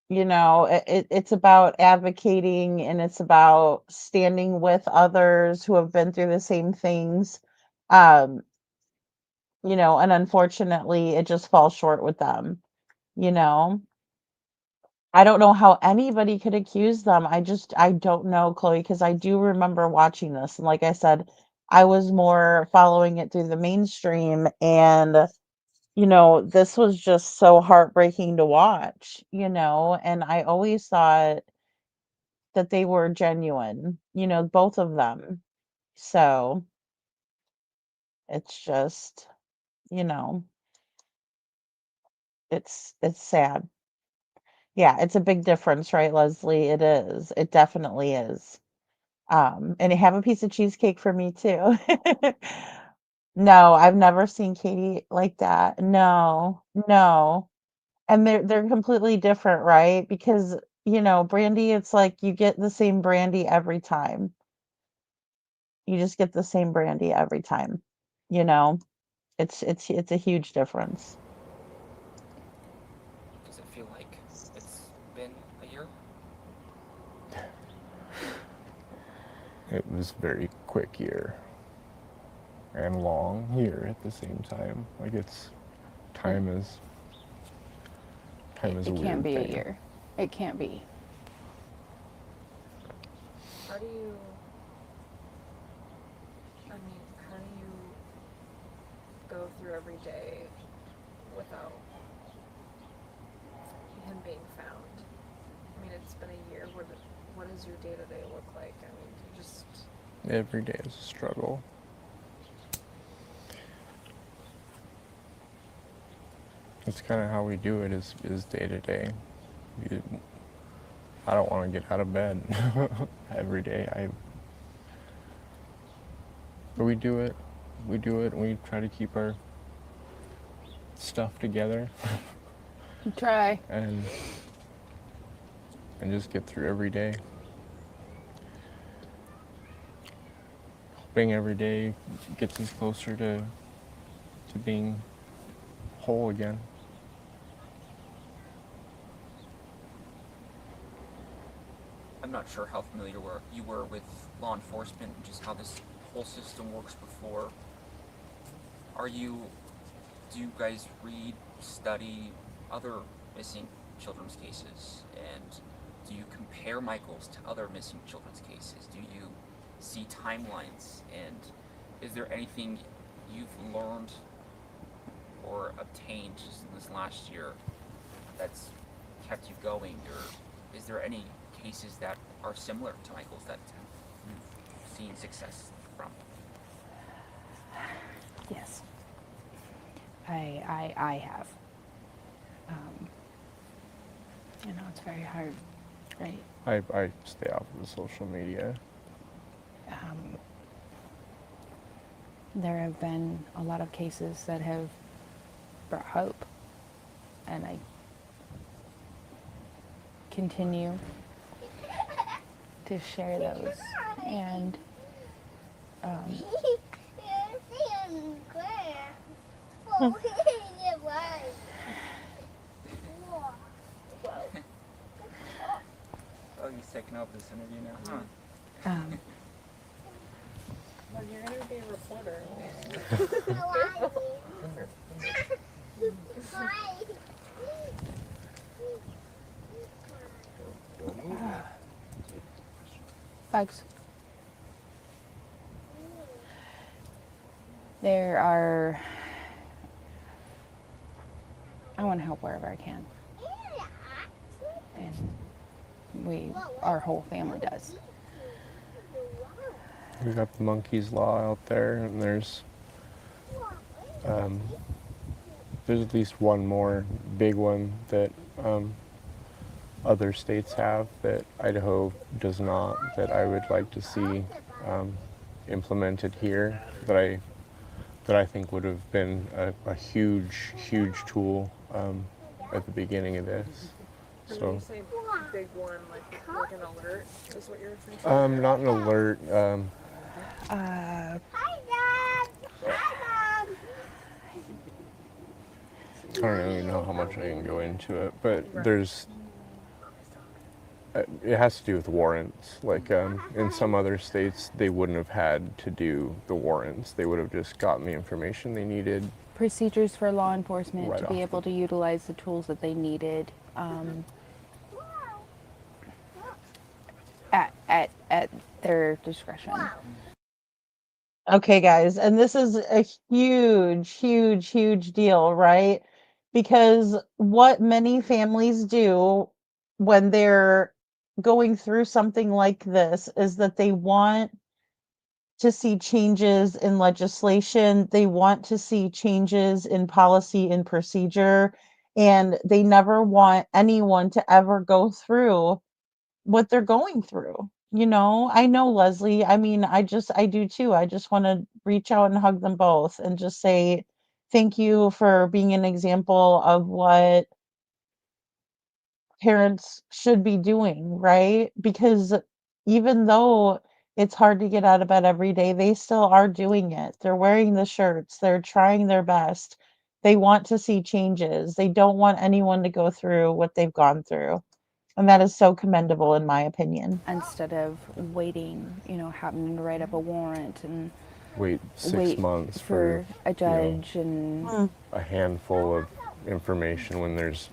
[SPEAKER 6] You know, it's about advocating, and it's about standing with others who have been through the same things. Um, you know, and unfortunately it just falls short with them, you know. I don't know how anybody could accuse them. I don't know, Chloe, because I do remember watching this. And like I said, I was more following it through the mainstream, and this was just so heartbreaking to watch, and I always thought that they were genuine, both of them. So it's just, you know, it's sad. Yeah, it's a big difference, right, Leslie? It is. It definitely is. And have a piece of cheesecake for me too. No, I've never seen Katie like that. No, no. And they're completely different, right? Because, Brandy, it's like you get the same Brandy every time. You just get the same Brandy every time. You know? It's a huge difference.
[SPEAKER 3] Does it feel like it's been a year?
[SPEAKER 22] It was a very quick year and long year at the same time. Like time is a
[SPEAKER 17] It
[SPEAKER 22] weird
[SPEAKER 17] can't be
[SPEAKER 22] thing.
[SPEAKER 17] a year. It can't be.
[SPEAKER 21] How do you, I mean, how do you go through every day without him being found? I mean, it's been a year. What does your day-to-day look like? I mean, do you just...
[SPEAKER 22] Every day is a struggle. It's kind of how we do it is day to day. I don't want to get out of bed every day. But we do it. We do it, and we try to keep our stuff together.
[SPEAKER 17] Try.
[SPEAKER 22] And just get through every day. Hoping every day gets us closer to being whole again.
[SPEAKER 3] I'm not sure how familiar you were with law enforcement and just how this whole system works before. Do you guys read, study other missing children's cases? And do you compare Michael's to other missing children's cases? Do you see timelines? And is there anything you've learned or obtained just in this last year that's kept you going? Or is there any cases that are similar to Michael's that you've seen success from?
[SPEAKER 17] Yes. I have. It's very hard, right?
[SPEAKER 22] I stay off of the social media.
[SPEAKER 17] There have been a lot of cases that have brought hope, and I continue to share those. And
[SPEAKER 3] Oh, he's taking over this interview now, huh?
[SPEAKER 21] Well, you're going to be a reporter.
[SPEAKER 17] Bugs. I want to help wherever I can. And our whole family does.
[SPEAKER 22] We got the monkeys law out there, and there's at least one more big one that other states have that Idaho does not, that I would like to see implemented here, that I think would have been a huge tool at the beginning of this.
[SPEAKER 21] So when you say big one, like an alert is what you're referring to?
[SPEAKER 22] Not an alert. I don't even know how much I can go into it, but it has to do with warrants. Like in some other states, they wouldn't have had to do the warrants. They would have just gotten the information they needed.
[SPEAKER 17] Procedures for law enforcement
[SPEAKER 22] Right
[SPEAKER 17] to be able to utilize the tools that they needed at their discretion.
[SPEAKER 6] Okay, guys, and this is a huge, huge, huge deal, right? Because what many families do when they're going through something like this is that they want to see changes in legislation, they want to see changes in policy and procedure, and they never want anyone to ever go through what they're going through. I know Leslie. I mean, I do too. I just want to reach out and hug them both and just say thank you for being an example of what parents should be doing, right? Because even though it's hard to get out of bed every day, they still are doing it. They're wearing the shirts, they're trying their best. They want to see changes. They don't want anyone to go through what they've gone through. And that is so commendable in my opinion.
[SPEAKER 17] Instead of waiting, having to write up a warrant and
[SPEAKER 22] Wait 6 months
[SPEAKER 17] for a
[SPEAKER 22] you know,
[SPEAKER 17] judge and
[SPEAKER 22] a handful of information when there's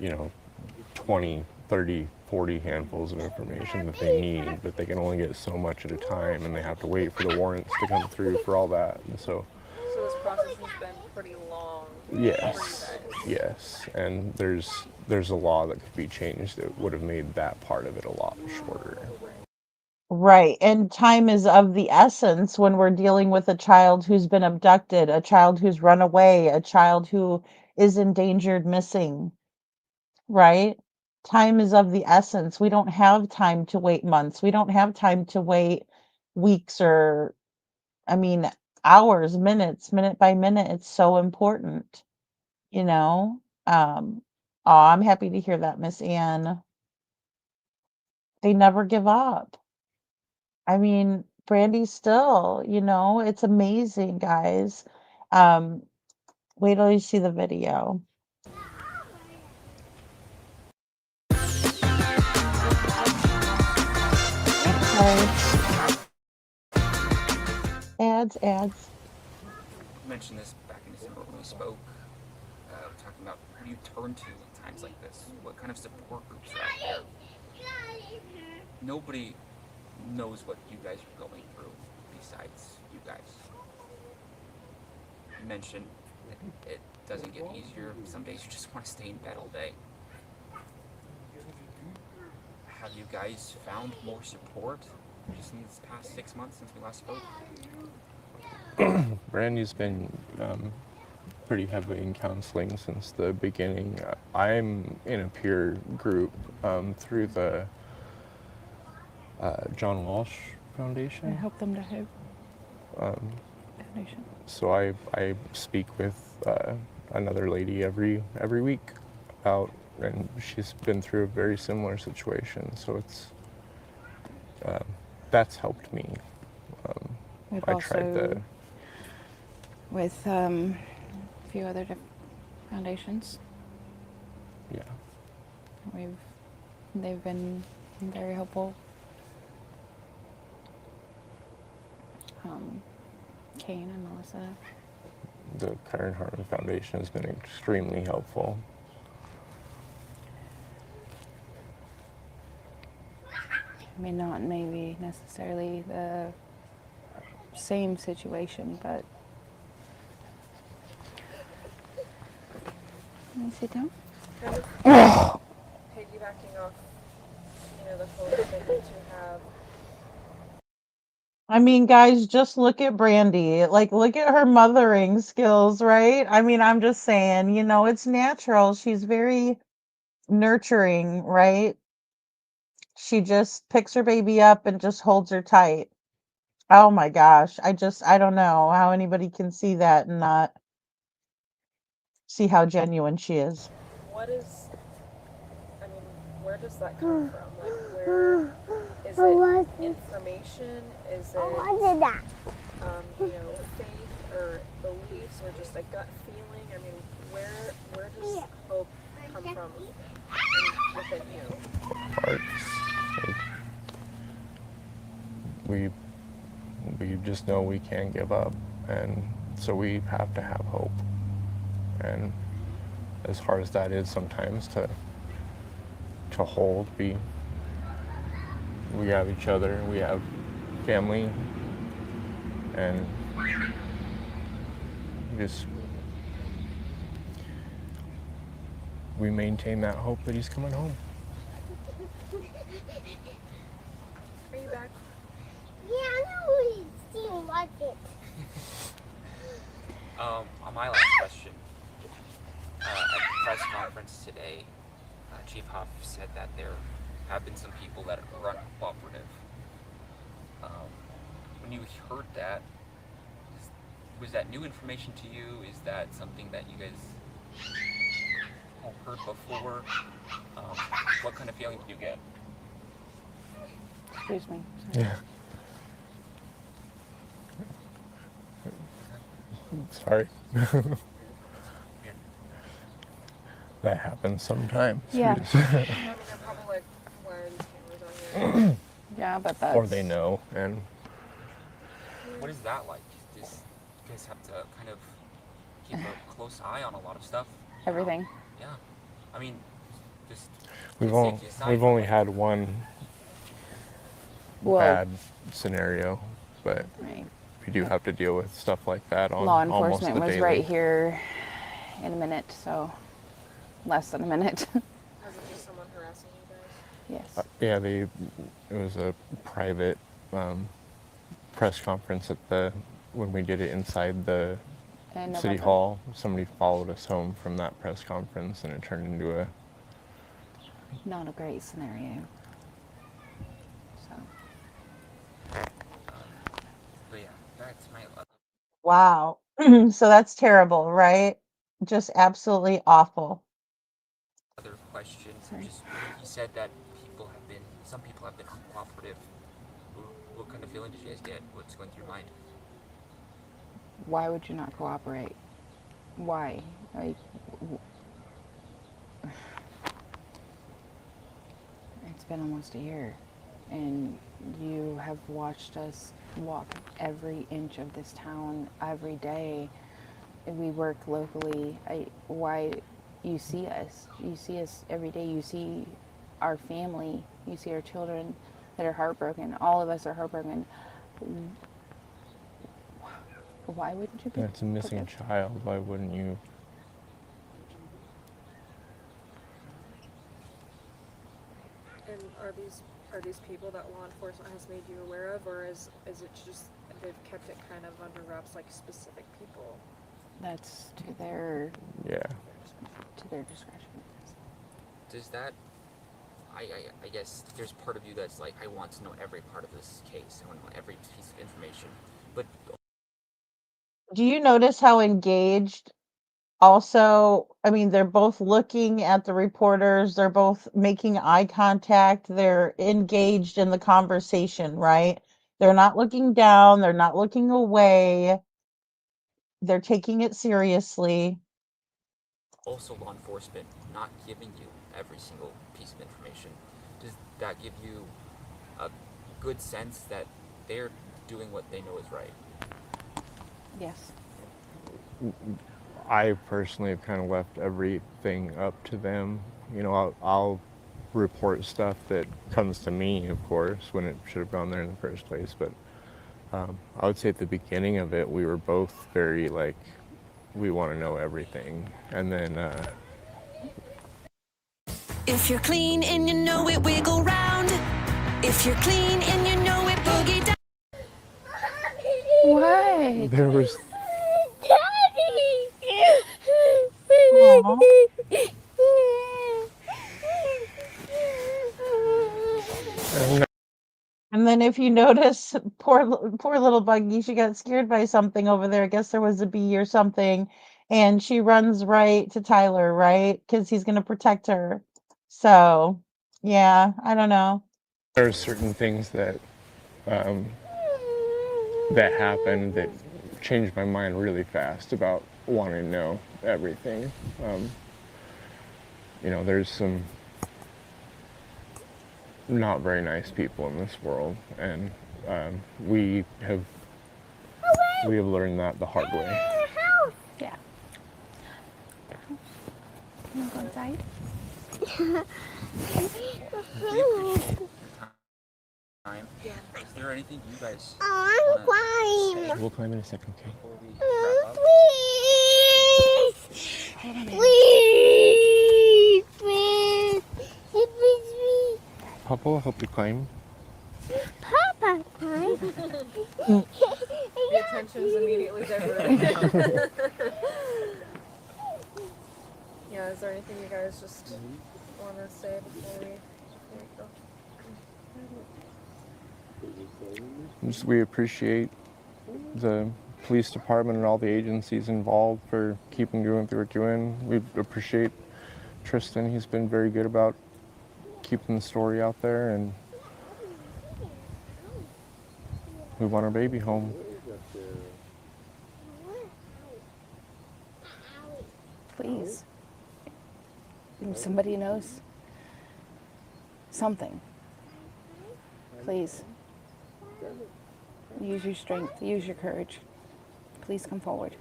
[SPEAKER 22] 20, 30, 40 handfuls of information that they need, but they can only get so much at a time, and they have to wait for the warrants to come through for all that. And so
[SPEAKER 21] this process has been pretty long.
[SPEAKER 22] yes, and there's a law that could be changed that would have made that part of it a lot shorter.
[SPEAKER 6] Right. And time is of the essence when we're dealing with a child who's been abducted, a child who's run away, a child who is endangered missing, right? Time is of the essence. We don't have time to wait months. We don't have time to wait weeks or, I mean, hours, minutes, minute by minute. It's so important, you know? Oh, I'm happy to hear that, Miss Ann. They never give up. I mean, Brandy still, it's amazing, guys. Um, Wait till you see the video. Ads.
[SPEAKER 3] I mentioned this back in December when we spoke, talking about who do you turn to in times like this? What kind of support groups are out there? Nobody knows what you guys are going through besides you guys. You mentioned that it doesn't get easier. Some days you just want to stay in bed all day. Have you guys found more support just in this past 6 months since we last spoke?
[SPEAKER 22] Brandy's been pretty heavily in counseling since the beginning. I'm in a peer group through the John Walsh Foundation.
[SPEAKER 17] I help them to hope. Foundation.
[SPEAKER 22] So I speak with another lady every week about, and she's been through a very similar situation. So it's that's helped me.
[SPEAKER 17] We've
[SPEAKER 22] I
[SPEAKER 17] also,
[SPEAKER 22] tried the
[SPEAKER 17] with a few other foundations.
[SPEAKER 22] Yeah.
[SPEAKER 17] They've been very helpful. Kane and Melissa.
[SPEAKER 22] The Karen Hartman Foundation has been extremely helpful.
[SPEAKER 17] I mean, not maybe necessarily the same situation, but let me sit down.
[SPEAKER 21] Kind of piggybacking off, the photos that you two have.
[SPEAKER 6] I mean, guys, just look at Brandy. Like, look at her mothering skills, right? I mean, I'm just saying, it's natural. She's very nurturing, right? She just picks her baby up and just holds her tight. Oh my gosh. I don't know how anybody can see that and not see how genuine she is.
[SPEAKER 21] Where does that come from? Like, where is it information? Is it, faith or beliefs or just a gut feeling? I mean, where does hope come from within you?
[SPEAKER 22] We just know we can't give up, and so we have to have hope. And as hard as that is sometimes to hold, we have each other, we have family, and Just we maintain that hope that he's coming home.
[SPEAKER 21] Are you back?
[SPEAKER 7] Yeah, I know he's still like it.
[SPEAKER 3] On my last question, at the press conference today, Chief Huff said that there have been some people that are uncooperative. When you heard that, was that new information to you? Is that something that you guys have heard before? What kind of feeling did you get?
[SPEAKER 17] Excuse me.
[SPEAKER 22] Yeah. Sorry. That happens sometimes.
[SPEAKER 17] Yeah.
[SPEAKER 21] I mean, they're probably like, why are these cameras on here?
[SPEAKER 17] Yeah, but that's...
[SPEAKER 22] Or they know, and...
[SPEAKER 3] What is that like? You guys have to kind of keep a close eye on a lot of stuff.
[SPEAKER 17] Everything.
[SPEAKER 3] Yeah. I mean, just...
[SPEAKER 22] We've
[SPEAKER 3] safety
[SPEAKER 22] only had one
[SPEAKER 17] Well,
[SPEAKER 22] bad scenario, but
[SPEAKER 17] right.
[SPEAKER 22] we do have to deal with stuff like that on
[SPEAKER 17] Law
[SPEAKER 22] almost
[SPEAKER 17] enforcement
[SPEAKER 22] the
[SPEAKER 17] was
[SPEAKER 22] daily.
[SPEAKER 17] right here in a minute, so less than a minute.
[SPEAKER 21] Was it just someone harassing you guys?
[SPEAKER 17] Yes.
[SPEAKER 22] Yeah, it was a private press conference when we did it inside the
[SPEAKER 17] In
[SPEAKER 22] city
[SPEAKER 17] November.
[SPEAKER 22] hall. Somebody followed us home from that press conference, and it turned into a...
[SPEAKER 17] Not a great scenario. So.
[SPEAKER 3] But yeah, that's my...
[SPEAKER 6] Wow. So that's terrible, right? Just absolutely awful.
[SPEAKER 3] Other questions.
[SPEAKER 17] Sorry.
[SPEAKER 3] Just, you said that some people have been uncooperative. What kind of feeling did you guys get? What's going through your mind?
[SPEAKER 17] Why would you not cooperate? Why? Like, it's been almost a year, and you have watched us walk every inch of this town every day. We work locally. Why? You see us. You see us every day. You see our family. You see our children that are heartbroken. All of us are heartbroken. Why wouldn't you be?
[SPEAKER 22] It's a missing child. Why wouldn't you?
[SPEAKER 21] And are these people that law enforcement has made you aware of, or is it just they've kept it kind of under wraps, like specific people?
[SPEAKER 17] That's to their discretion.
[SPEAKER 3] Does that... I guess there's part of you that's like, I want to know every part of this case. I want to know every piece of information. But
[SPEAKER 6] Do you notice how engaged also, I mean, they're both looking at the reporters, they're both making eye contact, they're engaged in the conversation, right? They're not looking down, they're not looking away, they're taking it seriously.
[SPEAKER 3] also law enforcement not giving you every single piece of information, does that give you a good sense that they're doing what they know is right?
[SPEAKER 17] Yes.
[SPEAKER 22] I personally have kind of left everything up to them. You know, I'll report stuff that comes to me, of course, when it should have gone there in the first place. But I would say at the beginning of it, we were both very like, we want to know everything. And then
[SPEAKER 8] if you're clean and you know it, wiggle round. If you're clean and you know it, boogie down.
[SPEAKER 17] What?
[SPEAKER 22] there was
[SPEAKER 6] And then if you notice, poor little Buggy, she got scared by something over there. I guess there was a bee or something, and she runs right to Tyler, right? Because he's gonna protect her. So, yeah, I don't know.
[SPEAKER 22] There are certain things that that happened that changed my mind really fast about wanting to know everything. You know, there's some not very nice people in this world, and we have learned that the hard way.
[SPEAKER 17] Yeah. You want to go inside?
[SPEAKER 3] We appreciate the time. Is there anything you guys
[SPEAKER 7] I
[SPEAKER 3] wanna
[SPEAKER 7] want
[SPEAKER 3] say
[SPEAKER 22] We'll climb in a second, okay?
[SPEAKER 3] before we wrap up?
[SPEAKER 7] Please, please, please, please,
[SPEAKER 22] Papa will help you climb.
[SPEAKER 7] Papa, please.
[SPEAKER 21] The attention's immediately diverted. Yeah, is there anything you guys just want to say before we go?
[SPEAKER 22] We appreciate the police department and all the agencies involved for keeping doing what they were doing. We appreciate Tristan. He's been very good about keeping the story out there, and we want our baby home.
[SPEAKER 17] Please. If somebody knows something, please use your strength, use your courage. Please come forward.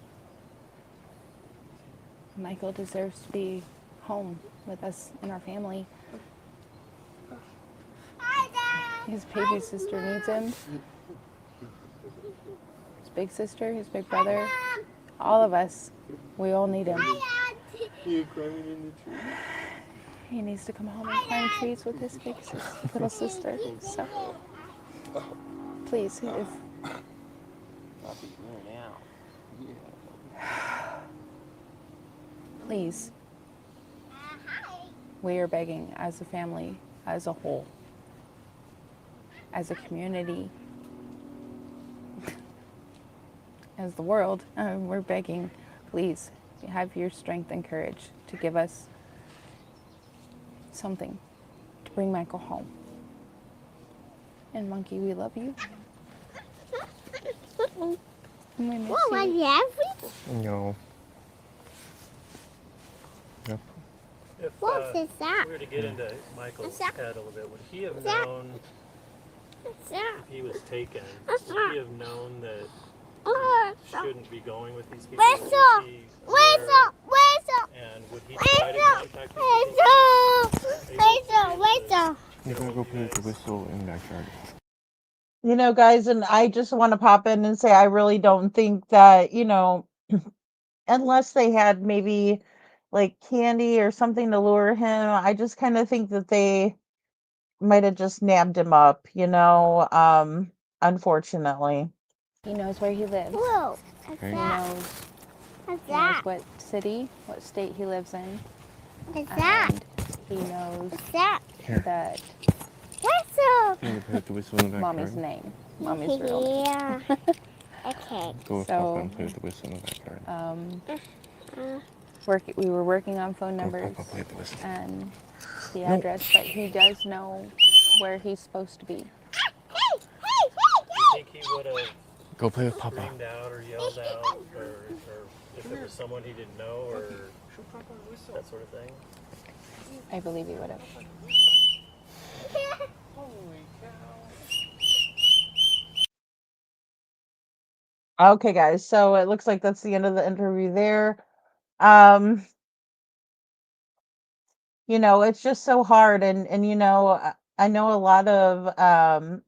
[SPEAKER 17] Michael deserves to be home with us and our family. His baby sister needs him. His big sister, his big brother, all of us, we all need him. He needs to come home and climb trees with his big little sister. So, please, if please, we are begging as a family, as a whole, as a community, as the world, we're begging, please, have your strength and courage to give us something to bring Michael home. And Monkey, we love you. And we miss you.
[SPEAKER 22] No. Yep.
[SPEAKER 9] If
[SPEAKER 7] What is that?
[SPEAKER 9] we were to get into Michael's
[SPEAKER 7] What's that?
[SPEAKER 9] head a little bit, would he have
[SPEAKER 7] What's that?
[SPEAKER 9] known
[SPEAKER 7] What's that?
[SPEAKER 9] if he was taken?
[SPEAKER 7] What's
[SPEAKER 9] Would
[SPEAKER 7] that?
[SPEAKER 9] he have known that
[SPEAKER 7] What's
[SPEAKER 9] he
[SPEAKER 7] that?
[SPEAKER 9] shouldn't be going with these people?
[SPEAKER 7] Where's
[SPEAKER 9] Was
[SPEAKER 7] up?
[SPEAKER 9] he
[SPEAKER 7] Where's
[SPEAKER 9] aware?
[SPEAKER 7] up? Where's up?
[SPEAKER 9] And would he
[SPEAKER 7] Where's
[SPEAKER 9] try to
[SPEAKER 7] up?
[SPEAKER 9] contact these
[SPEAKER 7] Where's
[SPEAKER 9] people?
[SPEAKER 7] up? Where's up? Where's up?
[SPEAKER 22] You're gonna go play with the whistle in the backyard.
[SPEAKER 6] You know, guys, and I just want to pop in and say I really don't think that, unless they had maybe like candy or something to lure him, I just kind of think that they might have just nabbed him up, unfortunately.
[SPEAKER 17] He knows where he lives.
[SPEAKER 7] Whoa. What's
[SPEAKER 17] He
[SPEAKER 7] that?
[SPEAKER 17] knows,
[SPEAKER 7] What's
[SPEAKER 17] he knows
[SPEAKER 7] that?
[SPEAKER 17] what city, what state he lives in.
[SPEAKER 7] What's that?
[SPEAKER 17] And he knows
[SPEAKER 7] What's that?
[SPEAKER 17] that
[SPEAKER 7] What's up?
[SPEAKER 22] You're gonna play with the whistle in the backyard.
[SPEAKER 17] Mommy's name. Mommy's real.
[SPEAKER 7] Yeah. Okay.
[SPEAKER 22] Go with
[SPEAKER 17] So,
[SPEAKER 22] Papa and play with the whistle in the backyard.
[SPEAKER 17] We were working on phone
[SPEAKER 22] Go with
[SPEAKER 17] numbers
[SPEAKER 22] Papa, play with the whistle.
[SPEAKER 17] and the address, but he does know where he's supposed to be.
[SPEAKER 9] Do you think he would have
[SPEAKER 22] Go play with Papa.
[SPEAKER 9] screamed out or yelled out, or if it was someone he didn't know, or that sort of thing?
[SPEAKER 17] I believe he would have.
[SPEAKER 6] Okay, guys, so it looks like that's the end of the interview there. Um, it's just so hard and I know a lot of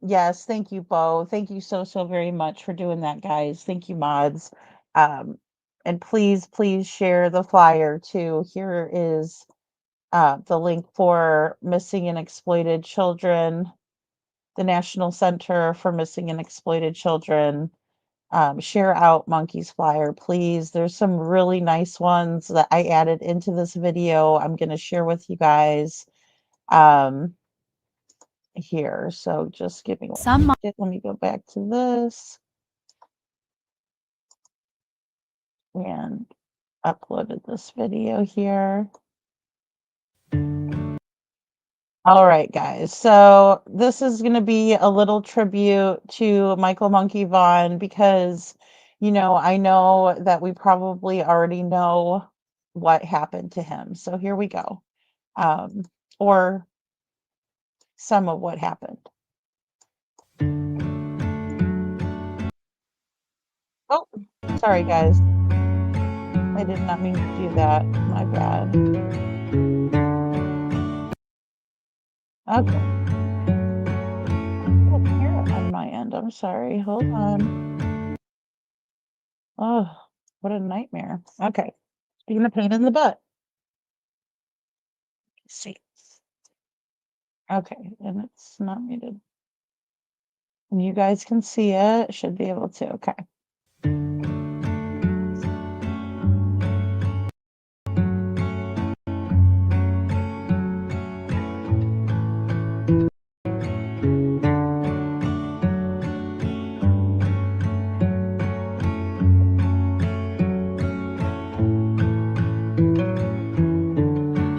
[SPEAKER 6] yes, thank you, Bo. Thank you so very much for doing that, guys. Thank you, mods. Um, and please share the flyer too. Here is the link for Missing and Exploited Children, the National Center for Missing and Exploited Children. Share out Monkey's flyer, please. There's some really nice ones that I added into this video. I'm going to share with you guys here. So just give me one second. Let me go back to this and uploaded this video here. All right, guys. So this is going to be a little tribute to Michael Monkey Vaughan because, I know that we probably already know what happened to him. So here we go. Or some of what happened. Oh, sorry, guys. I did not mean to do that. My bad. Okay. my end. I'm sorry. Hold on. Oh, what a nightmare. Okay. Speaking of pain in the butt. Let's see. Okay, and it's not muted. And you guys can see it. Should be able to. Okay.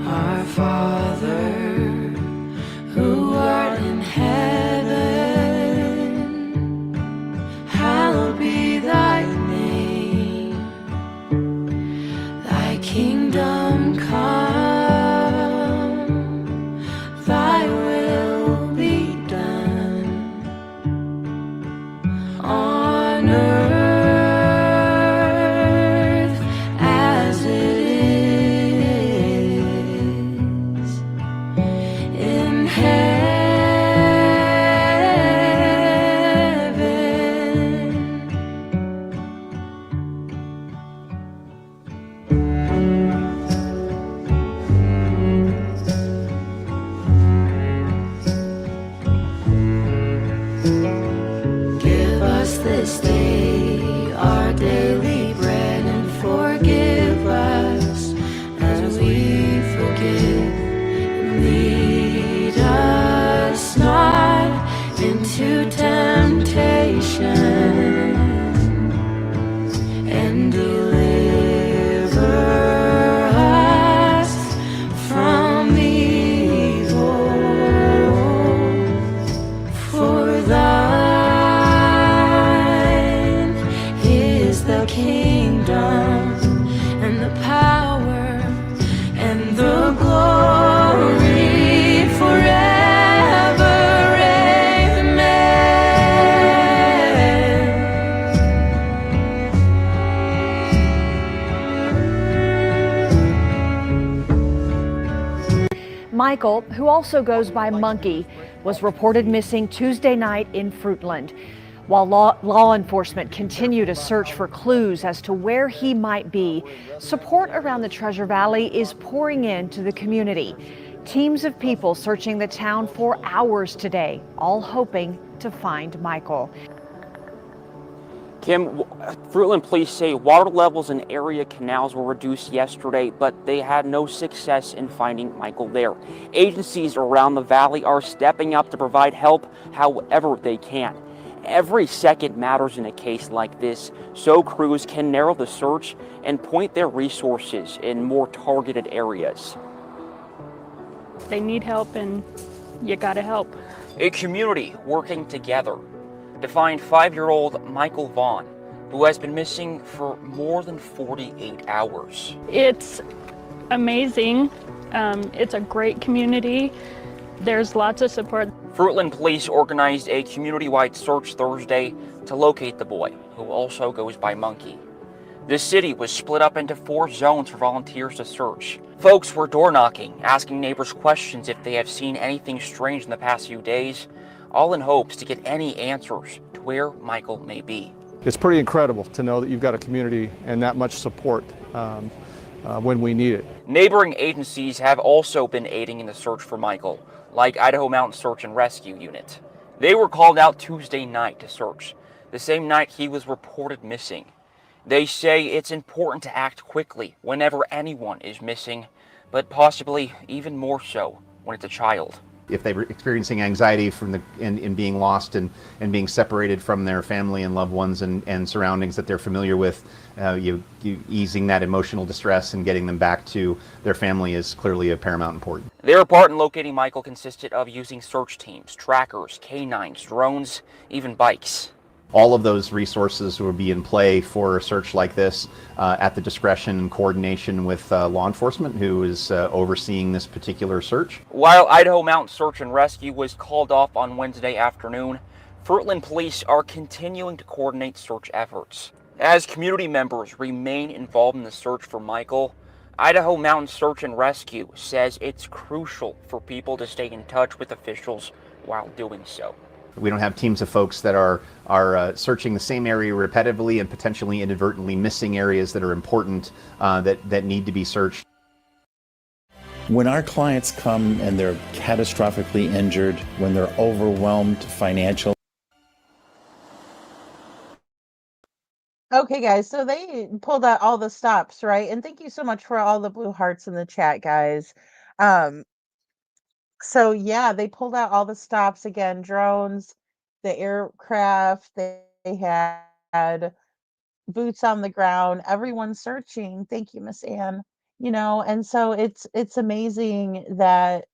[SPEAKER 8] Our Father, who art in heaven, hallowed be thy name. Thy kingdom come, thy will be done on earth as it is in heaven. Give us this day our daily bread, and forgive us as we forgive. And lead us not into temptation, and deliver us from evil. For thine is the kingdom, and the power, and the glory forever.
[SPEAKER 12] Michael, who also goes by Monkey, was reported missing Tuesday night in Fruitland. While law enforcement continue to search for clues as to where he might be, support around the Treasure Valley is pouring into the community. Teams of people searching the town for hours today, all hoping to find Michael.
[SPEAKER 3] Kim, Fruitland police say water levels in area canals were reduced yesterday, but they had no success in finding Michael there. Agencies around the valley are stepping up to provide help however they can. Every second matters in a case like this, so crews can narrow the search and point their resources in more targeted areas.
[SPEAKER 14] They need help, and you gotta help.
[SPEAKER 3] A community working together to find 5-year-old Michael Vaughan, who has been missing for more than 48 hours.
[SPEAKER 14] It's amazing. It's a great community. There's lots of support.
[SPEAKER 3] Fruitland police organized a community-wide search Thursday to locate the boy, who also goes by Monkey. The city was split up into 4 zones for volunteers to search. Folks were door knocking, asking neighbors questions if they have seen anything strange in the past few days, all in hopes to get any answers to where Michael may be.
[SPEAKER 15] It's pretty incredible to know that you've got a community and that much support when we need it.
[SPEAKER 3] Neighboring agencies have also been aiding in the search for Michael, like Idaho Mountain Search and Rescue Unit. They were called out Tuesday night to search, the same night he was reported missing. They say it's important to act quickly whenever anyone is missing, but possibly even more so when it's a child.
[SPEAKER 24] If they were experiencing anxiety from in being lost and being separated from their family and loved ones and surroundings that they're familiar with, you easing that emotional distress and getting them back to their family is clearly of paramount importance.
[SPEAKER 3] Their part in locating Michael consisted of using search teams, trackers, canines, drones, even bikes.
[SPEAKER 24] All of those resources will be in play for a search like this at the discretion and coordination with law enforcement, who is overseeing this particular search.
[SPEAKER 3] While Idaho Mountain Search and Rescue was called off on Wednesday afternoon, Fruitland police are continuing to coordinate search efforts. As community members remain involved in the search for Michael, Idaho Mountain Search and Rescue says it's crucial for people to stay in touch with officials while doing so.
[SPEAKER 24] We don't have teams of folks that are searching the same area repetitively and potentially inadvertently missing areas that are important that need to be searched.
[SPEAKER 4] When our clients come and they're catastrophically injured, when they're overwhelmed financially.
[SPEAKER 6] Okay, guys, so they pulled out all the stops, right? And thank you so much for all the blue hearts in the chat, guys. So yeah, they pulled out all the stops again, drones, the aircraft, they had boots on the ground, everyone searching. Thank you, Miss Anne. You know, and so it's amazing that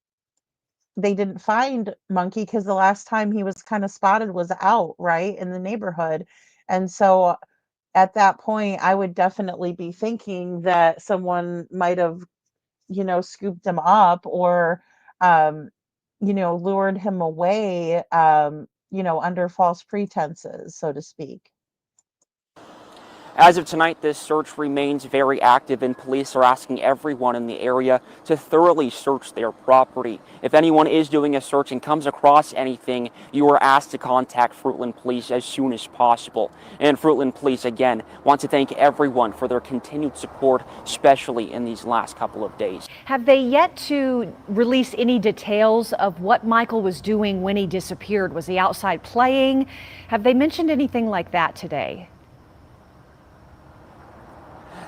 [SPEAKER 6] they didn't find Monkey because the last time he was kind of spotted was out, right, in the neighborhood. And so at that point, I would definitely be thinking that someone might have, you know, scooped him up or, you know, lured him away, you know, under false pretenses, so to speak.
[SPEAKER 3] As of tonight, this search remains very active, and police are asking everyone in the area to thoroughly search their property. If anyone is doing a search and comes across anything, you are asked to contact Fruitland Police as soon as possible. And Fruitland Police, again, want to thank everyone for their continued support, especially in these last couple of days.
[SPEAKER 12] Have they yet to release any details of what Michael was doing when he disappeared? Was he outside playing? Have they mentioned anything like that today?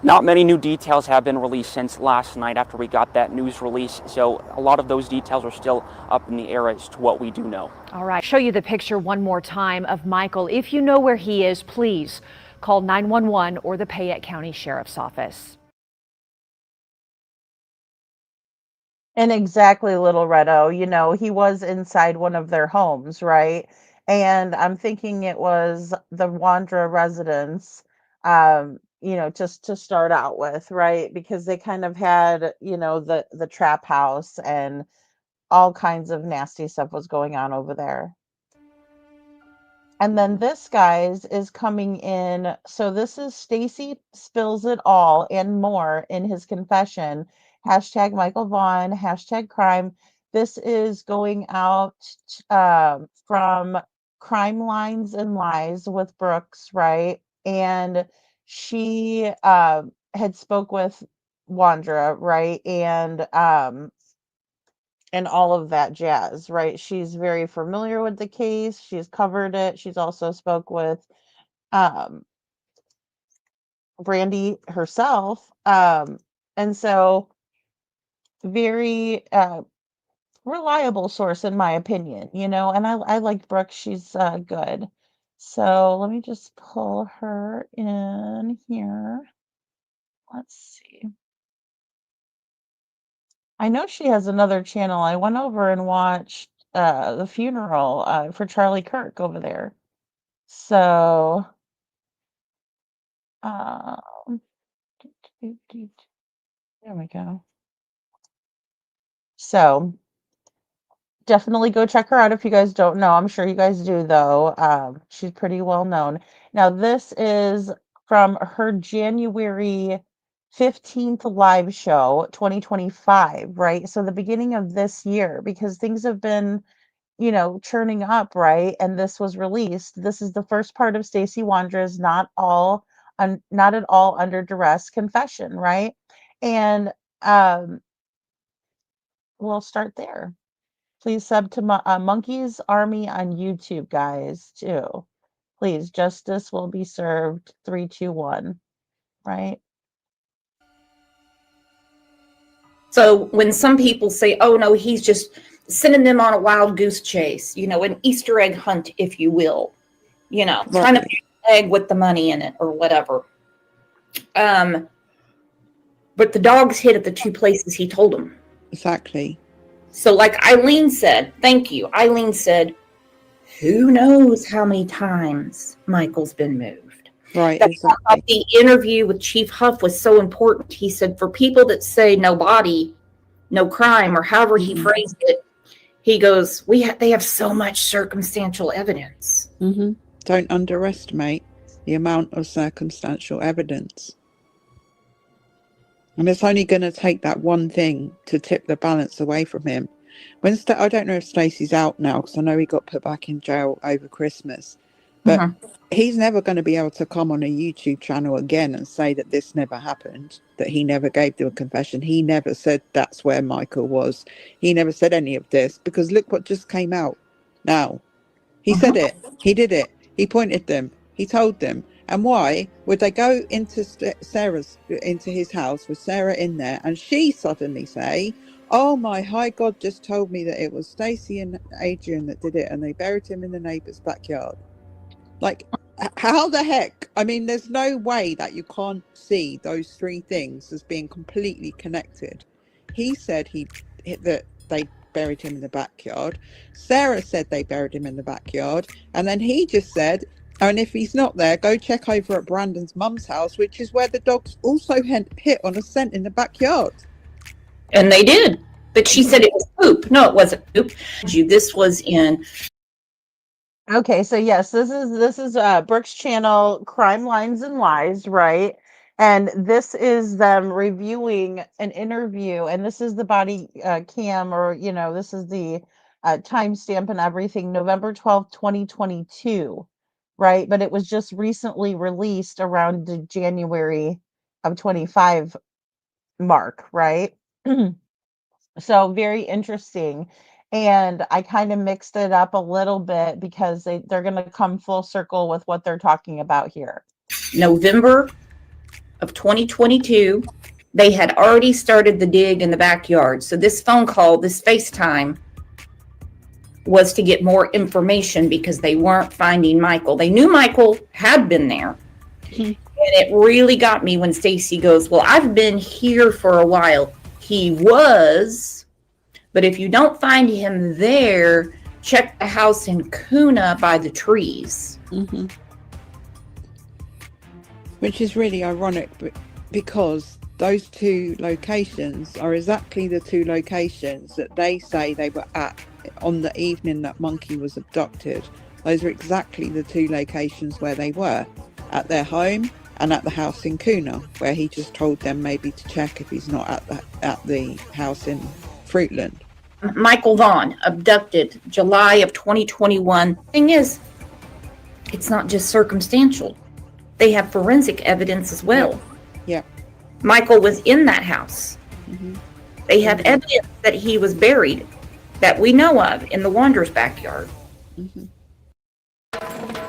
[SPEAKER 3] Not many new details have been released since last night after we got that news release, so a lot of those details are still up in the air as to what we do know.
[SPEAKER 12] All right, show you the picture one more time of Michael. If you know where he is, please call 911 or the Payette County Sheriff's Office.
[SPEAKER 6] And exactly, Little Redo, you know, he was inside one of their homes, right? And I'm thinking it was the Wandra residence, you know, just to start out with, right? Because they kind of had, you know, the trap house and all kinds of nasty stuff was going on over there. And then this, guys, is coming in. So this is Stacy spills it all and more in his confession. Hashtag Michael Vaughan, hashtag crime. This is going out from Crime Lines and Lies with Brooks, right? And she had spoke with Wandra, right? And all of that jazz, right? She's very familiar with the case. She's covered it. She's also spoke with um, Brandy herself. And so very reliable source in my opinion, you know, and I like Brooke. She's good. So let me just pull her in here. Let's see. I know she has another channel. I went over and watched the funeral for Charlie Kirk over there. So, um, there we go. So, definitely go check her out if you guys don't know. I'm sure you guys do, though. She's pretty well known. Now, this is from her January 15th live show, 2025, right? So, the beginning of this year, because things have been, you know, churning up, right? And this was released. This is the first part of Stacey Wandra's not at all under duress confession, right? And we'll start there. Please sub to Monkey's Army on YouTube, guys, too. Please, justice will be served. 3, 2, 1, right?
[SPEAKER 10] So when some people say, oh no, he's just sending them on a wild goose chase, you know, an Easter egg hunt, if you will, you know, trying to pick an egg with the money in it or whatever. But the dogs hit at the 2 places he told them.
[SPEAKER 11] Exactly.
[SPEAKER 10] So like Eileen said, thank you. Eileen said, who knows how many times Michael's been moved.
[SPEAKER 11] Right.
[SPEAKER 10] That's why the interview with Chief Huff was so important. He said, for people that say no body, no crime, or however he phrased it, he goes, they have so much circumstantial evidence.
[SPEAKER 11] Don't underestimate the amount of circumstantial evidence. And it's only going to take that one thing to tip the balance away from him. I don't know if Stacey's out now because I know he got put back in jail over Christmas, but he's never going to be able to come on a YouTube channel again and say that this never happened, that he never gave the confession. He never said that's where Michael was. He never said any of this, because look what just came out now. He said it. He did it. He pointed them. He told them. And why would they go into into his house with Sarah in there, and she suddenly say, "Oh, my high God just told me that it was Stacey and Adrian that did it, and they buried him in the neighbor's backyard." Like, how the heck? I mean, there's no way that you can't see those three things as being completely connected. He said that they buried him in the backyard. Sarah said they buried him in the backyard. And then he just said, and if he's not there, go check over at Brandon's mum's house, which is where the dogs also hit on a scent in the backyard.
[SPEAKER 10] And they did. But she said it was poop. No, it wasn't poop. This was in.
[SPEAKER 6] Okay, so yes, this is Brooke's channel, Crime Lines and Lies, right? And this is them reviewing an interview, and this is the body cam, or this is the timestamp and everything, November 12th, 2022, right? But it was just recently released around the January of 25 mark, right? So very interesting. And I kind of mixed it up a little bit because they're going to come full circle with what they're talking about here.
[SPEAKER 10] November of 2022, they had already started the dig in the backyard. So this phone call, this FaceTime, was to get more information because they weren't finding Michael. They knew Michael had been there. And it really got me when Stacey goes, "Well, I've been here for a while." He was, but if you don't find him there, check the house in Kuna by the trees.
[SPEAKER 11] Which is really ironic, because those two locations are exactly the two locations that they say they were at on the evening that Monkey was abducted. Those are exactly the two locations where they were, at their home and at the house in Kuna, where he just told them maybe to check if he's not at the house in Fruitland.
[SPEAKER 10] Michael Vaughan, abducted July of 2021. Thing is, it's not just circumstantial. They have forensic evidence as well.
[SPEAKER 11] Yeah.
[SPEAKER 10] Michael was in that house. They have evidence that he was buried that we know of in the Wanderer's backyard.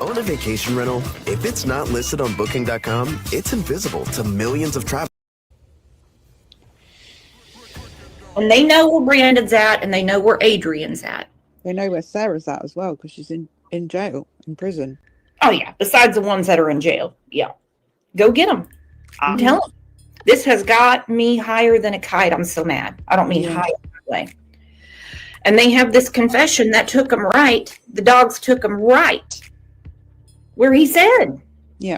[SPEAKER 16] Own a vacation rental? If it's not listed on Booking.com, it's invisible to millions of travelers.
[SPEAKER 10] And they know where Brandon's at, and they know where Adrian's at.
[SPEAKER 11] They know where Sarah's at as well, because she's in jail, in prison.
[SPEAKER 10] Oh, yeah. Besides the ones that are in jail. Yeah. Go get them. I'm telling you. This has got me higher than a kite. I'm so mad. I don't mean high that way. And they have this confession that took them right. The dogs took them right where he said.
[SPEAKER 11] Yeah.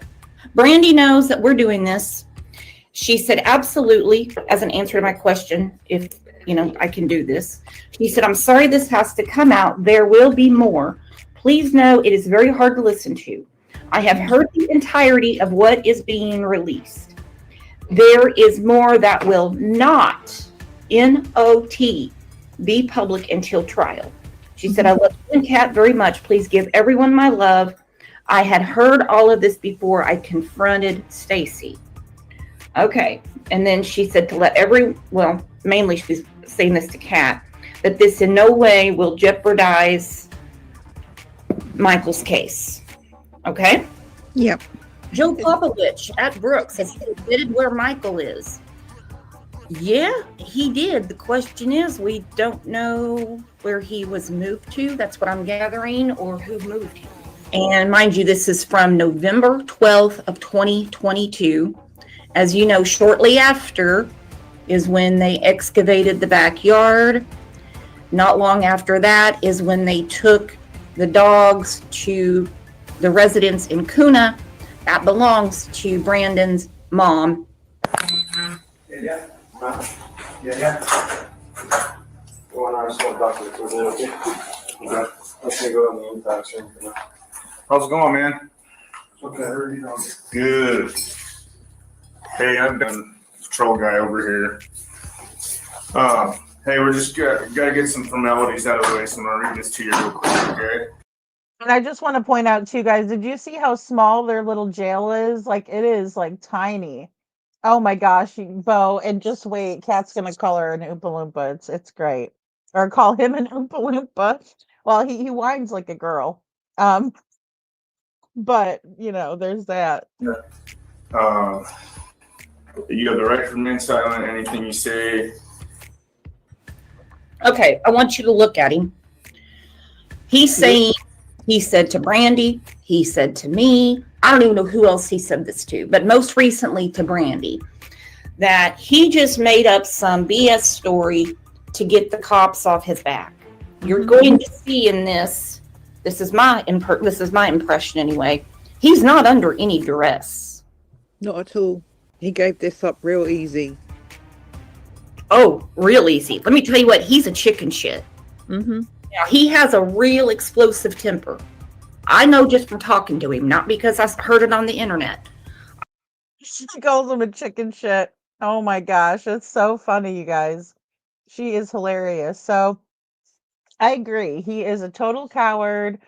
[SPEAKER 10] Brandy knows that we're doing this. She said, absolutely, as an answer to my question, if, I can do this. She said, "I'm sorry this has to come out. There will be more. Please know it is very hard to listen to. I have heard the entirety of what is being released. There is more that will not, N-O-T, be public until trial." She said, "I love you and Kat very much. Please give everyone my love. I had heard all of this before I confronted Stacey." Okay. And then she said to let mainly she's saying this to Kat, that this in no way will jeopardize Michael's case. Okay?
[SPEAKER 11] Yep.
[SPEAKER 10] Joe Popovich at Brooks has admitted where Michael is. Yeah, he did. The question is, we don't know where he was moved to. That's what I'm gathering, or who moved him. And mind you, this is from November 12th of 2022. As you know, shortly after is when they excavated the backyard. Not long after that is when they took the dogs to the residence in Kuna. That belongs to Brandon's mom.
[SPEAKER 2] Yeah. Going on, just want to talk to the crew, okay? Okay. Let's go on the inside, sir.
[SPEAKER 18] How's it going, man?
[SPEAKER 2] Okay, how are you doing?
[SPEAKER 18] Good. Hey, I've been patrol guy over here. Hey, we're just gotta get some formalities out of the way, so I'm gonna read this to you real quick, okay?
[SPEAKER 6] And I just want to point out too, guys, did you see how small their little jail is? Like it is like tiny. Oh my gosh, Bo, and just wait, Kat's gonna call her an Oompa Loompa. It's great. Or call him an Oompa Loompa. Well, he whines like a girl. But there's that.
[SPEAKER 18] Yeah. You have the right to remain silent. Anything you say.
[SPEAKER 10] Okay, I want you to look at him. He's saying, he said to Brandy, he said to me, I don't even know who else he said this to, but most recently to Brandy, that he just made up some BS story to get the cops off his back. You're going to see in this is my impression anyway. He's not under any duress.
[SPEAKER 11] Not at all. He gave this up real easy.
[SPEAKER 10] Oh, real easy. Let me tell you what, he's a chicken shit.
[SPEAKER 11] Mm-hmm.
[SPEAKER 10] Now, he has a real explosive temper. I know just from talking to him, not because I heard it on the internet.
[SPEAKER 6] She calls him a chicken shit. Oh my gosh, it's so funny, you guys. She is hilarious. So I agree. He is a total coward.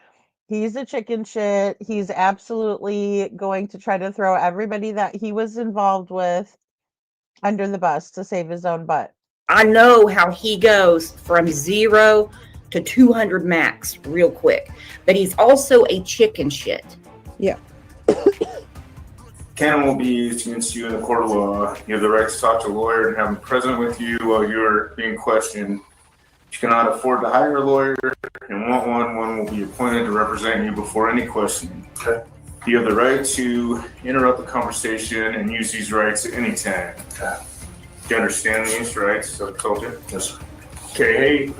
[SPEAKER 6] He's a chicken shit. He's absolutely going to try to throw everybody that he was involved with under the bus to save his own butt.
[SPEAKER 10] I know how he goes from 0 to 200 max real quick, but he's also a chicken shit.
[SPEAKER 11] Yeah.
[SPEAKER 18] Canon will be used against you in the court of law. You have the right to talk to a lawyer and have him present with you while you're being questioned. If you cannot afford to hire a lawyer and want one will be appointed to represent you before any questioning. Okay. You have the right to interrupt the conversation and use these rights at any time. Okay. Do you understand these rights? So I told you? Yes, sir. Okay, hey,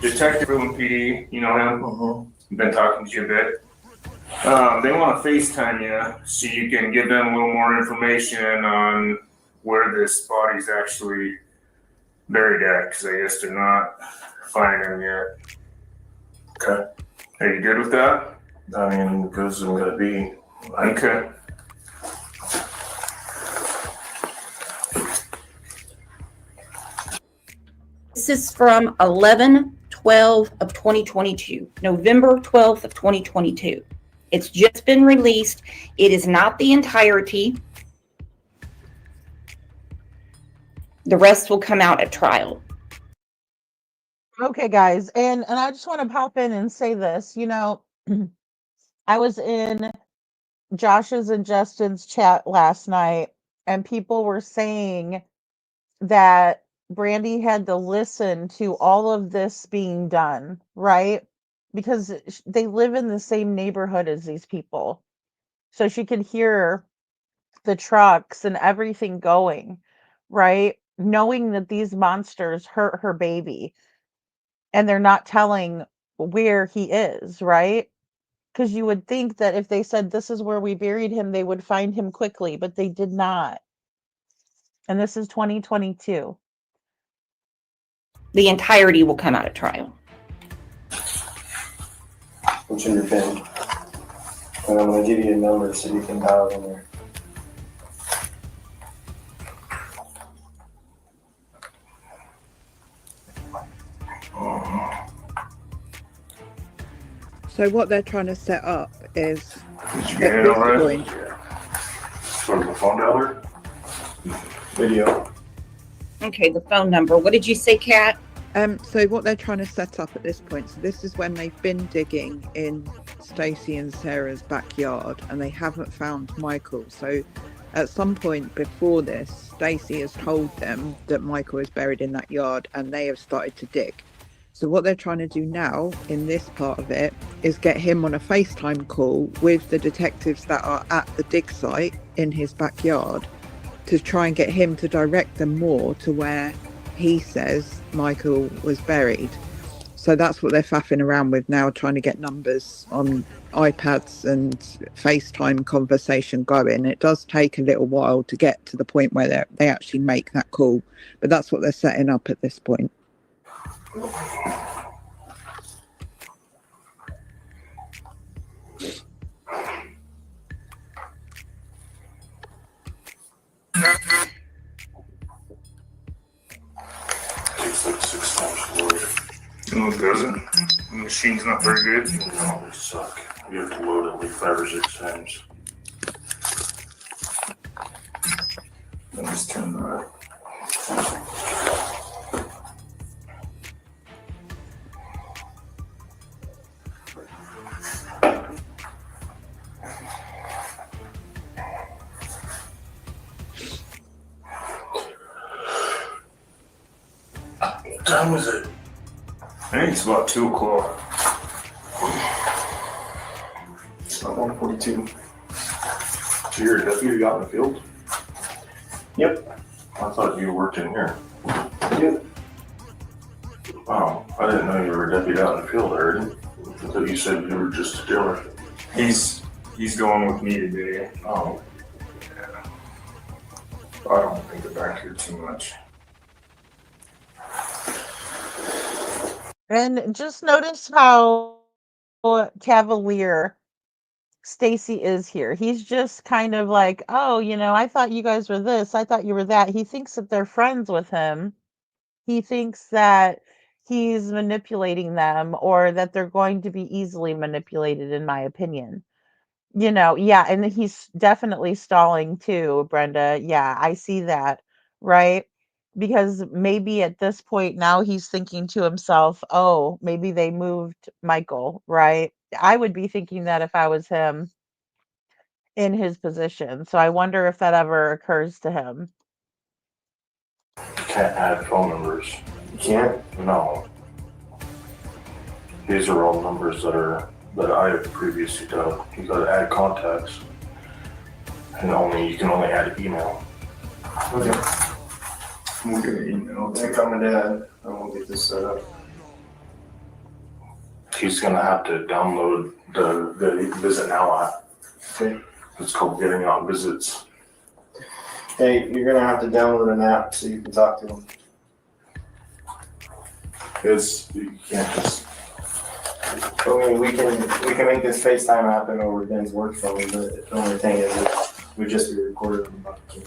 [SPEAKER 18] Detective Vaughan PD, you know him? I've been talking to you a bit. They want to FaceTime you so you can give them a little more information on where this body's actually buried at, because I guess they're not finding him yet. Okay. Are you good with that? I mean, because I'm going to be. Okay.
[SPEAKER 10] This is from 11/12 of 2022, November 12th of 2022. It's just been released. It is not the entirety. The rest will come out at trial.
[SPEAKER 6] Okay, guys, and I just want to pop in and say this. I was in Josh's and Justin's chat last night, and people were saying that Brandy had to listen to all of this being done, right? Because they live in the same neighborhood as these people. So she could hear the trucks and everything going, right? Knowing that these monsters hurt her baby and they're not telling where he is, right? Because you would think that if they said this is where we buried him, they would find him quickly, but they did not. And this is 2022.
[SPEAKER 10] The entirety will come out at trial.
[SPEAKER 2] What's in your pen? And I'm going to give you a number so you can dial in there.
[SPEAKER 11] So what they're trying to set up is
[SPEAKER 18] Did you get it all right? Sort of a phone number? Video.
[SPEAKER 10] Okay, the phone number. What did you say, Kat?
[SPEAKER 11] So what they're trying to set up at this point, so this is when they've been digging in Stacey and Sarah's backyard and they haven't found Micheal. So at some point before this, Stacey has told them that Micheal is buried in that yard and they have started to dig. So what they're trying to do now in this part of it is get him on a FaceTime call with the detectives that are at the dig site in his backyard to try and get him to direct them more to where he says Micheal was buried. So that's what they're faffing around with now, trying to get numbers on iPads and FaceTime conversation going. It does take a little while to get to the point where they actually make that call, but that's what they're setting up at this point.
[SPEAKER 18] machine's not very good.
[SPEAKER 13] No, they suck. You have to load it like 5 or 6 times.
[SPEAKER 2] Let me just turn that.
[SPEAKER 13] What time is it?
[SPEAKER 18] I think it's about 2 o'clock.
[SPEAKER 2] It's about 1:42.
[SPEAKER 13] So you're a deputy out in the field?
[SPEAKER 2] Yep.
[SPEAKER 13] I thought you worked in here.
[SPEAKER 2] Yep.
[SPEAKER 13] Wow, I didn't know you were a deputy out in the field, I heard. I thought you said you were just a jailer.
[SPEAKER 18] He's going with me today.
[SPEAKER 13] Oh.
[SPEAKER 18] Yeah. I don't think about here too much.
[SPEAKER 6] And just notice how cavalier Stacy is here. He's just kind of like, oh, I thought you guys were this. I thought you were that. He thinks that they're friends with him. He thinks that he's manipulating them or that they're going to be easily manipulated, in my opinion. Yeah, and he's definitely stalling too, Brenda. Yeah, I see that, right? Because maybe at this point now he's thinking to himself, oh, maybe they moved Michael, right? I would be thinking that if I was him in his position. So I wonder if that ever occurs to him.
[SPEAKER 13] You can't add phone numbers.
[SPEAKER 2] You can't?
[SPEAKER 13] No. These are all numbers that I have previously done. You gotta add contacts. And you can only add email.
[SPEAKER 2] Okay. I'm gonna email. Then call my dad. I won't get this set up.
[SPEAKER 13] He's gonna have to download the Visit Now app.
[SPEAKER 2] Okay.
[SPEAKER 13] It's called Getting Out Visits.
[SPEAKER 2] Hey, you're gonna have to download an app so you can talk to him.
[SPEAKER 13] You can't just.
[SPEAKER 2] I mean, we can make this FaceTime happen over Ben's work phone, but the only thing is it would just be recorded on the button.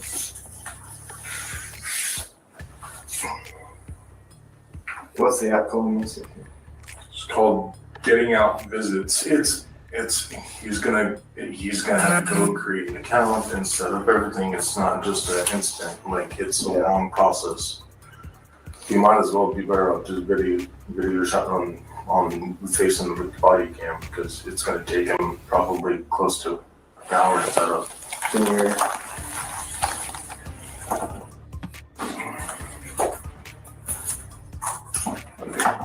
[SPEAKER 2] What's the app called?
[SPEAKER 13] It's called Getting Out Visits. He's gonna have to go create an account and set up everything. It's not just an instant, like it's a long process. You might as well be better off just video something on facing the body cam because it's gonna take him probably close to an hour to set up.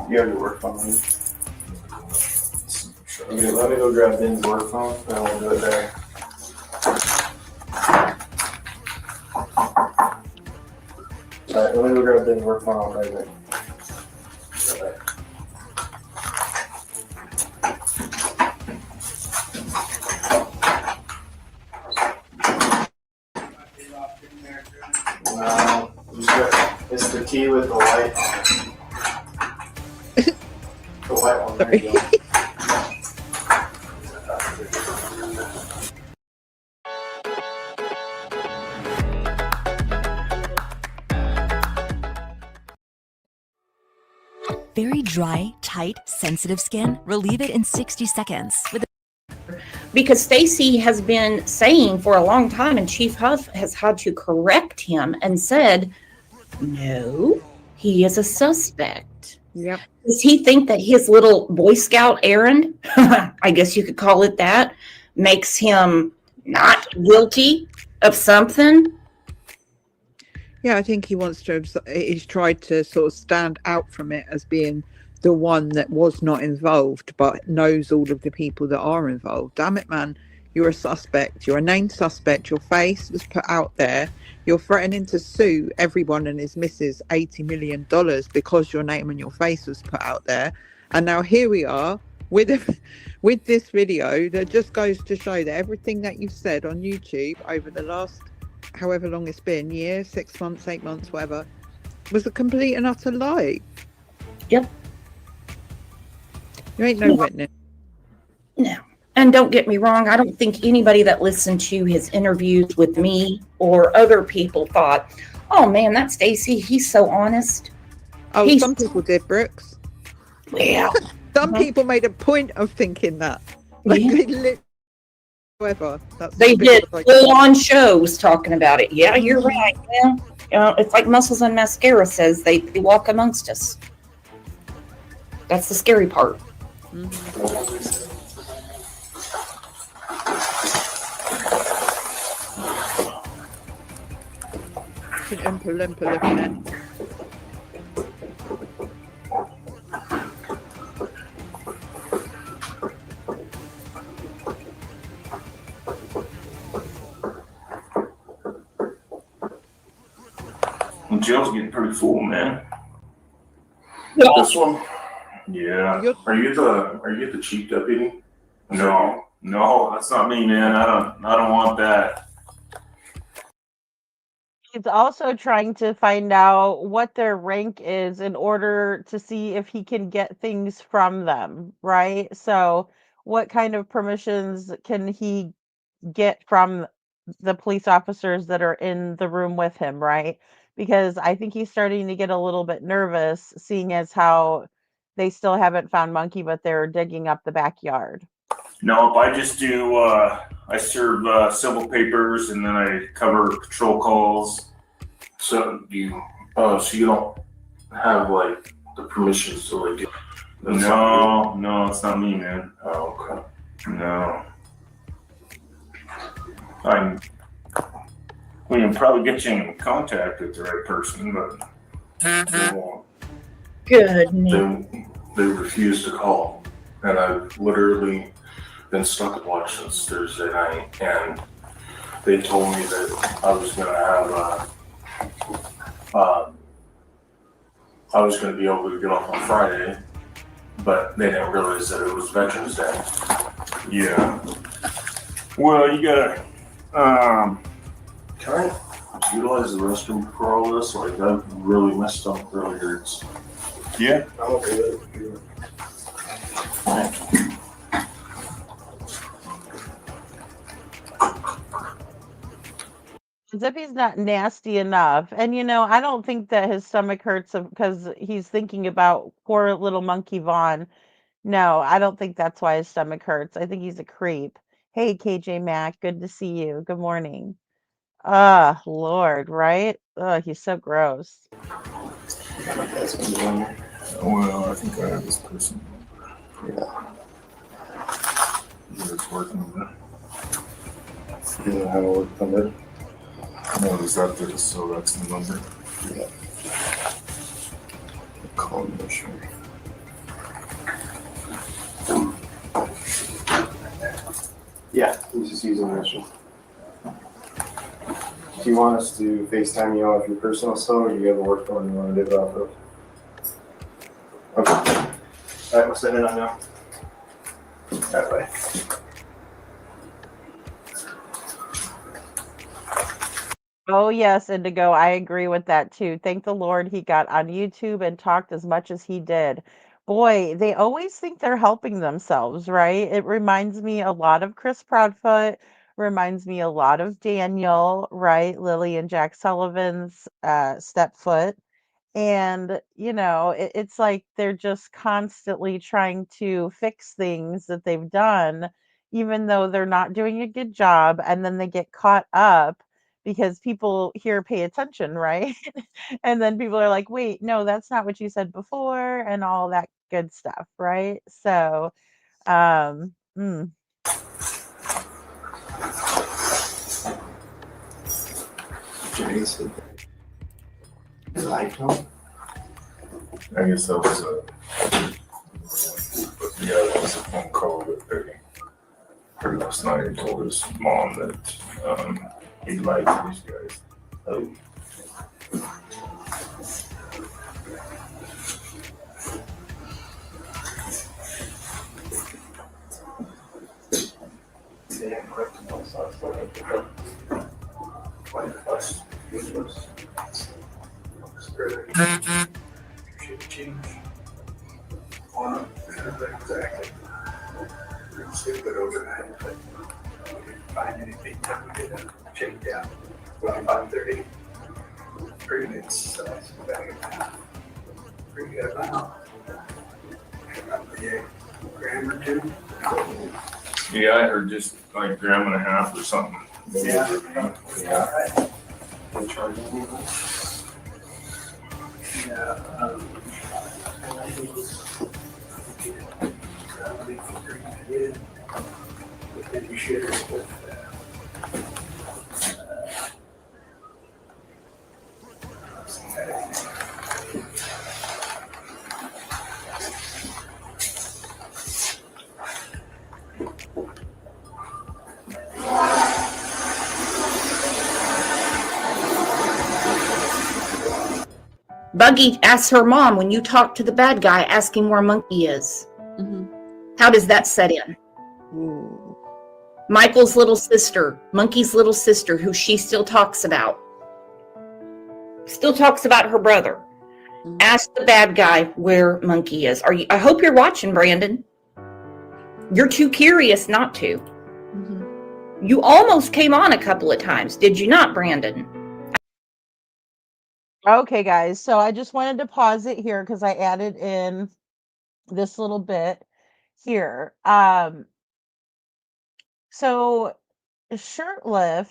[SPEAKER 2] You have your work phone. Okay, let me go grab Ben's work phone and we'll do it there. Alright, let me go grab Ben's work phone. I'll be right back. No, it's the key with the light on it. The white one, there you go.
[SPEAKER 19] Very dry, tight, sensitive skin? Relieve it in 60 seconds with
[SPEAKER 10] because Stacy has been saying for a long time, and Chief Huff has had to correct him and said, no, he is a suspect.
[SPEAKER 11] Yep.
[SPEAKER 10] Does he think that his little Boy Scout errand, I guess you could call it that, makes him not guilty of something?
[SPEAKER 11] Yeah, I think he's tried to sort of stand out from it as being the one that was not involved, but knows all of the people that are involved. Damn it, man. You're a suspect. You're a named suspect. Your face was put out there. You're threatening to sue everyone and his missus $80 million because your name and your face was put out there. And now here we are with this video that just goes to show that everything that you've said on YouTube over the last however long it's been, year, 6 months, 8 months, whatever, was a complete and utter lie.
[SPEAKER 10] Yep.
[SPEAKER 11] You ain't no witness.
[SPEAKER 10] No. And don't get me wrong, I don't think anybody that listened to his interviews with me or other people thought, oh man, that Stacy, he's so honest.
[SPEAKER 11] Oh, some people did, Brooks.
[SPEAKER 10] Well,
[SPEAKER 11] Some people made a point of thinking that. Like,
[SPEAKER 10] Yeah.
[SPEAKER 11] they lit. However, that's
[SPEAKER 10] They
[SPEAKER 11] the bit
[SPEAKER 10] did
[SPEAKER 11] like,
[SPEAKER 10] full-on shows talking about it. Yeah, you're right. Yeah, it's like Muscles and Mascara says they walk amongst us. That's the scary part.
[SPEAKER 11] An Oompa Loompa looking in.
[SPEAKER 18] Jail's getting pretty full, man.
[SPEAKER 10] Yeah.
[SPEAKER 18] This one? Yeah. Are you the chief deputy? No, that's not me, man. I don't want that.
[SPEAKER 6] He's also trying to find out what their rank is in order to see if he can get things from them, right? So, what kind of permissions can he get from the police officers that are in the room with him, right? Because I think he's starting to get a little bit nervous, seeing as how they still haven't found Monkey, but they're digging up the backyard.
[SPEAKER 18] Nope, I just do, I serve civil papers and then I cover patrol calls. So you don't have like the permissions to like. No, it's not me, man. Oh, okay. No. We can probably get you in contact with the right person, but they won't.
[SPEAKER 10] Good.
[SPEAKER 18] They refuse to call, and I've literally been stuck at watch since Thursday night, and they told me that I was gonna have I was gonna be able to get off on Friday, but they didn't realize that it was Veterans Day. Yeah. Well, you gotta can I utilize the restroom for all this? Like, I've really messed up earlier. Yeah. I'm okay with it.
[SPEAKER 6] As if he's not nasty enough. And I don't think that his stomach hurts because he's thinking about poor little monkey Vaughan. No, I don't think that's why his stomach hurts. I think he's a creep. Hey, KJ Mack, good to see you. Good morning. Ah, Lord, right? Oh, he's so gross.
[SPEAKER 18] Well, I think I have this person. Yeah. It's working. You know how to work on it? No, is that the, so that's the number? Yeah. Call me, sure.
[SPEAKER 2] Yeah, he's just using the restroom. Do you want us to FaceTime you off your personal cell, or do you have a work phone you want to do it off of? Okay. All right, we'll send it on now. That way.
[SPEAKER 6] Oh, yes, Indigo. I agree with that too. Thank the Lord he got on YouTube and talked as much as he did. Boy, they always think they're helping themselves, right? It reminds me a lot of Chris Proudfoot, reminds me a lot of Daniel, right? Lily and Jack Sullivan's stepfoot. And, it's like they're just constantly trying to fix things that they've done, even though they're not doing a good job. And then they get caught up because people here pay attention, right? And then people are like, wait, no, that's not what you said before, and all that good stuff, right? So,
[SPEAKER 2] Jason. Light on?
[SPEAKER 18] I guess that was that was a phone call that they heard last night and told his mom that he lied to these guys. Oh.
[SPEAKER 2] Exactly. Stupid overnight, but we didn't find anything that we did check down. 5:30. Pretty good size bag of half. Pretty good amount.
[SPEAKER 18] Yeah, I heard just like gram and a half or something.
[SPEAKER 2] Yeah.
[SPEAKER 10] Buggy asks her mom, when you talk to the bad guy, ask him where Monkey is. How does that set in? Michael's little sister, Monkey's little sister, who she still talks about her brother. Ask the bad guy where Monkey is. I hope you're watching, Brandon. You're too curious not to. You almost came on a couple of times, did you not, Brandon?
[SPEAKER 6] Okay, guys. So I just wanted to pause it here because I added in this little bit here. So Shirtlift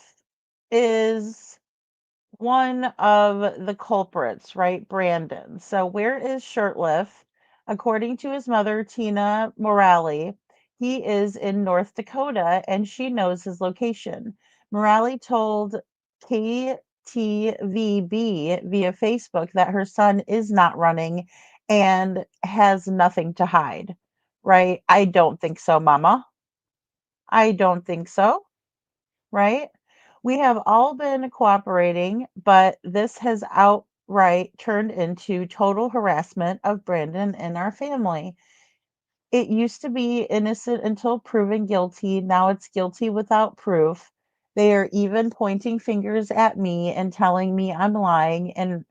[SPEAKER 6] is one of the culprits, right? Brandon. So where is Shirtlift? According to his mother, Tina Morale, he is in North Dakota and she knows his location. Morale told KTVB via Facebook that her son is not running and has nothing to hide, right? I don't think so, Mama. I don't think so, right? We have all been cooperating, but this has outright turned into total harassment of Brandon and our family. It used to be innocent until proven guilty. Now it's guilty without proof. They are even pointing fingers at me and telling me I'm lying and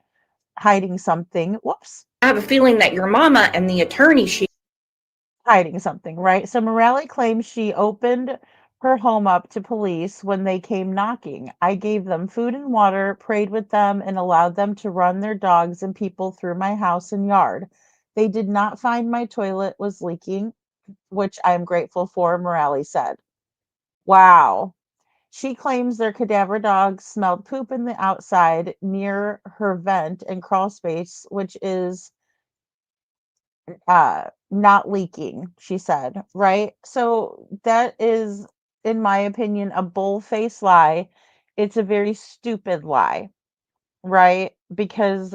[SPEAKER 6] hiding something. Whoops.
[SPEAKER 10] I have a feeling that your mama and the attorney
[SPEAKER 6] hiding something, right? So Morale claims she opened her home up to police when they came knocking. I gave them food and water, prayed with them, and allowed them to run their dogs and people through my house and yard. They did not find my toilet was leaking, which I am grateful for, Morale said. Wow. She claims their cadaver dogs smelled poop in the outside near her vent and crawl space, which is not leaking, she said, right? So that is, in my opinion, a bull-faced lie. It's a very stupid lie, right? Because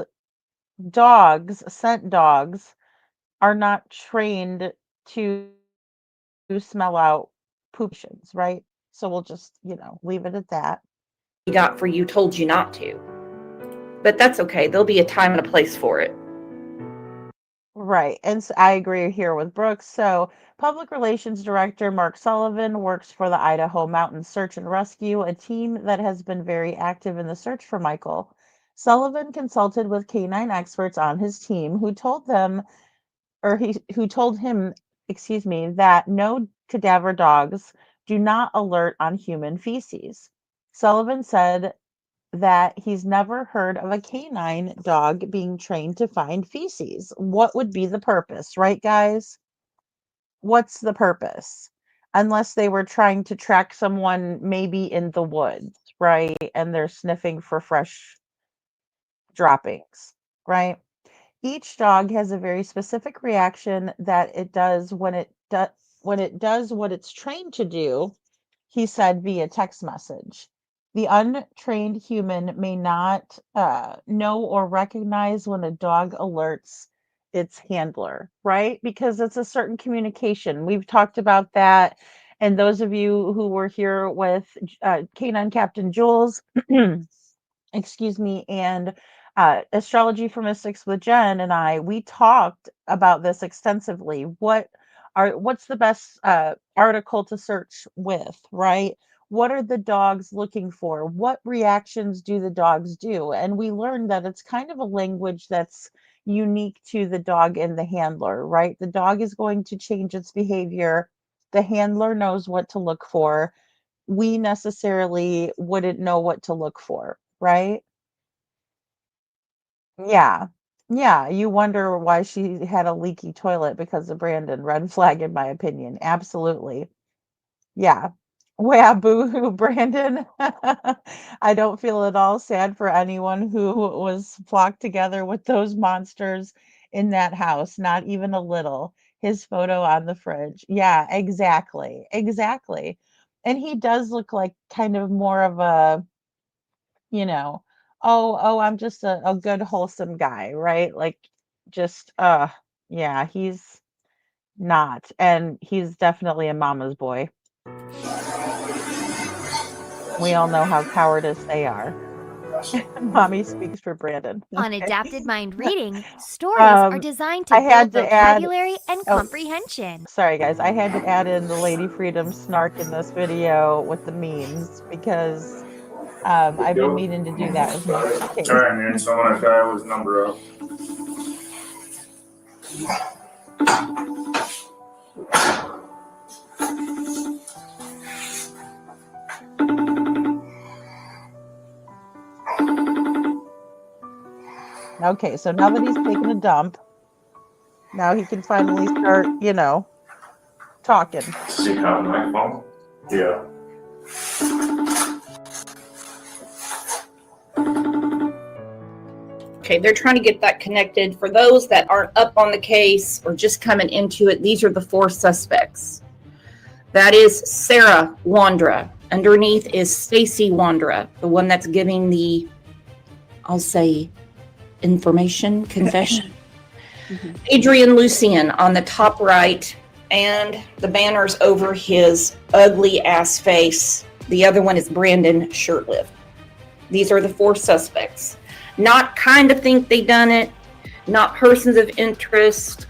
[SPEAKER 6] scent dogs, are not trained to smell out poopations, right? So we'll just, leave it at that.
[SPEAKER 10] got for you told you not to. But that's okay. There'll be a time and a place for it.
[SPEAKER 6] Right. And I agree here with Brooks. So, Public Relations Director Mark Sullivan works for the Idaho Mountain Search and Rescue, a team that has been very active in the search for Michael. Sullivan consulted with canine experts on his team who told him, that no cadaver dogs do not alert on human feces. Sullivan said that he's never heard of a canine dog being trained to find feces. What would be the purpose, right, guys? What's the purpose? Unless they were trying to track someone maybe in the woods, right? And they're sniffing for fresh droppings, right? Each dog has a very specific reaction that it does when it does what it's trained to do, he said via text message. The untrained human may not know or recognize when a dog alerts its handler, right? Because it's a certain communication. We've talked about that. And those of you who were here with Canine Captain Jules, and Astrology for Mystics with Jen and I, we talked about this extensively. What's the best article to search with, right? What are the dogs looking for? What reactions do the dogs do? And we learned that it's kind of a language that's unique to the dog and the handler, right? The dog is going to change its behavior. The handler knows what to look for. We necessarily wouldn't know what to look for, right? Yeah. Yeah, you wonder why she had a leaky toilet because of Brandon. Red flag, in my opinion. Absolutely. Yeah. Wow, boo-hoo, Brandon. I don't feel at all sad for anyone who was flocked together with those monsters in that house, not even a little. His photo on the fridge. Yeah, exactly. Exactly. And he does look like kind of more of a, you know, oh, I'm just a good wholesome guy, right? Like just yeah, he's not. And he's definitely a mama's boy. We all know how cowardice they are. Mommy speaks for Brandon.
[SPEAKER 1] On
[SPEAKER 6] Okay.
[SPEAKER 1] Adapted Mind Reading, stories are designed to
[SPEAKER 6] I had
[SPEAKER 1] build
[SPEAKER 6] to add
[SPEAKER 1] vocabulary and
[SPEAKER 6] oh,
[SPEAKER 1] comprehension.
[SPEAKER 6] sorry guys, I had to add in the Lady Freedom snark in this video with the memes because I've been
[SPEAKER 18] Go.
[SPEAKER 6] meaning to do that with my
[SPEAKER 18] All
[SPEAKER 6] case.
[SPEAKER 18] right, man. So I'm gonna dial his number up.
[SPEAKER 6] Okay, so now that he's taken a dump, now he can finally start, talking.
[SPEAKER 18] See how my phone? Yeah.
[SPEAKER 10] Okay, they're trying to get that connected. For those that aren't up on the case or just coming into it, these are the 4 suspects. That is Sarah Wandra. Underneath is Stacy Wandra, the one that's giving the, I'll say, information, confession. Adrian Lucian on the top right, and the banner's over his ugly ass face. The other one is Brandon Shurtleff. These are the 4 suspects. Not kind of think they done it, not persons of interest.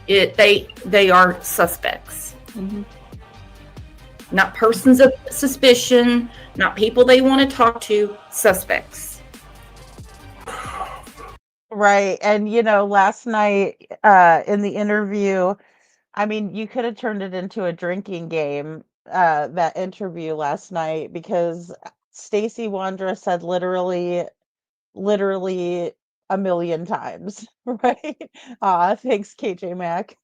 [SPEAKER 10] They are suspects. Not persons of suspicion, not people they want to talk to, suspects.
[SPEAKER 6] Right. And last night in the interview, I mean, you could have turned it into a drinking game, that interview last night, because Stacey Wandra said literally a million times, right? Thanks, KJ Mac.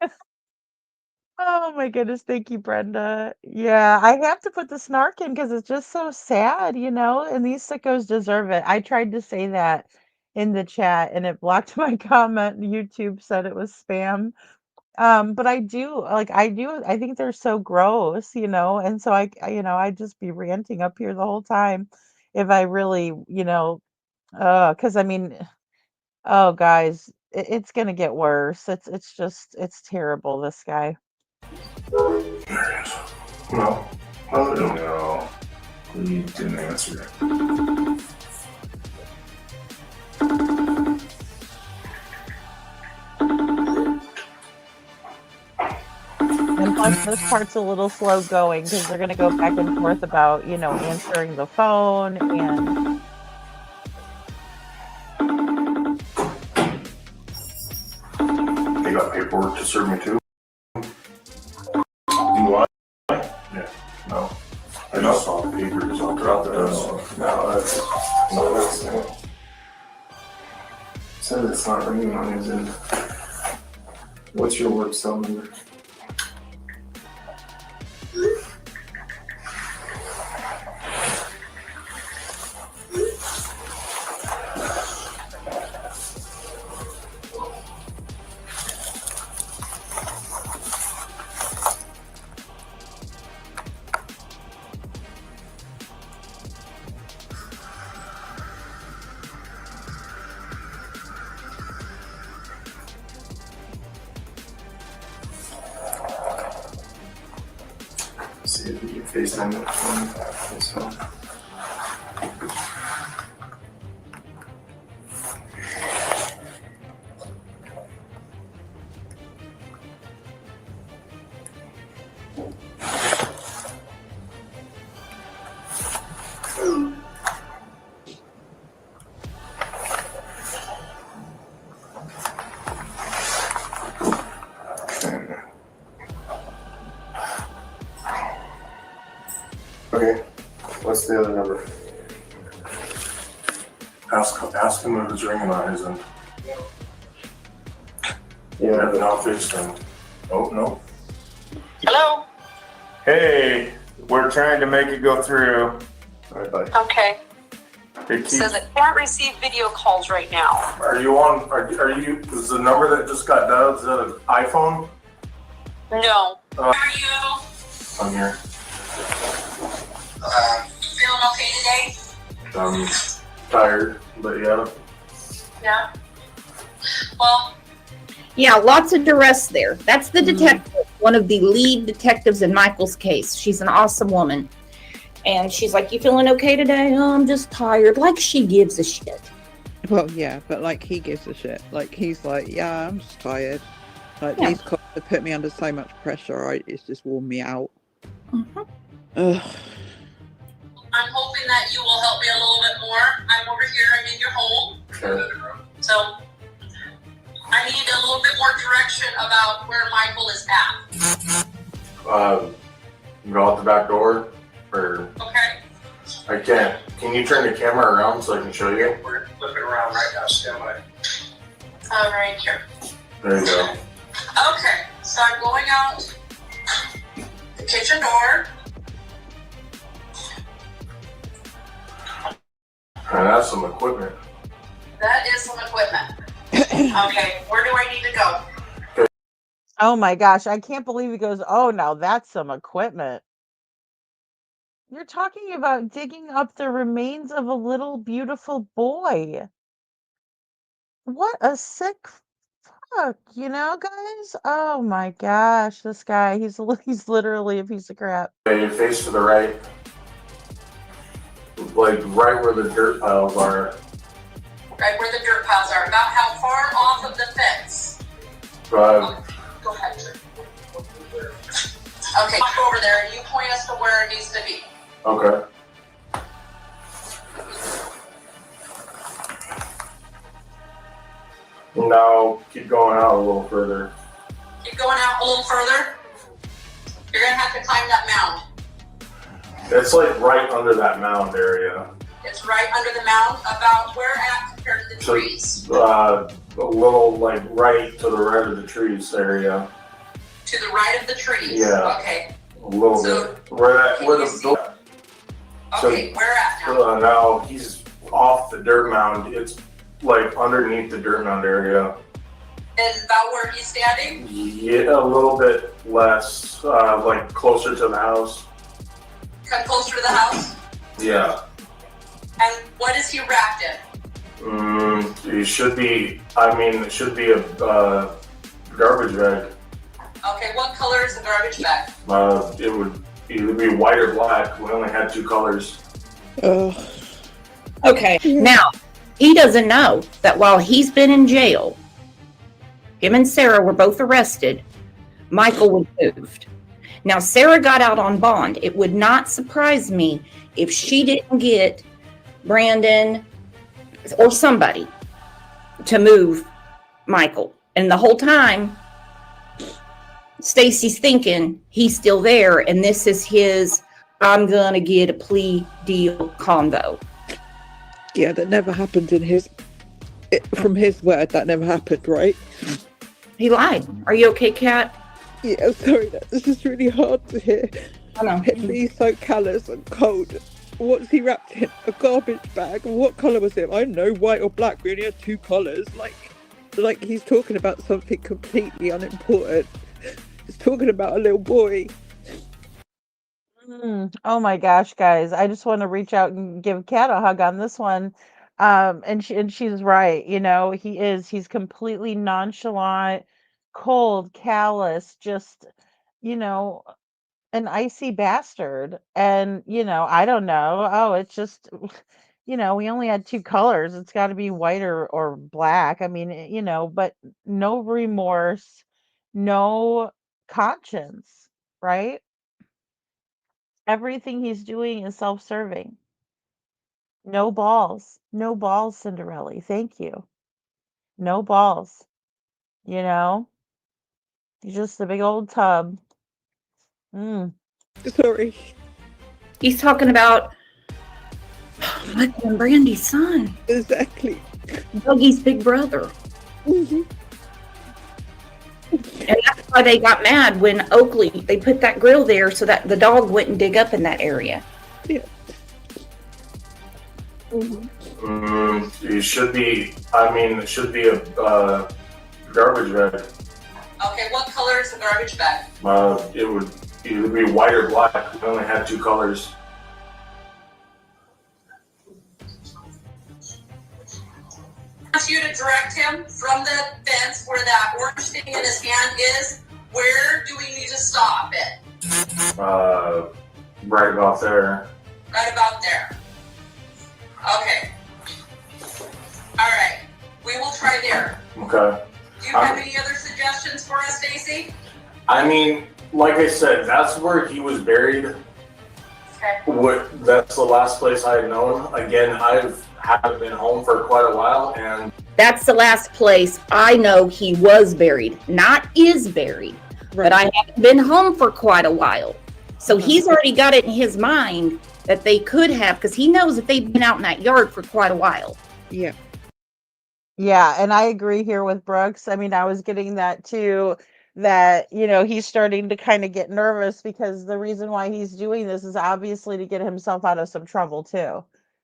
[SPEAKER 6] Oh my goodness, thank you, Brenda. Yeah, I have to put the snark in because it's just so sad, and these sickos deserve it. I tried to say that in the chat and it blocked my comment. YouTube said it was spam. But I think they're so gross, and so I'd just be ranting up here the whole time if I really, because I mean, oh guys, it's gonna get worse. It's terrible, this guy.
[SPEAKER 18] No. Oh no. He didn't answer.
[SPEAKER 6] And plus, this part's a little slow going because they're gonna go back and forth about, answering the phone and.
[SPEAKER 18] They got paperwork to serve me too. Do I? Yeah. No. I just saw the papers all throughout the house. No, that's it.
[SPEAKER 2] Said it's not ringing on his end. What's your work cell number? See if we can FaceTime it from his phone. Okay, what's the other number?
[SPEAKER 13] Ask him if it's ringing on his end.
[SPEAKER 2] Yeah.
[SPEAKER 13] Now FaceTime. Oh, no.
[SPEAKER 18] Hello? Hey, we're trying to make it go through.
[SPEAKER 2] All right, bye.
[SPEAKER 5] Okay.
[SPEAKER 18] It
[SPEAKER 5] Says
[SPEAKER 18] keeps,
[SPEAKER 5] it can't receive video calls right now.
[SPEAKER 13] Are you on, are you, is the number that just got dialed, is that an iPhone?
[SPEAKER 5] No.
[SPEAKER 13] Uh,
[SPEAKER 5] How are you?
[SPEAKER 13] I'm here.
[SPEAKER 5] Feeling okay today?
[SPEAKER 13] I'm tired, but yeah.
[SPEAKER 5] Yeah. Well,
[SPEAKER 10] Yeah, lots of duress there. That's the detective, one of the lead detectives in Michael's case. She's an awesome woman. And she's like, "You feeling okay today?" "Oh, I'm just tired." Like she gives a shit.
[SPEAKER 11] Well, yeah, but like he gives a shit. Like he's like, "Yeah, I'm just tired. Like
[SPEAKER 10] Yeah.
[SPEAKER 11] these cops have put me under so much pressure. It's just worn me out."
[SPEAKER 10] Mm-hmm.
[SPEAKER 11] Ugh.
[SPEAKER 5] I'm hoping that you will help me a little bit more. I'm over here. I'm in your home.
[SPEAKER 13] Okay.
[SPEAKER 5] So I need a little bit more direction about where Michael is at.
[SPEAKER 13] Go out the back door, or
[SPEAKER 5] Okay.
[SPEAKER 13] I can't. Can you turn the camera around so I can show you?
[SPEAKER 5] We're flipping around right now. Stand by. Right here.
[SPEAKER 13] There you go.
[SPEAKER 5] Okay. So I'm going out the kitchen door.
[SPEAKER 13] And that's some equipment.
[SPEAKER 5] That is some equipment. Okay. Where do I need to go?
[SPEAKER 6] Oh my gosh, I can't believe he goes, "Oh, now that's some equipment." You're talking about digging up the remains of a little beautiful boy. What a sick fuck, guys? Oh my gosh, this guy, he's literally a piece of crap.
[SPEAKER 13] Okay, face to the right. Like right where the dirt piles are.
[SPEAKER 5] Right where the dirt piles are. About how far off of the fence?
[SPEAKER 13] Uh,
[SPEAKER 5] Go ahead. Okay, walk over there and you point us to where it needs to be.
[SPEAKER 13] okay. Now keep going out a little further.
[SPEAKER 5] Keep going out a little further. You're gonna have to climb that mound.
[SPEAKER 13] It's like right under that mound area.
[SPEAKER 5] It's right under the mound, about where at compared to the
[SPEAKER 13] So,
[SPEAKER 5] trees?
[SPEAKER 13] a little like right to the right of the trees area.
[SPEAKER 5] To the right of the trees?
[SPEAKER 13] Yeah.
[SPEAKER 5] Okay.
[SPEAKER 13] A little bit. Where the door.
[SPEAKER 5] Okay, where at now?
[SPEAKER 13] Now he's off the dirt mound. It's like underneath the dirt mound area.
[SPEAKER 5] Is about where he's standing?
[SPEAKER 13] Yeah, a little bit less, like closer to the house.
[SPEAKER 5] Come closer to the house?
[SPEAKER 13] Yeah.
[SPEAKER 5] And what is he wrapped in?
[SPEAKER 13] It should be, it should be a garbage bag.
[SPEAKER 5] Okay, what color is the garbage bag?
[SPEAKER 13] It would either be white or black. We only had 2 colors.
[SPEAKER 10] Okay, now he doesn't know that while he's been in jail, him and Sarah were both arrested. Michael was moved. Now, Sarah got out on bond. It would not surprise me if she didn't get Brandon or somebody to move Michael. And the whole time, Stacy's thinking he's still there, and this is his "I'm gonna get a plea deal" convo.
[SPEAKER 11] Yeah, that never happened from his word. That never happened, right?
[SPEAKER 10] He lied. Are you okay, Kat?
[SPEAKER 11] Yeah, sorry, this is really hard to hear.
[SPEAKER 10] I know.
[SPEAKER 11] Him being so callous and cold. What's he wrapped in? A garbage bag? What colour was it? I don't know, white or black. We only had 2 colours. Like he's talking about something completely unimportant. He's talking about a little boy.
[SPEAKER 6] Oh my gosh, guys. I just want to reach out and give Kat a hug on this one. And she's right, he's completely nonchalant, cold, callous, just, an icy bastard. And, I don't know. Oh, it's just, we only had 2 colors. It's got to be white or black. I mean, but no remorse, no conscience, right? Everything he's doing is self-serving. No balls. No balls, Cinderella. Thank you. No balls. He's just a big old tub.
[SPEAKER 11] Sorry.
[SPEAKER 10] He's talking about Michael and Brandy's son.
[SPEAKER 11] Exactly.
[SPEAKER 10] Dougie's big brother. And that's why they got mad when Oakley, they put that grill there so that the dog wouldn't dig up in that area.
[SPEAKER 11] Yeah.
[SPEAKER 13] It should be, it should be a garbage bag.
[SPEAKER 5] Okay, what color is the garbage bag?
[SPEAKER 13] It would either be white or black. We only had two colors.
[SPEAKER 5] I want you to direct him from the fence where that orange thing in his hand is. Where do we need to stop it?
[SPEAKER 13] Right about there.
[SPEAKER 5] Right about there. Okay. All right. We will try there.
[SPEAKER 13] Okay.
[SPEAKER 5] Do you have any other suggestions for us, Stacy?
[SPEAKER 13] Like I said, that's where he was buried.
[SPEAKER 5] Okay.
[SPEAKER 13] That's the last place I had known. Again, I haven't been home for quite a while, and
[SPEAKER 10] That's the last place I know he was buried, not is buried. But I haven't been home for quite a while. So he's already got it in his mind that they could have, because he knows that they've been out in that yard for quite a while.
[SPEAKER 11] Yeah.
[SPEAKER 6] Yeah, and I agree here with Brooks. I mean, I was getting that too, that, he's starting to kind of get nervous because the reason why he's doing this is obviously to get himself out of some trouble too.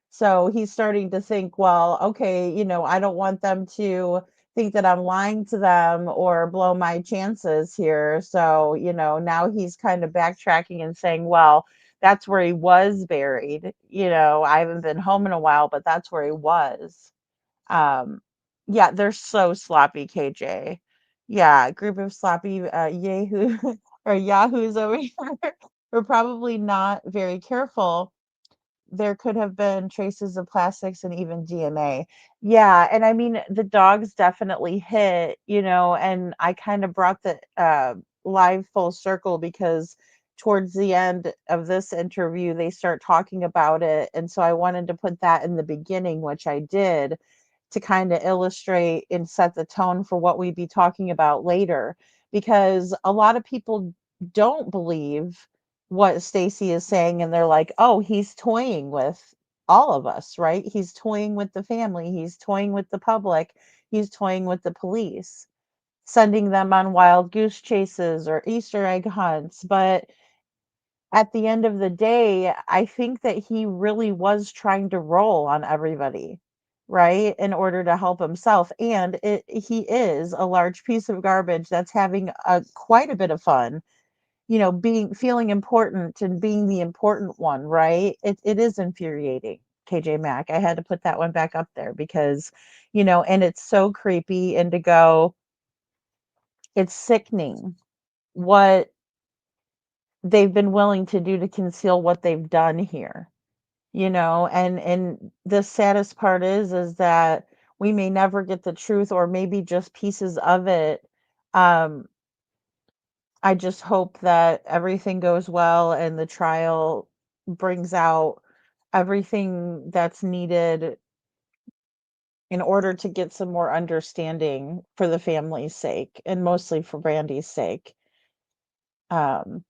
[SPEAKER 6] So he's starting to think, well, okay, I don't want them to think that I'm lying to them or blow my chances here. So, now he's kind of backtracking and saying, well, that's where he was buried. I haven't been home in a while, but that's where he was. Um, yeah, they're so sloppy, KJ. Yeah, group of sloppy yahoo or yahoos over here. We're probably not very careful. There could have been traces of plastics and even DNA. Yeah, and I mean the dogs definitely hit, and I kind of brought the live full circle because towards the end of this interview they start talking about it, and so I wanted to put that in the beginning, which I did, to kind of illustrate and set the tone for what we'd be talking about later, because a lot of people don't believe what Stacy is saying, and they're like, "Oh, he's toying with all of us, right? He's toying with the family, he's toying with the public, he's toying with the police, sending them on wild goose chases or Easter egg hunts." But at the end of the day, I think that he really was trying to roll on everybody, right? In order to help himself. And he is a large piece of garbage that's having quite a bit of fun, feeling important and being the important one, right? It is infuriating, KJ Mack. I had to put that one back up there because, and it's so creepy, and to go, it's sickening what they've been willing to do to conceal what they've done here, and the saddest part is that we may never get the truth, or maybe just pieces of it. um I just hope that everything goes well and the trial brings out everything that's needed in order to get some more understanding for the family's sake, and mostly for Brandy's sake. um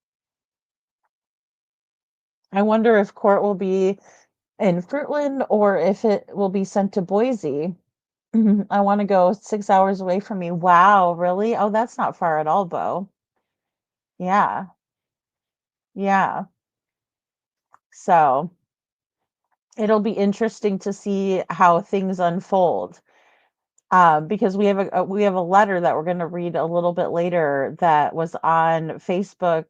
[SPEAKER 6] I wonder if court will be in Fruitland or if it will be sent to Boise. I want to go 6 hours away from me. Wow, really? Oh, that's not far at all, Bo. Yeah, yeah. So it'll be interesting to see how things unfold. Because we have a letter that we're going to read a little bit later that was on Facebook.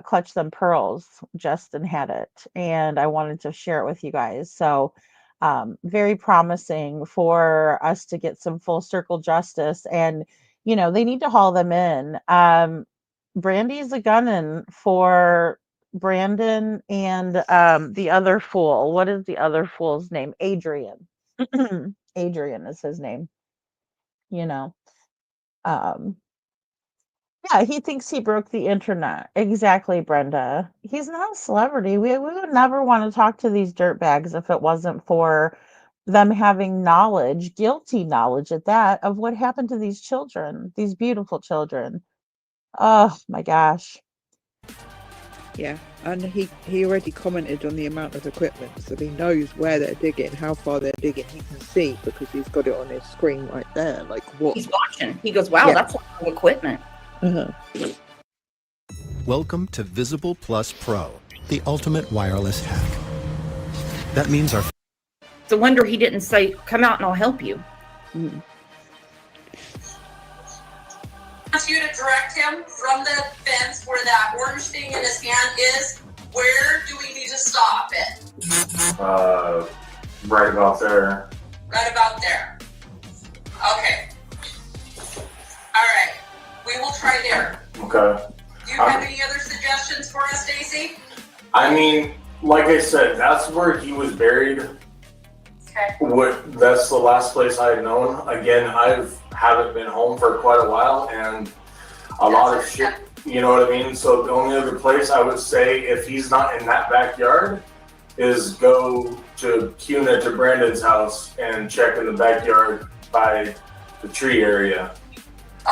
[SPEAKER 6] Clutch Them Pearls. Justin had it, and I wanted to share it with you guys. So, very promising for us to get some full circle justice, and they need to haul them in. Brandy's a gunning for Brandon and the other fool. What is the other fool's name? Adrian. Adrian is his name. you know um yeah, he thinks he broke the internet. Exactly, Brenda. He's not a celebrity. We would never want to talk to these dirtbags if it wasn't for them having knowledge, guilty knowledge at that, of what happened to these children, these beautiful children. Oh my gosh.
[SPEAKER 11] Yeah, and he already commented on the amount of equipment, so he knows where they're digging, how far they're digging. He can see because he's got it on his screen right there. Like what?
[SPEAKER 10] He's watching. He goes, "Wow,
[SPEAKER 11] Yeah.
[SPEAKER 10] that's a lot of equipment."
[SPEAKER 7] Welcome to Visible Plus Pro, the ultimate wireless hack. That means our
[SPEAKER 10] It's a wonder he didn't say, "Come out and I'll help you."
[SPEAKER 5] Wants you to direct him from the fence where that orange thing in his hand is. Where do we need to stop it?
[SPEAKER 2] Right about there.
[SPEAKER 5] Right about there. Okay. All right. We will try there.
[SPEAKER 2] Okay.
[SPEAKER 5] Do you have any other suggestions for us, Stacy?
[SPEAKER 2] I mean, like I said, that's where he was buried.
[SPEAKER 5] Okay.
[SPEAKER 2] That's the last place I had known. Again, haven't been home for quite a while, and a lot of shit. You know what I mean? So the only other place I would say, if he's not in that backyard, is go to Cuna to Brandon's house and check in the backyard by the tree area.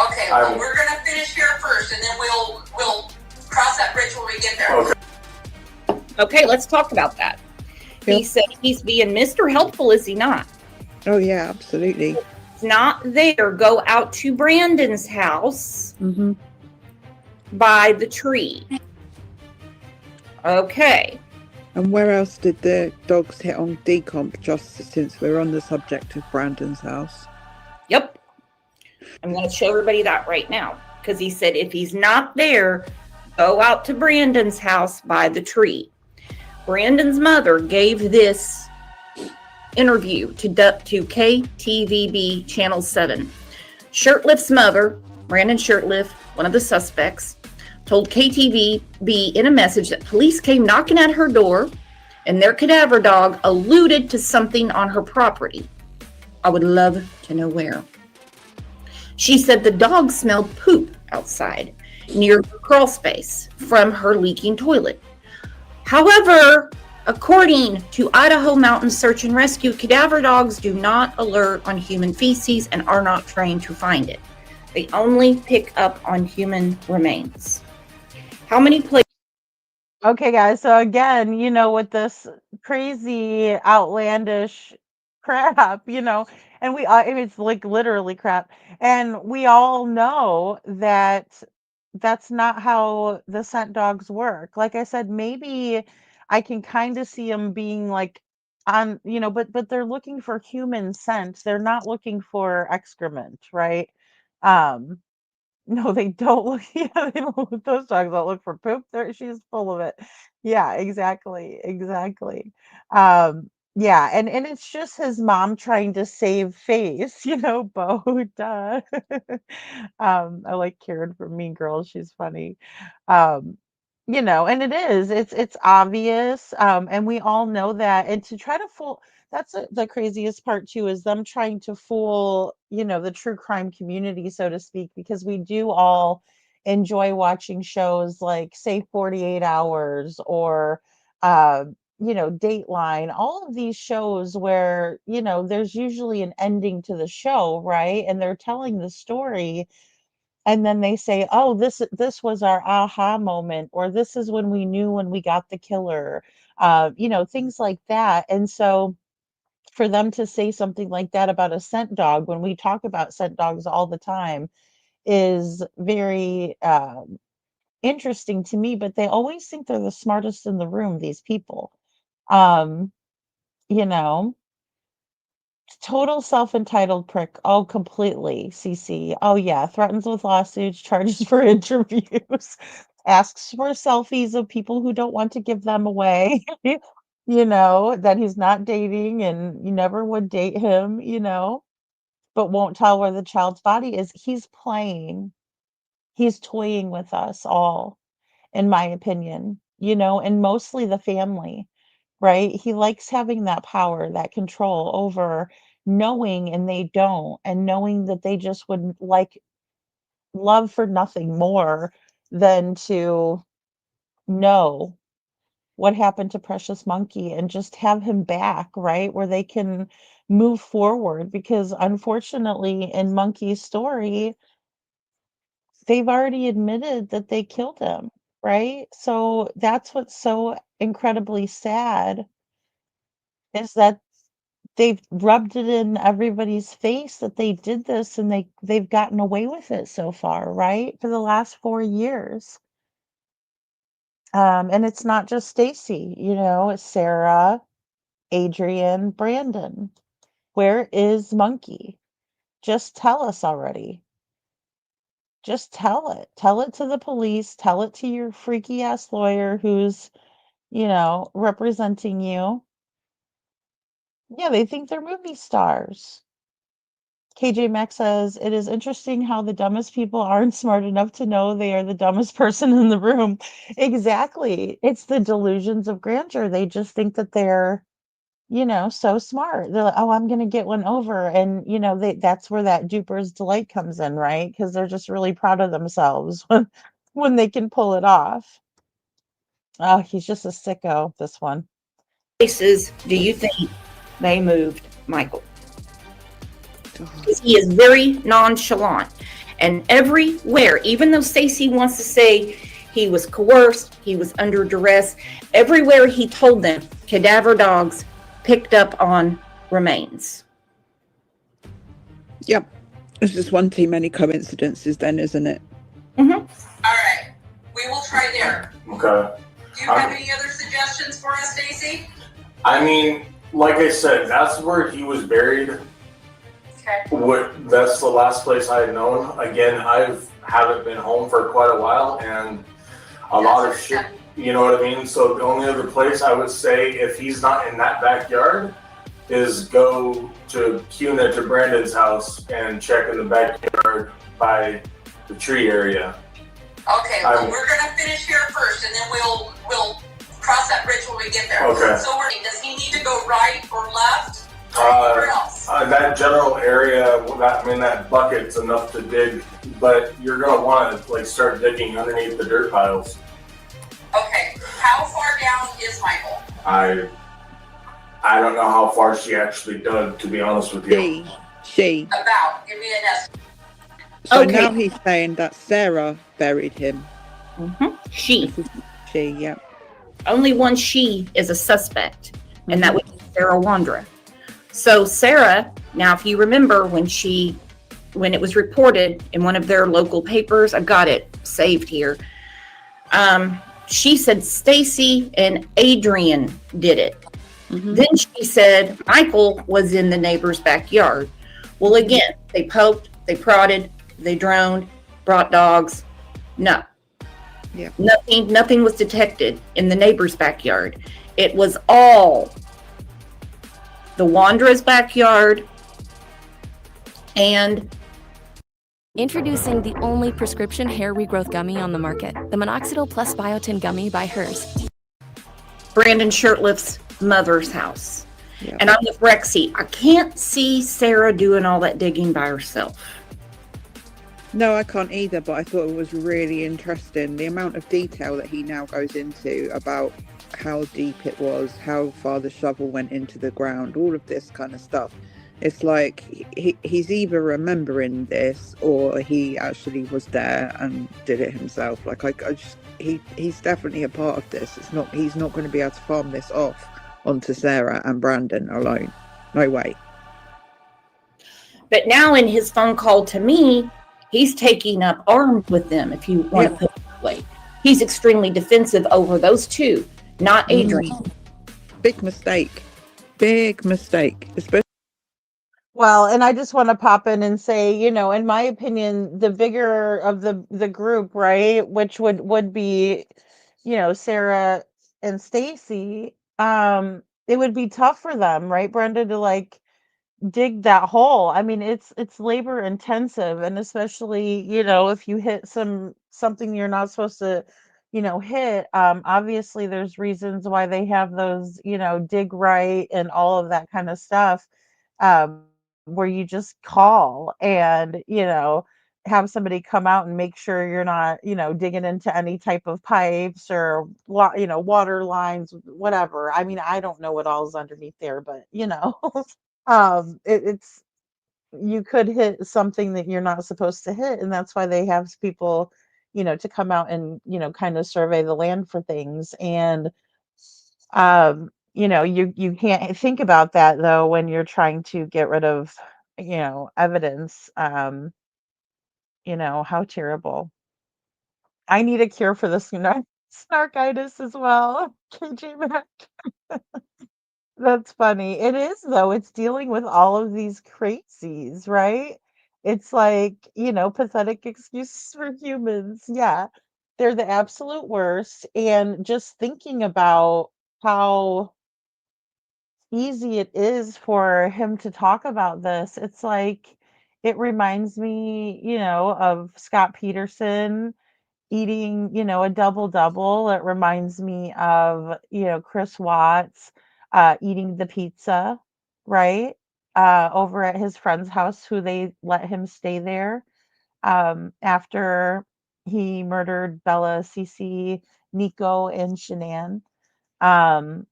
[SPEAKER 5] Okay. Well, we're gonna finish here first, and then we'll cross that bridge when we get there.
[SPEAKER 2] Okay.
[SPEAKER 10] Okay, let's talk about that. He said he's being Mr. Helpful, is he not?
[SPEAKER 11] Oh yeah, absolutely.
[SPEAKER 10] If he's not there. Go out to Brandon's house by the tree. Okay.
[SPEAKER 11] And where else did the dogs hit on decomp, just since we're on the subject of Brandon's house?
[SPEAKER 10] Yep. I'm going to show everybody that right now. Because he said if he's not there, go out to Brandon's house by the tree. Brandon's mother gave this interview to KTVB Channel 7. Shirtlift's mother, Brandon Shirtlift, one of the suspects, told KTVB in a message that police came knocking at her door and their cadaver dog alluded to something on her property. I would love to know where. She said the dog smelled poop outside near her crawl space from her leaking toilet. However, according to Idaho Mountain Search and Rescue, cadaver dogs do not alert on human feces and are not trained to find it. They only pick up on human remains. How many places?
[SPEAKER 6] Okay, guys. So again, with this crazy, outlandish crap, and it's like literally crap. And we all know that that's not how the scent dogs work. Like I said, maybe I can kind of see them being like on, but they're looking for human scent. They're not looking for excrement, right? Um, no, they don't look. Yeah, they don't look. Those dogs don't look for poop. She's full of it. Yeah, exactly, exactly. Yeah, and it's just his mom trying to save face, Bo, duh. I like Karen from Mean Girls. She's funny. Um, and it's obvious, and we all know that. And to try to fool, that's the craziest part too, is them trying to fool, the true crime community, so to speak, because we do all enjoy watching shows like, say, 48 Hours or, Dateline, all of these shows where, there's usually an ending to the show, right? And they're telling the story, and then they say, "Oh, this was our aha moment," or "This is when we knew when we got the killer," things like that. And so for them to say something like that about a scent dog, when we talk about scent dogs all the time, is very interesting to me. But they always think they're the smartest in the room, these people. Um, you know, Total self-entitled prick. Oh, completely, CC. Oh, yeah, threatens with lawsuits, charges for interviews, asks for selfies of people who don't want to give them away, that he's not dating and you never would date him, but won't tell where the child's body is. He's playing. He's toying with us all, in my opinion, and mostly the family, right? He likes having that power, that control over knowing and they don't, and knowing that they just would like love for nothing more than to know what happened to Precious Monkey and just have him back, right? Where they can move forward, because unfortunately in Monkey's story, they've already admitted that they killed him, right? So that's what's so incredibly sad is that they've rubbed it in everybody's face that they did this and they've gotten away with it so far, right? For the last 4 years. And it's not just Stacy, it's Sarah, Adrian, Brandon. Where is Monkey? Just tell us already. Just tell it. Tell it to the police. Tell it to your freaky ass lawyer who's, representing you. Yeah, they think they're movie stars. KJ Max says, it is interesting how the dumbest people aren't smart enough to know they are the dumbest person in the room. Exactly. It's the delusions of grandeur. They just think that they're, so smart. They're like, oh, I'm going to get one over. And, that's where that duper's delight comes in, right? Because they're just really proud of themselves when they can pull it off. Oh, he's just a sicko, this one.
[SPEAKER 10] Places do you think they moved Michael? Because he is very nonchalant. And everywhere, even though Stacy wants to say he was coerced, he was under duress, everywhere he told them, cadaver dogs picked up on remains.
[SPEAKER 11] Yep. It's just one too many coincidences then, isn't it?
[SPEAKER 10] Mm-hmm.
[SPEAKER 5] All right. We will try there.
[SPEAKER 2] Okay.
[SPEAKER 5] Do you have any other suggestions for us, Stacy?
[SPEAKER 2] I mean, like I said, that's where he was buried.
[SPEAKER 5] Okay.
[SPEAKER 2] That's the last place I had known. Again, haven't been home for quite a while, and a lot of shit. You know what I mean? So the only other place I would say, if he's not in that backyard, is go to Cuna to Brandon's house and check in the backyard by the tree area.
[SPEAKER 5] Okay, well, we're gonna finish here first, and then we'll cross that bridge when we get there.
[SPEAKER 2] Okay.
[SPEAKER 5] So does he need to go right or left? Or anywhere else?
[SPEAKER 2] That general area, that bucket's enough to dig, but you're gonna want to start digging underneath the dirt piles.
[SPEAKER 5] Okay, how far down is Michael?
[SPEAKER 2] I don't know how far she actually dug, to be honest with you.
[SPEAKER 11] She.
[SPEAKER 5] About, give me an estimate.
[SPEAKER 11] So
[SPEAKER 10] Okay.
[SPEAKER 11] now he's saying that Sarah buried him.
[SPEAKER 10] Mm-hmm. She,
[SPEAKER 11] yeah.
[SPEAKER 10] only one she is a suspect, and that would be Sarah Wandra. So Sarah, now if you remember when it was reported in one of their local papers, I've got it saved here. She said Stacy and Adrian did it. Then she said Michael was in the neighbor's backyard. Well, again, they poked, they prodded, they droned, brought dogs. No.
[SPEAKER 11] Yeah.
[SPEAKER 10] Nothing was detected in the neighbor's backyard. It was all the Wandra's backyard and
[SPEAKER 20] Introducing the only prescription hair regrowth gummy on the market, the Minoxidil Plus Biotin Gummy by Hers.
[SPEAKER 10] Brandon Shirtlift's mother's house.
[SPEAKER 11] Yeah.
[SPEAKER 10] And I'm with Rexy. I can't see Sarah doing all that digging by herself.
[SPEAKER 11] No, I can't either, but I thought it was really interesting. The amount of detail that he now goes into about how deep it was, how far the shovel went into the ground, all of this kind of stuff. It's like he's either remembering this or he actually was there and did it himself. He's definitely a part of this. He's not going to be able to farm this off onto Sarah and Brandon alone. No way.
[SPEAKER 10] But now in his phone call to me, he's taking up arms with them, if you want to put it that way. He's extremely defensive over those two, not Adrian.
[SPEAKER 11] Big mistake. Big mistake. Especially.
[SPEAKER 6] Well, and I just want to pop in and say, in my opinion, the bigger of the group, right, which would be, Sarah and Stacy, it would be tough for them, right, Brenda, to dig that hole. I mean, it's labor intensive, and especially, if you hit something you're not supposed to, hit. Obviously there's reasons why they have those, dig right and all of that kind of stuff. Where you just call and, have somebody come out and make sure you're not, digging into any type of pipes or, water lines, whatever. I mean, I don't know what all is underneath there, but, it's, you could hit something that you're not supposed to hit. And that's why they have people, to come out and, kind of survey the land for things. And, you can't think about that though when you're trying to get rid of, evidence. How terrible. I need a cure for the snarkitis as well. KJ Mac. That's funny. It is though. It's dealing with all of these crazies, right? It's like, pathetic excuses for humans. Yeah. They're the absolute worst. And just thinking about how easy it is for him to talk about this, it's like it reminds me, of Scott Peterson eating, a double double. It reminds me of, Chris Watts eating the pizza, right? Over at his friend's house, who they let him stay there after he murdered Bella, Cece, Nico, and Shanann. Um,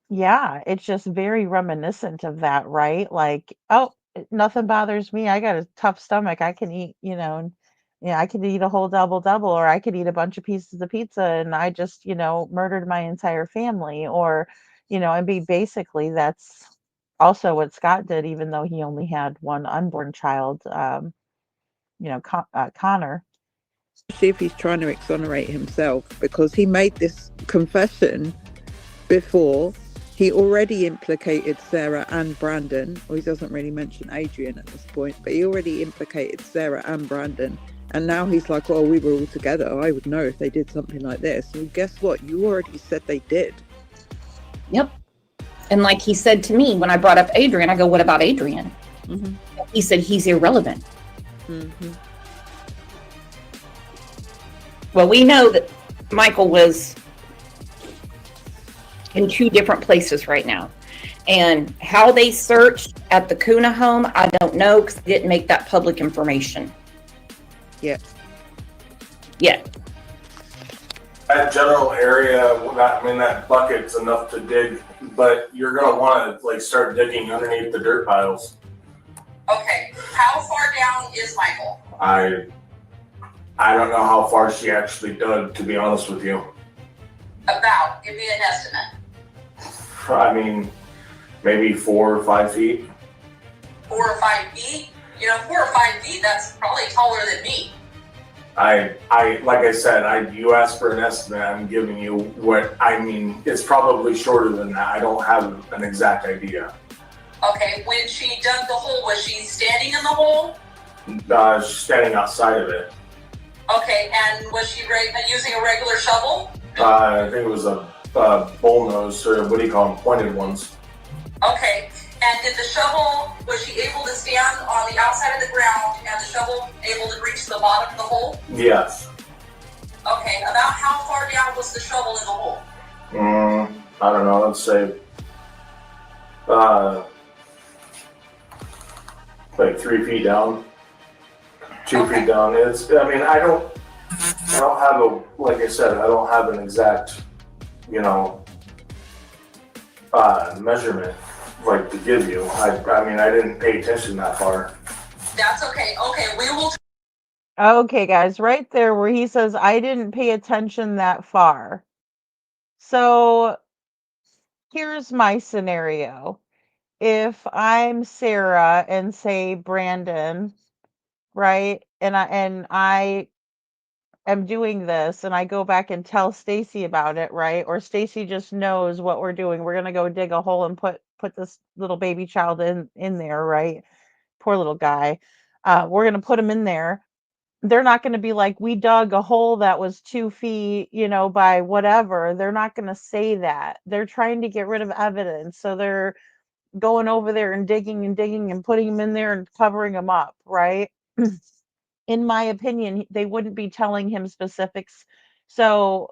[SPEAKER 6] yeah, it's just very reminiscent of that, right? Like, oh, nothing bothers me. I got a tough stomach. I can eat, I could eat a whole double double, or I could eat a bunch of pieces of pizza, and I just, murdered my entire family, or, and be basically that's also what Scott did, even though he only had one unborn child, Connor.
[SPEAKER 11] See if he's trying to exonerate himself, because he made this confession before. He already implicated Sarah and Brandon, or he doesn't really mention Adrian at this point, but he already implicated Sarah and Brandon. And now he's like, oh, we were all together. I would know if they did something like this. Well, guess what? You already said they did.
[SPEAKER 10] Yep. And like he said to me when I brought up Adrian, I go, what about Adrian?
[SPEAKER 11] Mm-hmm.
[SPEAKER 10] He said he's irrelevant.
[SPEAKER 11] Mm-hmm.
[SPEAKER 10] Well, we know that Michael was in 2 different places right now. And how they searched at the Kuna home, I don't know, because they didn't make that public information.
[SPEAKER 11] Yeah.
[SPEAKER 2] That general area, that bucket's enough to dig, but you're gonna want to start digging underneath the dirt piles.
[SPEAKER 5] Okay, how far down is Michael?
[SPEAKER 2] I don't know how far she actually dug, to be honest with you.
[SPEAKER 5] About, give me an estimate.
[SPEAKER 2] Maybe 4 or 5 feet.
[SPEAKER 5] 4 or 5 feet? 4 or 5 feet, that's probably taller than me.
[SPEAKER 2] Like I said, you asked for an estimate, I'm giving you what, it's probably shorter than that. I don't have an exact idea.
[SPEAKER 5] Okay, when she dug the hole, was she standing in the hole?
[SPEAKER 2] She's standing outside of it.
[SPEAKER 5] Okay, and was she using a regular shovel?
[SPEAKER 2] I think it was a bullnose, or what do you call them, pointed ones.
[SPEAKER 5] Okay, and did the shovel, was she able to stand on the outside of the ground and the shovel able to reach the bottom of the hole?
[SPEAKER 2] Yes.
[SPEAKER 5] Okay, about how far down was the shovel in the hole?
[SPEAKER 2] I don't know, let's say like 3 feet down, 2 feet down. I don't have like I said, I don't have an exact, measurement to give you. I didn't pay attention that far.
[SPEAKER 5] That's okay. Okay, we will.
[SPEAKER 6] Okay, guys, right there where he says, I didn't pay attention that far. So here's my scenario. If I'm Sarah and say Brandon, right? And I am doing this and I go back and tell Stacy about it, right? Or Stacy just knows what we're doing. We're going to go dig a hole and put this little baby child in there, right? Poor little guy. We're going to put him in there. They're not going to be like, we dug a hole that was 2 feet, by whatever. They're not going to say that. They're trying to get rid of evidence. So they're going over there and digging and putting him in there and covering him up, right? In my opinion, they wouldn't be telling him specifics. So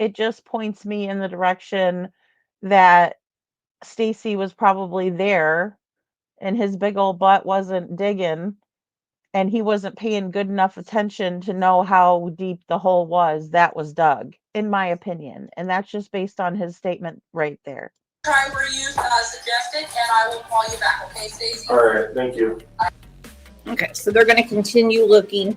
[SPEAKER 6] it just points me in the direction that Stacy was probably there and his big old butt wasn't digging and he wasn't paying good enough attention to know how deep the hole was that was dug, in my opinion. And that's just based on his statement right there.
[SPEAKER 5] Try where you suggested, and I will call you back, okay, Stacey?
[SPEAKER 2] All right, thank you.
[SPEAKER 10] Okay, so they're going to continue looking.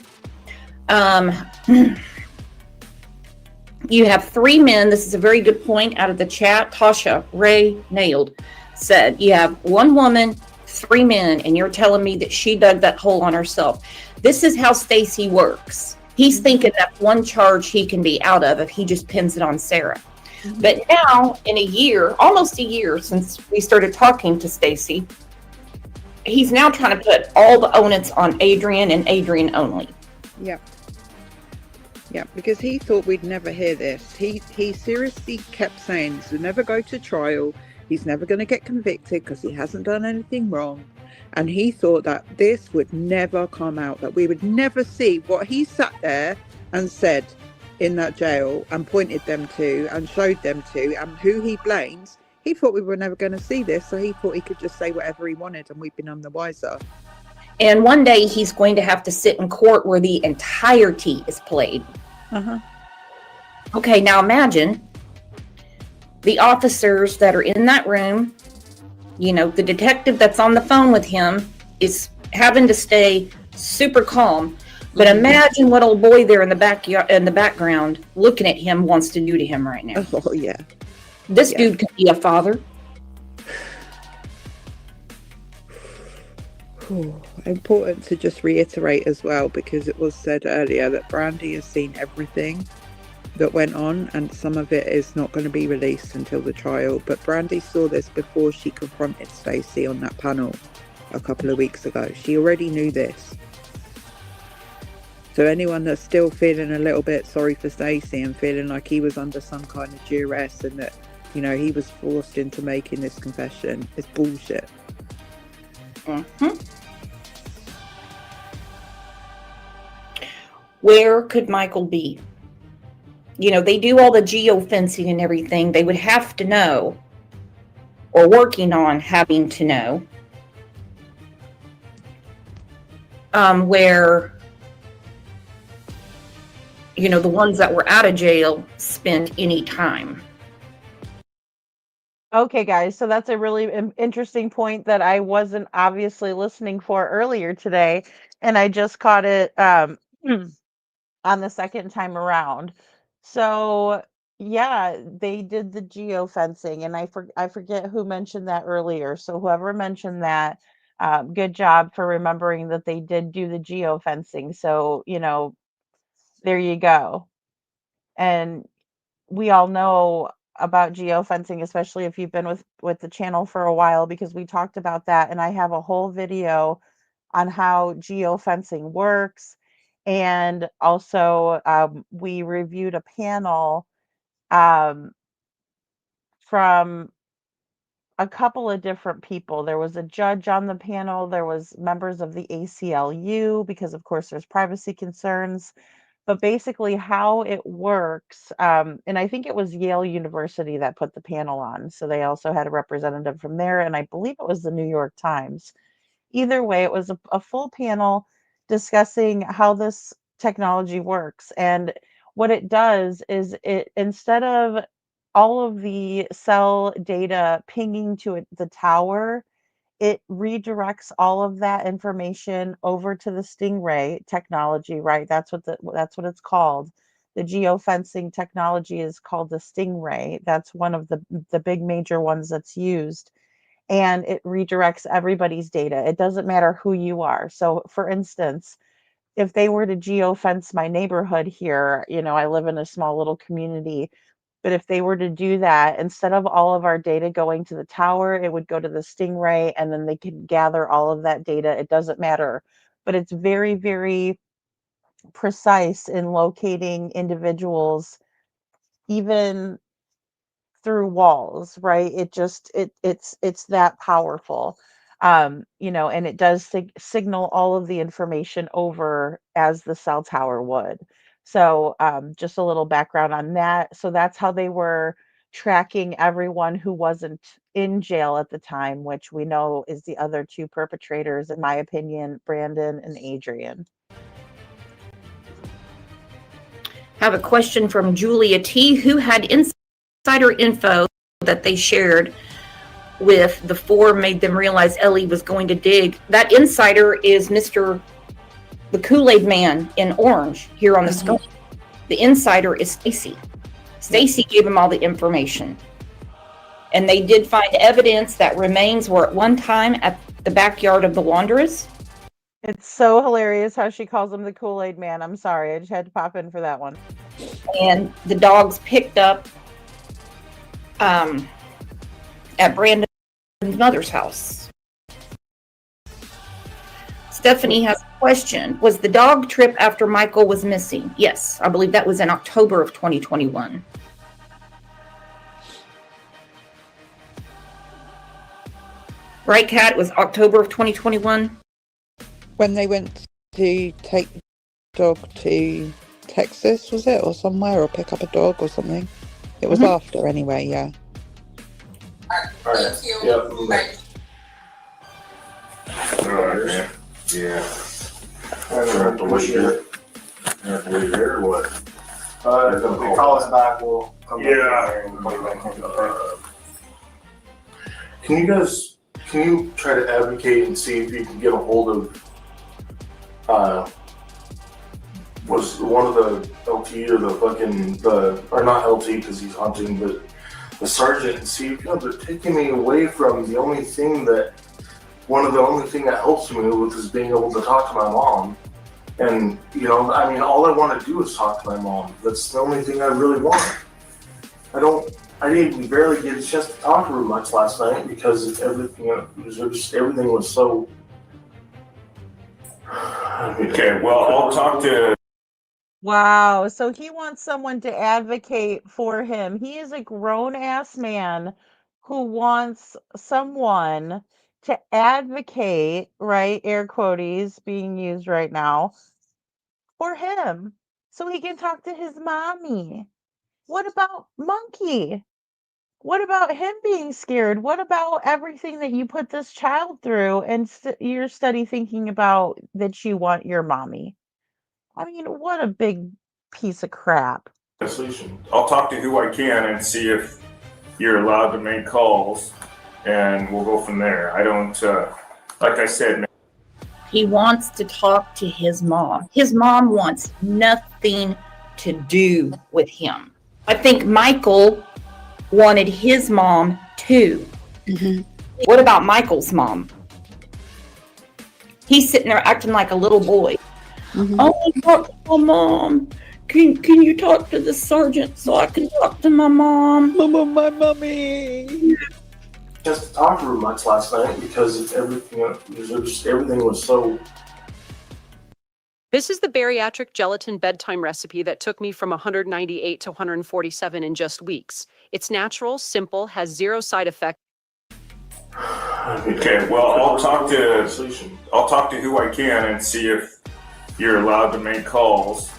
[SPEAKER 10] You have 3 men. This is a very good point out of the chat. Tasha Ray nailed said you have 1 woman, 3 men, and you're telling me that she dug that hole on herself. This is how Stacy works. He's thinking that's one charge he can be out of if he just pins it on Sarah. But now, in a year, almost a year since we started talking to Stacy, he's now trying to put all the onus on Adrian and Adrian only.
[SPEAKER 11] Yep. Yeah, because he thought we'd never hear this. He seriously kept saying this would never go to trial. He's never going to get convicted because he hasn't done anything wrong. And he thought that this would never come out, that we would never see what he sat there and said in that jail and pointed them to and showed them to and who he blames. He thought we were never going to see this, so he thought he could just say whatever he wanted and we've been none the wiser.
[SPEAKER 10] And one day he's going to have to sit in court where the entirety is played. Okay, now imagine the officers that are in that room, you know, the detective that's on the phone with him is having to stay super calm. But imagine what old boy there in the background looking at him wants to do to him right now.
[SPEAKER 11] Oh, yeah.
[SPEAKER 10] This dude could be a father.
[SPEAKER 11] Important to just reiterate as well, because it was said earlier that Brandy has seen everything that went on and some of it is not going to be released until the trial. But Brandy saw this before she confronted Stacey on that panel a couple of weeks ago. She already knew this. So anyone that's still feeling a little bit sorry for Stacey and feeling like he was under some kind of duress and that, you know, he was forced into making this confession is bullshit.
[SPEAKER 10] Where could Michael be? You know, they do all the geofencing and everything. They would have to know, or working on having to know, where, you know, the ones that were out of jail spent any time.
[SPEAKER 6] Okay, guys, so that's a really interesting point that I wasn't obviously listening for earlier today, and I just caught it on the second time around. So, yeah, they did the geofencing, and I forget who mentioned that earlier. So whoever mentioned that, good job for remembering that they did do the geofencing. So, you know, there you go. And we all know about geofencing, especially if you've been with the channel for a while, because we talked about that, and I have a whole video on how geofencing works. And also, we reviewed a panel from a couple of different people. There was a judge on the panel. There was members of the ACLU, because of course there's privacy concerns. But basically how it works, and I think it was Yale University that put the panel on. So they also had a representative from there, and I believe it was the New York Times. Either way, it was a full panel discussing how this technology works. And what it does is it, instead of all of the cell data pinging to the tower, it redirects all of that information over to the Stingray technology, right? That's what it's called. The geofencing technology is called the Stingray. That's one of the big major ones that's used. And it redirects everybody's data. It doesn't matter who you are. So for instance, if they were to geofence my neighborhood here, you know, I live in a small little community, but if they were to do that, instead of all of our data going to the tower, it would go to the Stingray, and then they could gather all of that data. It doesn't matter. But it's very, very precise in locating individuals, even through walls, right? It's that powerful. You know, and it does signal all of the information over as the cell tower would. So just a little background on that. So that's how they were tracking everyone who wasn't in jail at the time, which we know is the other 2 perpetrators, in my opinion, Brandon and Adrian.
[SPEAKER 10] I have a question from Julia T, who had insider info that they shared with the 4 made them realize Ellie was going to dig. That insider is Mr. the Kool-Aid man in orange here on the screen. The insider is Stacy. Stacy gave him all the information. And they did find evidence that remains were at one time at the backyard of the Wanderers.
[SPEAKER 6] It's so hilarious how she calls him the Kool-Aid man. I'm sorry. I just had to pop in for that one.
[SPEAKER 10] And the dogs picked up at Brandon's mother's house. Stephanie has a question. Was the dog trip after Michael was missing? Yes, I believe that was in October of 2021. Right, Kat? It was October of 2021.
[SPEAKER 11] When they went to take the dog to Texas, was it, or somewhere, or pick up a dog or something? It was after anyway, yeah.
[SPEAKER 5] Thank you.
[SPEAKER 2] Yep.
[SPEAKER 5] Bye.
[SPEAKER 18] Alright, yeah.
[SPEAKER 2] I don't have to wait here. I have to wait here or what?
[SPEAKER 18] If they call us back, we'll come back
[SPEAKER 2] Yeah.
[SPEAKER 18] and put it back in. Okay.
[SPEAKER 2] Can you try to advocate and see if you can get a hold of, was one of the LT or or not LT because he's hunting, but the sergeant, and see if, they're taking me away from the only thing that helps me with is being able to talk to my mom. And, all I want to do is talk to my mom. That's the only thing I really want. I didn't barely get a chance to talk to her much last night because everything was so.
[SPEAKER 18] Okay, well, I'll talk to.
[SPEAKER 6] Wow. So he wants someone to advocate for him. He is a grown-ass man who wants someone to advocate, right? Air quotes being used right now for him so he can talk to his mommy. What about Monkey? What about him being scared? What about everything that you put this child through and you're study thinking about that you want your mommy? I mean, what a big piece of crap.
[SPEAKER 18] I'll talk to who I can and see if you're allowed to make calls, and we'll go from there. I don't, like I said, man.
[SPEAKER 10] He wants to talk to his mom. His mom wants nothing to do with him. I think Michael wanted his mom too. What about Michael's mom? He's sitting there acting like a little boy. I want to talk to my mom. Can you talk to the sergeant so I can talk to my mom?
[SPEAKER 11] Mama, my mommy.
[SPEAKER 2] Just to talk to her much last night because everything was so.
[SPEAKER 9] This is the bariatric gelatin bedtime recipe that took me from 198 to 147 in just weeks. It's natural, simple, has zero side effects.
[SPEAKER 18] Okay, well, I'll talk to who I can and see if you're allowed to make calls,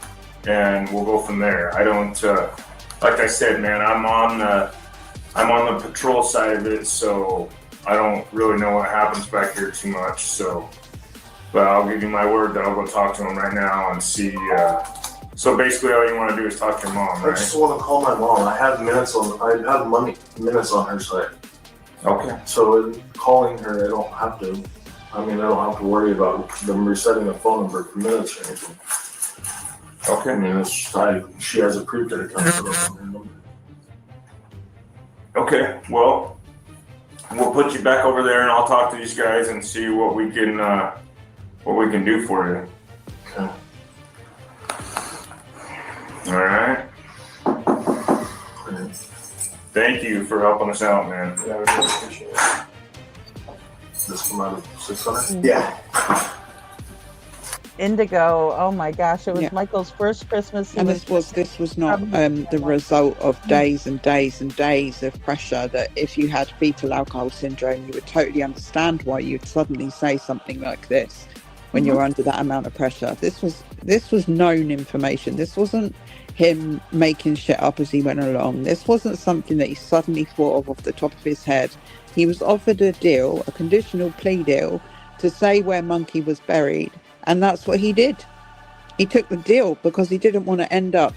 [SPEAKER 18] and we'll go from there. I don't, like I said, man, I'm on the patrol side of it, so I don't really know what happens back here too much. So, but I'll give you my word that I'll go talk to him right now and see. So basically, all you want to do is talk to your mom, right?
[SPEAKER 2] I just want to call my mom. I have minutes on her side.
[SPEAKER 18] Okay.
[SPEAKER 2] So calling her, I don't have to worry about them resetting the phone number for minutes or anything.
[SPEAKER 18] Okay.
[SPEAKER 2] I mean, she has approved it. It comes from her number.
[SPEAKER 18] Okay. Well, we'll put you back over there, and I'll talk to these guys and see what we can do for you.
[SPEAKER 2] Okay.
[SPEAKER 18] All right. Thank you for helping us out, man.
[SPEAKER 2] Yeah, I really appreciate it. This come out of 600?
[SPEAKER 18] Yeah.
[SPEAKER 6] Indigo. Oh my gosh, it was Michael's first Christmas.
[SPEAKER 11] And this was not the result of days and days and days of pressure. That if you had fetal alcohol syndrome, you would totally understand why you'd suddenly say something like this when you're under that amount of pressure. This was known information. This wasn't him making shit up as he went along. This wasn't something that he suddenly thought of the top of his head. He was offered a deal, a conditional plea deal, to say where Monkey was buried, and that's what he did. He took the deal because he didn't want to end up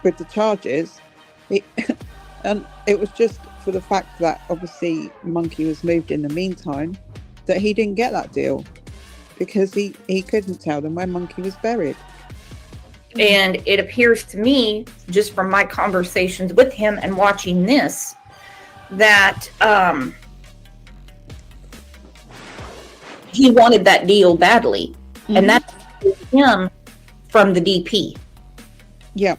[SPEAKER 11] with the charges. And it was just for the fact that obviously Monkey was moved in the meantime that he didn't get that deal. because he couldn't tell them where Monkey was buried.
[SPEAKER 10] And it appears to me, just from my conversations with him and watching this, that he wanted that deal badly. And that's him from the DP.
[SPEAKER 11] Yeah,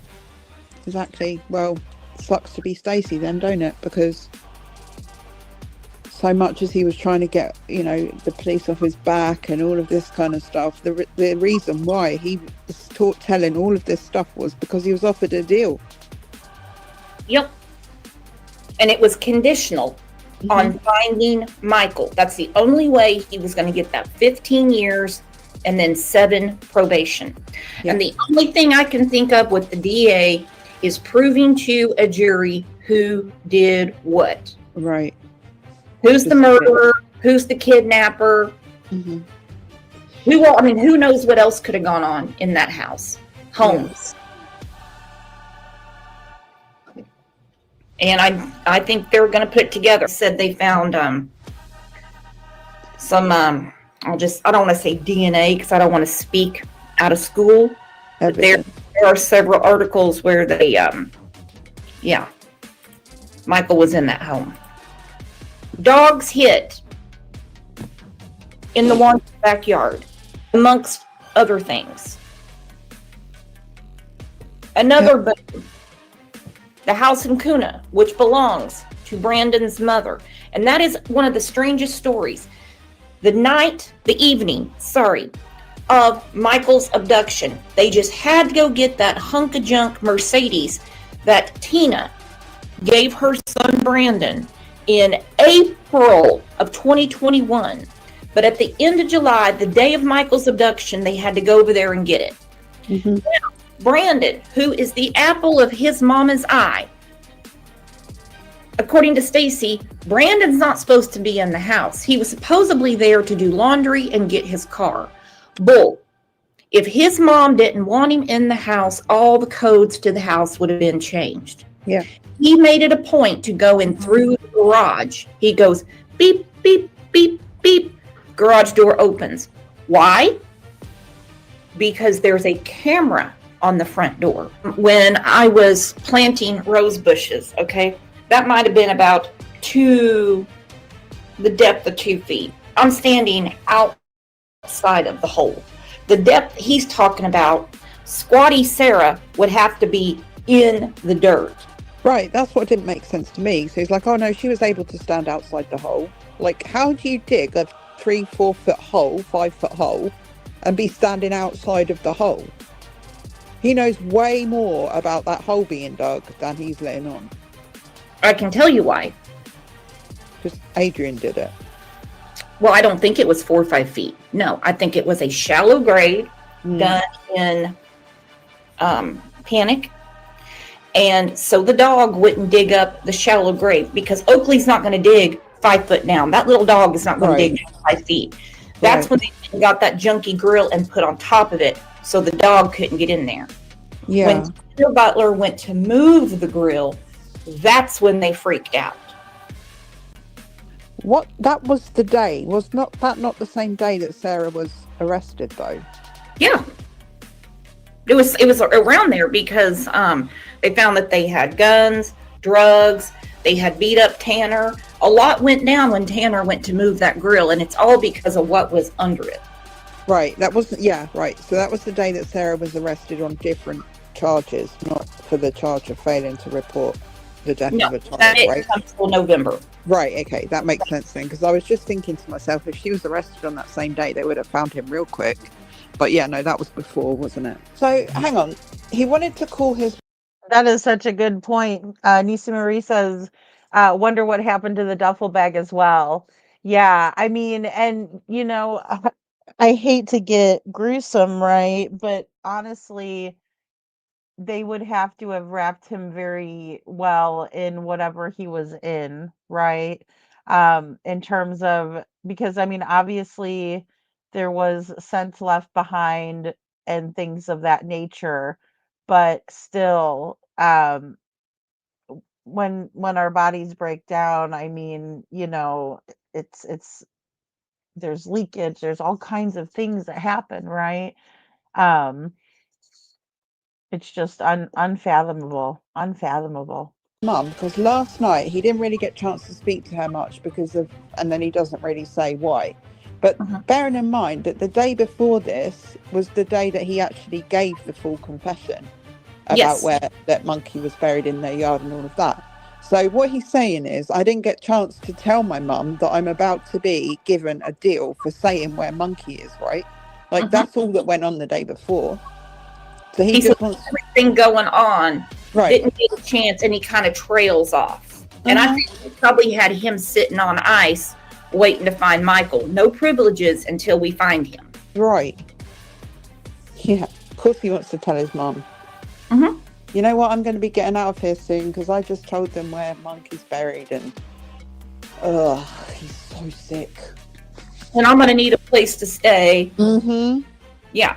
[SPEAKER 11] exactly. Well, sucks to be Stacey then, don't it? Because so much as he was trying to get, the police off his back and all of this kind of stuff, the reason why he was telling all of this stuff was because he was offered a deal.
[SPEAKER 10] Yep. And it was conditional on finding Micheal. That's the only way he was going to get that 15 years and then 7 probation. Yep. And the only thing I can think of with the DA is proving to a jury who did what.
[SPEAKER 11] Right.
[SPEAKER 10] Who's the murderer? Who's the kidnapper?
[SPEAKER 11] Mm-hmm.
[SPEAKER 10] Who knows what else could have gone on in that house? Homes. Yeah. And I think they're going to put together. Said they found some I don't want to say DNA because I don't want to speak out of school. But there are several articles where they Micheal was in that home. Dogs hit in the Vaughan backyard, amongst other things. Another boom, the house in Kuna, which belongs to Brandon's mother. And that is one of the strangest stories. The evening of Michael's abduction, they just had to go get that hunk of junk Mercedes that Tina gave her son Brandon in April of 2021. But at the end of July, the day of Michael's abduction, they had to go over there and get it.
[SPEAKER 11] Mm-hmm.
[SPEAKER 10] Now, Brandon, who is the apple of his mama's eye, according to Stacey, Brandon's not supposed to be in the house. He was supposedly there to do laundry and get his car. Bull. If his mom didn't want him in the house, all the codes to the house would have been changed.
[SPEAKER 11] Yeah.
[SPEAKER 10] He made it a point to go in through the garage. He goes, beep, beep, beep, beep. Garage door opens. Why? Because there's a camera on the front door. When I was planting rose bushes, that might have been about the depth of 2 feet. I'm standing outside of the hole. The depth he's talking about, Squatty Sarah would have to be in the dirt.
[SPEAKER 11] Right, that's what didn't make sense to me. So he's like, oh no, she was able to stand outside the hole. Like, how do you dig a 3-4 foot hole, 5 foot hole, and be standing outside of the hole? He knows way more about that hole being dug than he's letting on.
[SPEAKER 10] I can tell you why.
[SPEAKER 11] Because Adrian did it.
[SPEAKER 10] Well, I don't think it was 4 or 5 feet. No, I think it was a shallow grave done in panic. And so the dog wouldn't dig up the shallow grave because Oakley's not going to dig 5 foot down. That little dog is not going to dig 5 feet. That's when they got that junky grill and put on top of it so the dog couldn't get in there.
[SPEAKER 11] Yeah.
[SPEAKER 10] When Peter Butler went to move the grill, that's when they freaked out.
[SPEAKER 11] That was the day. Was not the same day that Sarah was arrested though?
[SPEAKER 10] Yeah. It was around there because they found that they had guns, drugs, they had beat up Tanner. A lot went down when Tanner went to move that grill, and it's all because of what was under it.
[SPEAKER 11] Right. Right. So that was the day that Sarah was arrested on different charges, not for the charge of failing to report the death of a child, right?
[SPEAKER 10] Until November.
[SPEAKER 11] Right, okay, that makes sense then, because I was just thinking to myself, if she was arrested on that same day, they would have found him real quick. But yeah, no, that was before, wasn't it? So, hang on. He wanted to call his...
[SPEAKER 6] That is such a good point. Nisa Marie says, wonder what happened to the duffel bag as well. Yeah, I mean, and, I hate to get gruesome, right? But honestly, they would have to have wrapped him very well in whatever he was in, right? In terms of, because I mean, obviously there was scent left behind and things of that nature, but still, when our bodies break down, I mean, it's there's leakage, there's all kinds of things that happen, right? Um, it's just unfathomable.
[SPEAKER 11] Mum, because last night he didn't really get a chance to speak to her much and then he doesn't really say why. But bearing in mind that the day before this was the day that he actually gave the full confession about where that monkey was buried in their yard and all of that. So what he's saying is, I didn't get a chance to tell my mum that I'm about to be given a deal for saying where monkey is, right? Like that's all that went on the day before. So he just wants
[SPEAKER 10] everything going on,
[SPEAKER 11] right?
[SPEAKER 10] Didn't get a chance, and he kind of trails off. And I think we probably had him sitting on ice, waiting to find Michael. No privileges until we find him.
[SPEAKER 11] Right. Yeah. Of course, he wants to tell his mum. You know what? I'm going to be getting out of here soon because I just told them where monkey's buried, and he's so sick.
[SPEAKER 10] And I'm going to need a place to stay. Yeah.
[SPEAKER 2] Yeah.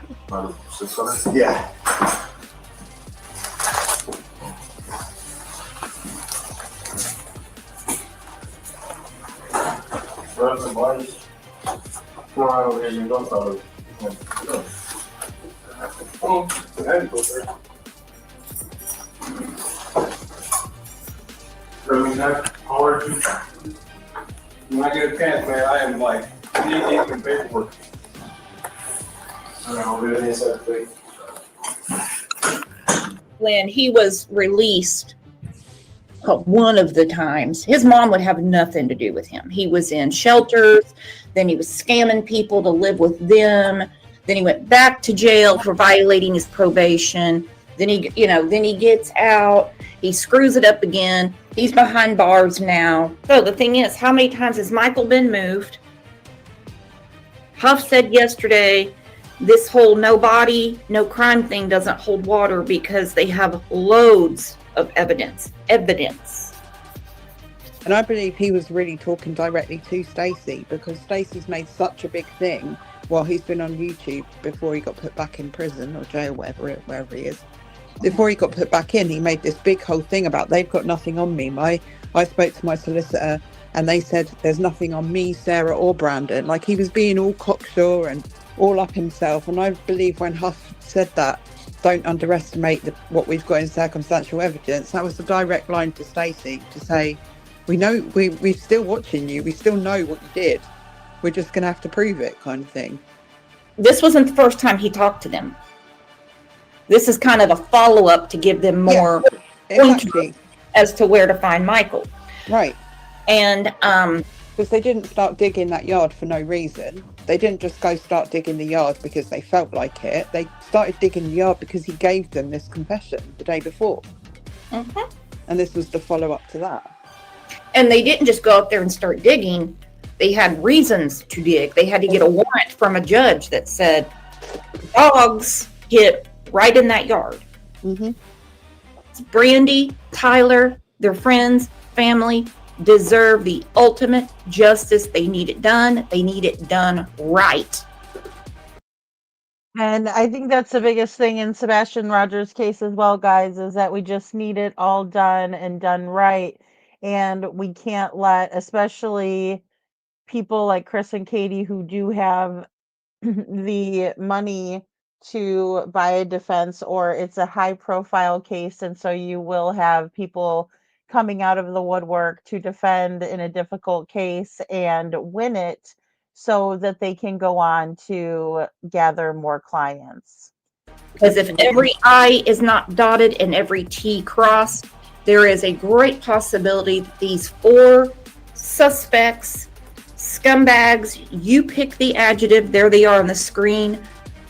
[SPEAKER 13] When I get a chance, man, I am like knee-deep in paperwork. I don't know, really, so quick.
[SPEAKER 10] When he was released, one of the times, his mom would have nothing to do with him. He was in shelters, then he was scamming people to live with them. Then he went back to jail for violating his probation. Then he gets out. He screws it up again. He's behind bars now. So the thing is, how many times has Michael been moved? Huff said yesterday, this whole no body, no crime thing doesn't hold water because they have loads of evidence.
[SPEAKER 11] And I believe he was really talking directly to Stacey because Stacey's made such a big thing while he's been on YouTube before he got put back in prison or jail, wherever he is. Before he got put back in, he made this big whole thing about they've got nothing on me. I spoke to my solicitor and they said there's nothing on me, Sarah or Brandon. Like he was being all cocksure and all up himself. And I believe when Huff said that, don't underestimate what we've got in circumstantial evidence, that was the direct line to Stacey to say, we know we're still watching you. We still know what you did. We're just going to have to prove it, kind of thing.
[SPEAKER 10] This wasn't the first time he talked to them. This is kind of a follow-up to give them more pointers as to where to find Michael.
[SPEAKER 11] Right.
[SPEAKER 10] And
[SPEAKER 11] because they didn't start digging that yard for no reason. They didn't just go start digging the yard because they felt like it. They started digging the yard because he gave them this confession the day before. And this was the follow-up to that.
[SPEAKER 10] And they didn't just go out there and start digging. They had reasons to dig. They had to get a warrant from a judge that said dogs hit right in that yard. Brandy, Tyler, their friends, family deserve the ultimate justice. They need it done. They need it done right.
[SPEAKER 6] And I think that's the biggest thing in Sebastian Rogers' case as well, guys, is that we just need it all done and done right. And we can't let, especially people like Chris and Katie who do have the money to buy a defense, or it's a high profile case, and so you will have people coming out of the woodwork to defend in a difficult case and win it so that they can go on to gather more clients.
[SPEAKER 10] Because if every I is not dotted and every T crossed, there is a great possibility that these 4 suspects, scumbags, you pick the adjective, there they are on the screen,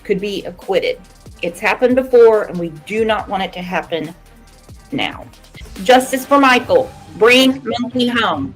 [SPEAKER 10] could be acquitted. It's happened before, and we do not want it to happen now. Justice for Michael. Bring Monkey home.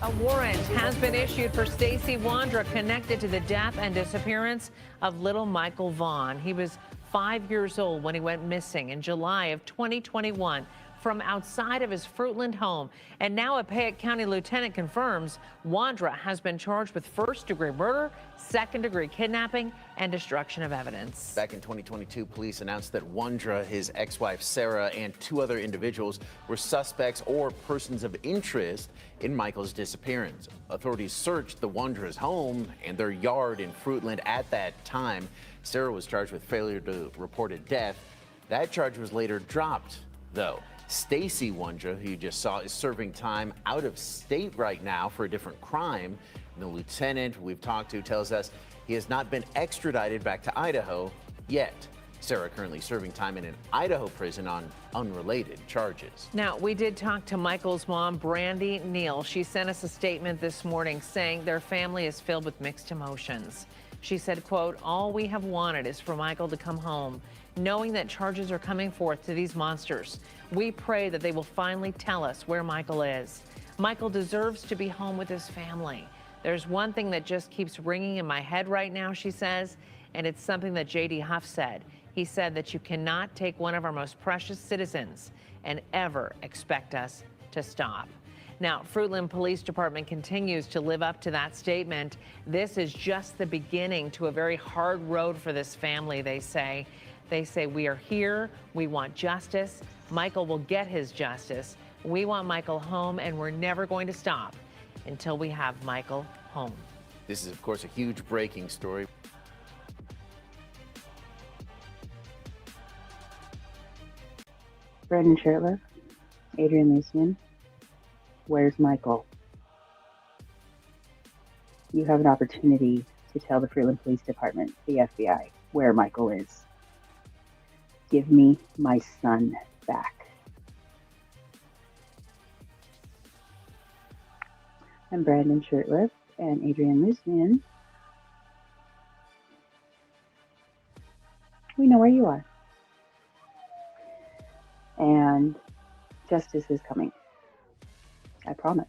[SPEAKER 12] A warrant has been issued for Stacey Wandra connected to the death and disappearance of little Michael Vaughan. He was 5 years old when he went missing in July of 2021 from outside of his Fruitland home. And now a Payette County lieutenant confirms Wandra has been charged with first-degree murder, second-degree kidnapping,
[SPEAKER 17] and destruction of evidence.
[SPEAKER 21] Back in 2022, police announced that Wondra, his ex-wife Sarah, and 2 other individuals were suspects or persons of interest in Michael's disappearance. Authorities searched the Wondra's home and their yard in Fruitland at that time. Sarah was charged with failure to report a death. That charge was later dropped, though. Stacy Wondra, who you just saw, is serving time out of state right now for a different crime. And the lieutenant we've talked to tells us he has not been extradited back to Idaho yet. Sarah currently serving time in an Idaho prison on unrelated charges.
[SPEAKER 17] Now, we did talk to Michael's mom, Brandy Neal. She sent us a statement this morning saying their family is filled with mixed emotions. She said, quote, "All we have wanted is for Michael to come home, knowing that charges are coming forth to these monsters. We pray that they will finally tell us where Michael is. Michael deserves to be home with his family. There's one thing that just keeps ringing in my head right now," she says, and it's something that J.D. Huff said. He said that you cannot take one of our most precious citizens and ever expect us to stop. Now, Fruitland Police Department continues to live up to that statement. This is just the beginning to a very hard road for this family, they say. They say, we are here, we want justice. Michael will get his justice. We want Michael home, and we're never going to stop until we have Michael home.
[SPEAKER 21] This is, of course, a huge breaking story.
[SPEAKER 22] Brandon Shirtliff, Adrian Lucian, where's Michael? You have an opportunity to tell the Fruitland Police Department, the FBI, where Michael is. Give me my son back. I'm Brandon Shirtliff and Adrian Lucian. We know where you are. And justice is coming. I promise.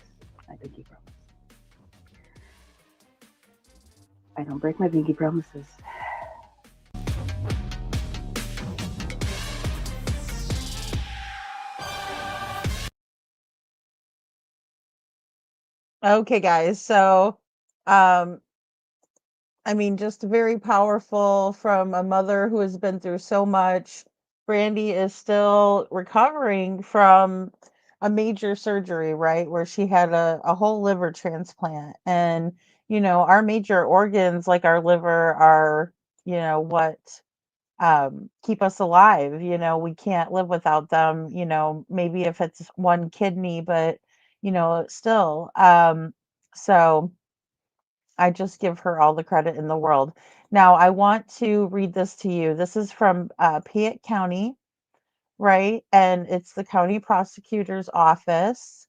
[SPEAKER 22] I pinky promise. I don't break my pinky promises.
[SPEAKER 6] Okay, guys. So, I mean, just very powerful from a mother who has been through so much. Brandy is still recovering from a major surgery, right? Where she had a whole liver transplant. And, you know, our major organs, like our liver, are, you know, what keep us alive. You know, we can't live without them, you know, maybe if it's one kidney, but, you know, still. So I just give her all the credit in the world. Now, I want to read this to you. This is from Piatt County, right? And it's the county prosecutor's office.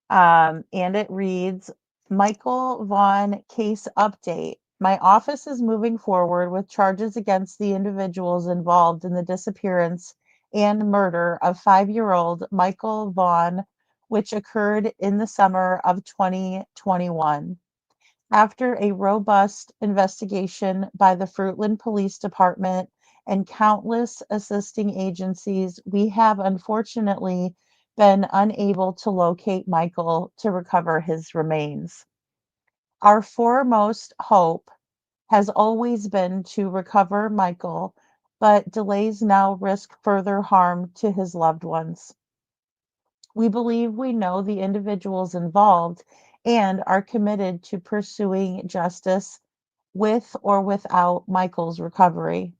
[SPEAKER 6] And it reads, Michael Vaughan case update. My office is moving forward with charges against the individuals involved in the disappearance and murder of 5-year-old Michael Vaughan, which occurred in the summer of 2021. After a robust investigation by the Fruitland Police Department and countless assisting agencies, we have unfortunately been unable to locate Michael to recover his remains. Our foremost hope has always been to recover Michael, but delays now risk further harm to his loved ones. We believe we know the individuals involved and are committed to pursuing justice with or without Michael's recovery.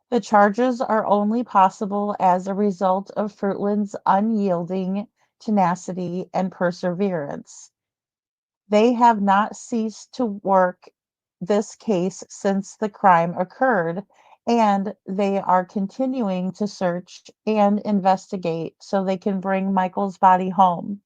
[SPEAKER 6] The charges are only possible as a result of Fruitland's unyielding tenacity and perseverance. They have not ceased to work this case since the crime occurred, and they are continuing to search and investigate so they can bring Michael's body home.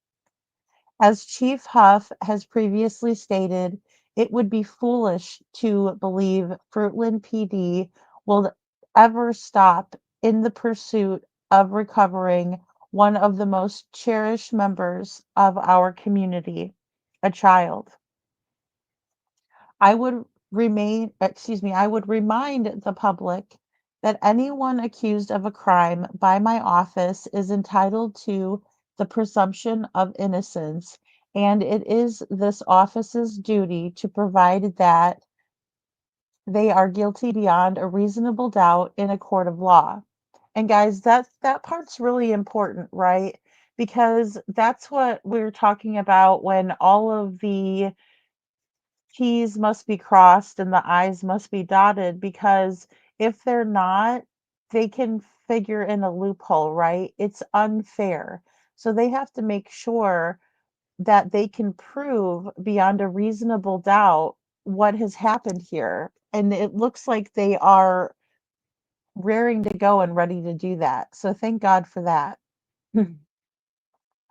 [SPEAKER 6] As Chief Huff has previously stated, it would be foolish to believe Fruitland PD will ever stop in the pursuit of recovering one of the most cherished members of our community, a child. I would remind the public that anyone accused of a crime by my office is entitled to the presumption of innocence, and it is this office's duty to provide that they are guilty beyond a reasonable doubt in a court of law. And guys, that part's really important, right? Because that's what we're talking about when all of the T's must be crossed and the I's must be dotted, because if they're not, they can figure in a loophole, right? It's unfair. So they have to make sure that they can prove beyond a reasonable doubt what has happened here. And it looks like they are raring to go and ready to do that. So thank God for that.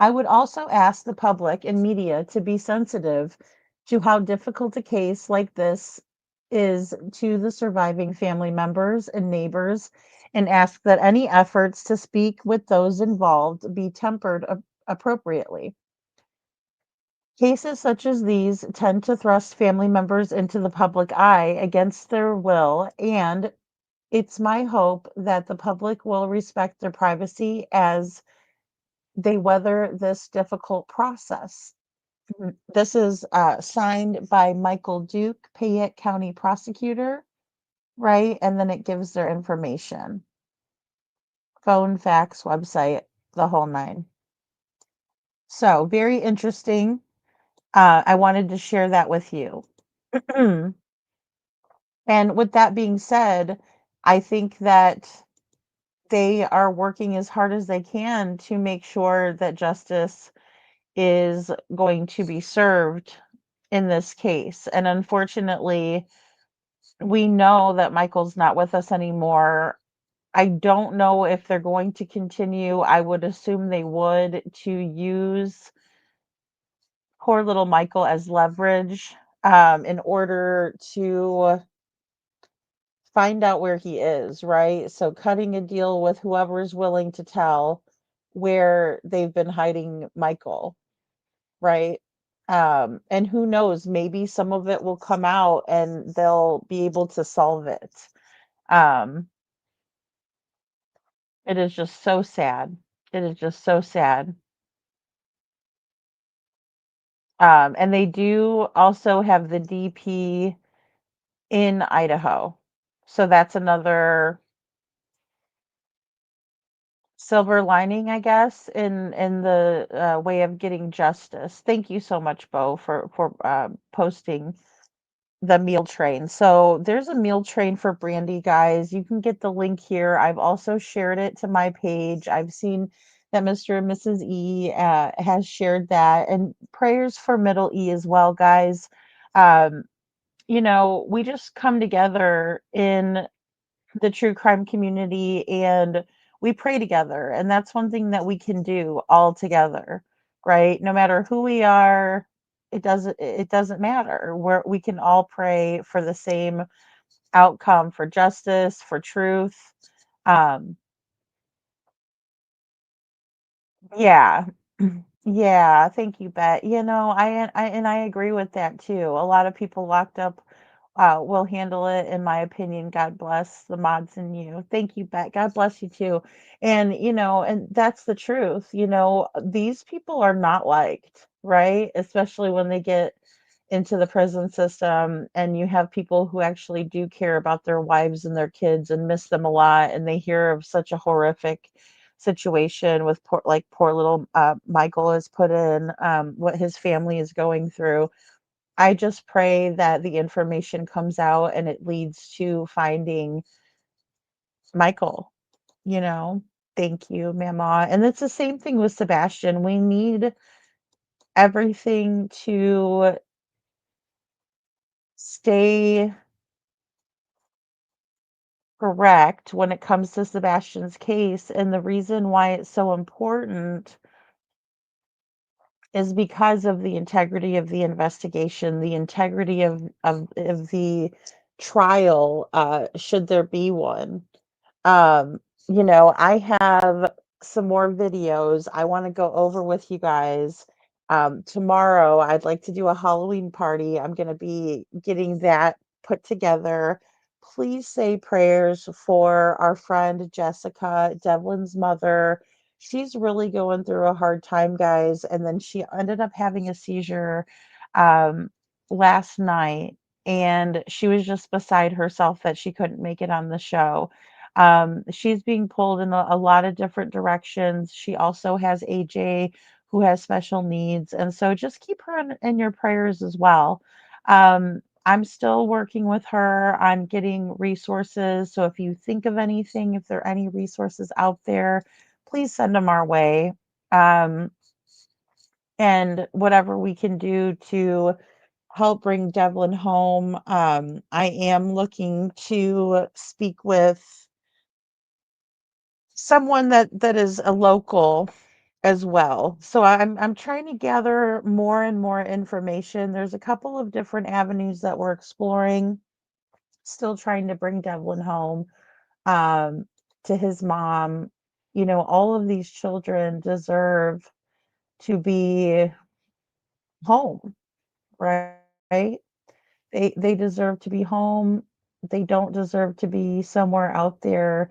[SPEAKER 6] I would also ask the public and media to be sensitive to how difficult a case like this is to the surviving family members and neighbors, and ask that any efforts to speak with those involved be tempered appropriately. Cases such as these tend to thrust family members into the public eye against their will, and it's my hope that the public will respect their privacy as they weather this difficult process. This is signed by Michael Duke, Payette County Prosecutor, right? And then it gives their information, phone, fax, website, the whole nine. So, very interesting. I wanted to share that with you. And with that being said, I think that they are working as hard as they can to make sure that justice is going to be served in this case. And unfortunately, we know that Michael's not with us anymore. I don't know if they're going to continue. I would assume they would, to use poor little Michael as leverage in order to find out where he is, right? So cutting a deal with whoever is willing to tell where they've been hiding Michael, right? And who knows, maybe some of it will come out and they'll be able to solve it. Um, it is just so sad. It is just so sad. And they do also have the DP in Idaho. So that's another silver lining, I guess, in the way of getting justice. Thank you so much, Bo, for posting the meal train. So there's a meal train for Brandy, guys. You can get the link here. I've also shared it to my page. I've seen that Mr. and Mrs. E has shared that, and prayers for Middle E as well, guys. Um, we just come together in the true crime community and we pray together, and that's one thing that we can do all together, right? No matter who we are, it doesn't matter. We can all pray for the same outcome, for justice, for truth. um yeah. Yeah, thank you, Bet. I agree with that too. A lot of people locked up will handle it, in my opinion. God bless the mods and you. Thank you, Bet. God bless you too. And that's the truth. These people are not liked, right? Especially when they get into the prison system and you have people who actually do care about their wives and their kids and miss them a lot, and they hear of such a horrific situation with poor little Michael is put in, what his family is going through. I just pray that the information comes out and it leads to finding Michael, you know. Thank you, Mama. And it's the same thing with Sebastian. We need everything to stay correct when it comes to Sebastian's case. And the reason why it's so important is because of the integrity of the investigation, the integrity of the trial, should there be one. I have some more videos I want to go over with you guys. Tomorrow, I'd like to do a Halloween party. I'm going to be getting that put together. Please say prayers for our friend Jessica, Devlin's mother. She's really going through a hard time, guys. And then she ended up having a seizure last night. and she was just beside herself that she couldn't make it on the show. She's being pulled in a lot of different directions. She also has AJ who has special needs, and so just keep her in your prayers as well. I'm still working with her on getting resources. So if you think of anything, if there are any resources out there, please send them our way. Um, and whatever we can do to help bring Devlin home. I am looking to speak with someone that is a local as well. So I'm trying to gather more and more information. There's a couple of different avenues that we're exploring. Still trying to bring Devlin home um, to his mom. You know, all of these children deserve to be home, right? They deserve to be home. They don't deserve to be somewhere out there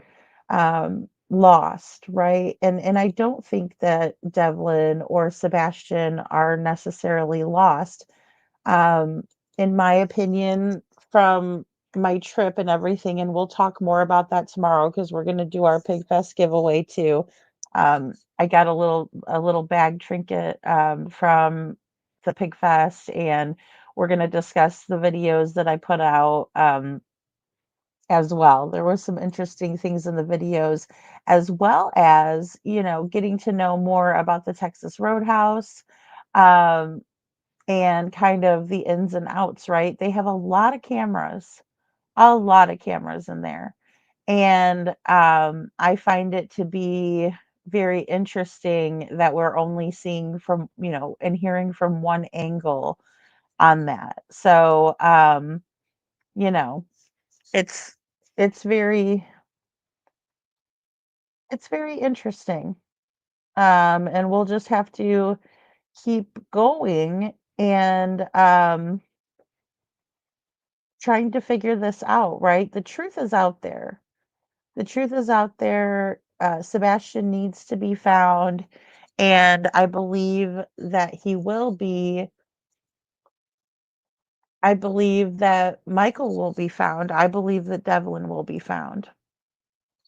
[SPEAKER 6] lost, right? And I don't think that Devlin or Sebastian are necessarily lost. Um, in my opinion, from my trip and everything, and we'll talk more about that tomorrow because we're going to do our Pig Fest giveaway too. I got a little bag trinket from the Pig Fest, and we're going to discuss the videos that I put out as well. There were some interesting things in the videos, as well as, you know, getting to know more about the Texas Roadhouse. Um, and kind of the ins and outs, right? They have a lot of cameras in there. And I find it to be very interesting that we're only seeing from, you know, and hearing from one angle on that. So, you know, it's it's very it's very interesting. And we'll just have to keep going and trying to figure this out, right? The truth is out there. The truth is out there. Sebastian needs to be found, and I believe that he will be. I believe that Michael will be found. I believe that Devlin will be found.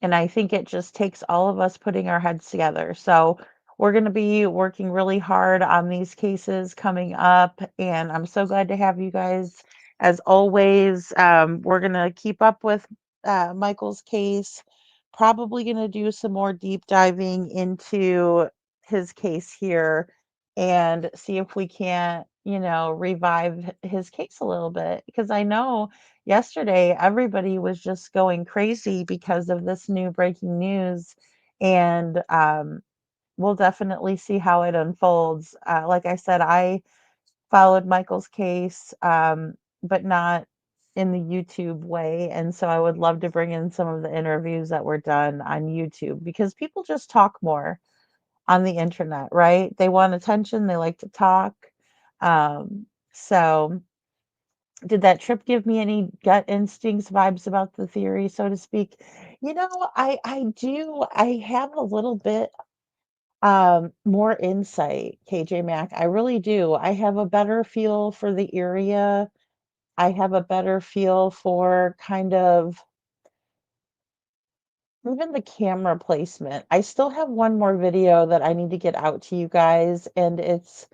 [SPEAKER 6] And I think it just takes all of us putting our heads together. So we're going to be working really hard on these cases coming up. And I'm so glad to have you guys as always. We're going to keep up with Michael's case, probably going to do some more deep diving into his case here and see if we can't, you know, revive his case a little bit. Because I know yesterday everybody was just going crazy because of this new breaking news, and we'll definitely see how it unfolds. Like I said, I followed Michael's case, but not in the YouTube way, and so I would love to bring in some of the interviews that were done on YouTube because people just talk more on the internet, right? They want attention, they like to talk. So did that trip give me any gut instincts vibes about the theory, so to speak? You know, I do. I have a little bit more insight, KJ Mac. I really do. I have a better feel for the area. I have a better feel for kind of even the camera placement. I still have one more video that I need to get out to you guys, and it's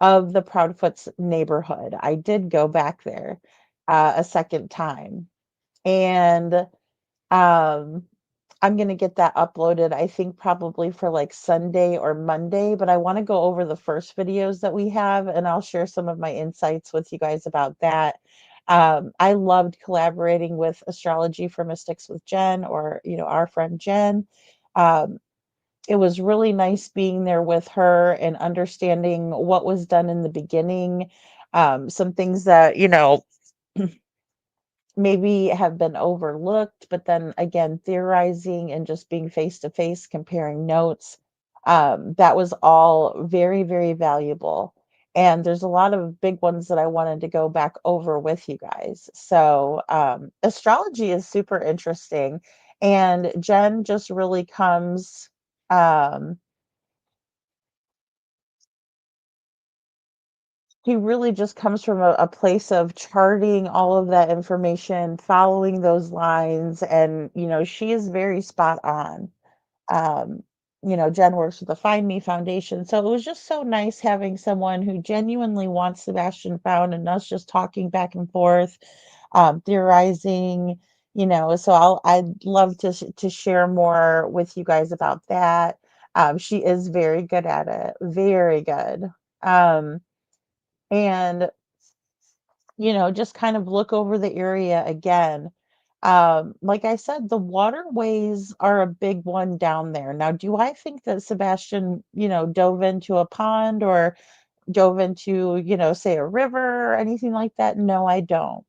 [SPEAKER 6] of the Proudfoot's neighborhood. I did go back there a second time. And um, I'm gonna get that uploaded, I think probably for like Sunday or Monday, but I want to go over the first videos that we have and I'll share some of my insights with you guys about that. I loved collaborating with Astrology for Mystics with Jen, or you know, our friend Jen. Um, it was really nice being there with her and understanding what was done in the beginning. Some things that, you know, maybe have been overlooked, but then again, theorizing and just being face to face, comparing notes, that was all very, very valuable. And there's a lot of big ones that I wanted to go back over with you guys. So, astrology is super interesting. And Jen just really comes, um, he really just comes from a place of charting all of that information, following those lines, and she is very spot on. um, Jen works with the Find Me Foundation. So it was just so nice having someone who genuinely wants Sebastian found and us just talking back and forth, theorizing, so I'd love to share more with you guys about that. She is very good at it, very good. Um, and just kind of look over the area again. Like I said, the waterways are a big one down there. Now, do I think that Sebastian, dove into a pond or dove into, say a river or anything like that? No, I don't.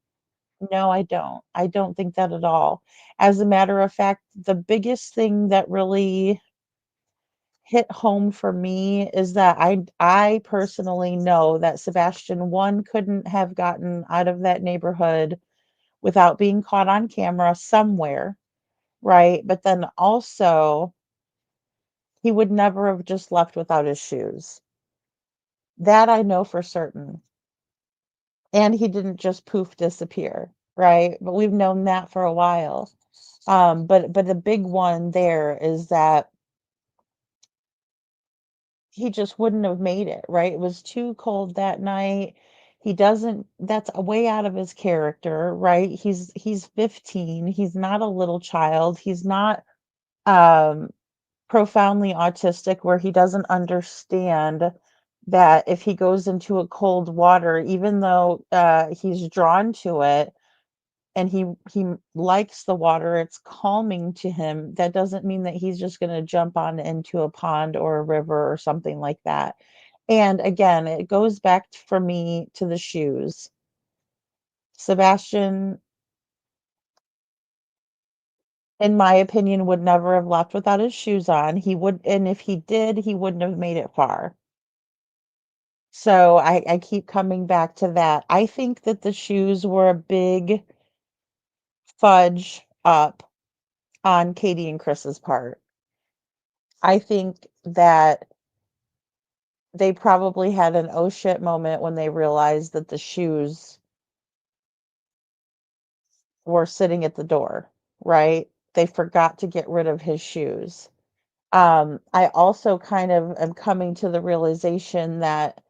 [SPEAKER 6] No, I don't. I don't think that at all. As a matter of fact, the biggest thing that really hit home for me is that I personally know that Sebastian one couldn't have gotten out of that neighborhood without being caught on camera somewhere, right? But then also, he would never have just left without his shoes. That I know for certain. And he didn't just poof disappear, right? But we've known that for a while. But the big one there is that he just wouldn't have made it, right? It was too cold that night. He doesn't That's way out of his character, right? He's 15. He's not a little child. He's not um profoundly autistic where he doesn't understand that if he goes into a cold water, even though he's drawn to it and he likes the water, it's calming to him. That doesn't mean that he's just going to jump on into a pond or a river or something like that. And again, it goes back for me to the shoes. Sebastian, in my opinion, would never have left without his shoes on. He would, and if he did, he wouldn't have made it far. So I keep coming back to that. I think that the shoes were a big fudge up on Katie and Chris's part. I think that they probably had an oh shit moment when they realized that the shoes were sitting at the door, right? They forgot to get rid of his shoes. I also kind of am coming to the realization that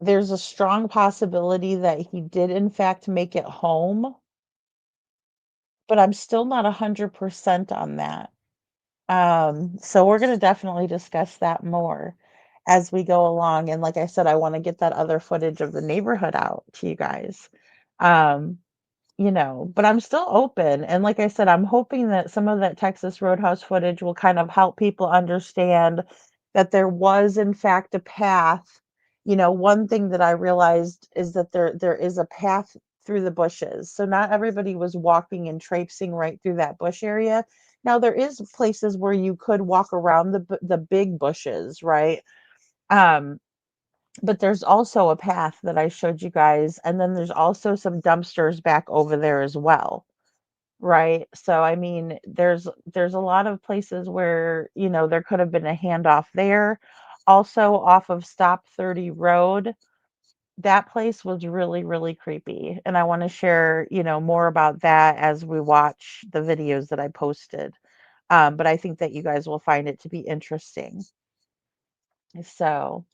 [SPEAKER 6] there's a strong possibility that he did in fact make it home, but I'm still not 100% on that. So we're going to definitely discuss that more as we go along. And like I said, I want to get that other footage of the neighborhood out to you guys. Um, but I'm still open. And like I said, I'm hoping that some of that Texas Roadhouse footage will kind of help people understand that there was in fact a path. One thing that I realized is that there is a path through the bushes. So not everybody was walking and traipsing right through that bush area. Now there is places where you could walk around the big bushes, right? Um, but there's also a path that I showed you guys, and then there's also some dumpsters back over there as well, right? So I mean, there's a lot of places where, there could have been a handoff there. Also off of Stop 30 Road, that place was really, really creepy. And I want to share, more about that as we watch the videos that I posted. But I think that you guys will find it to be interesting. So,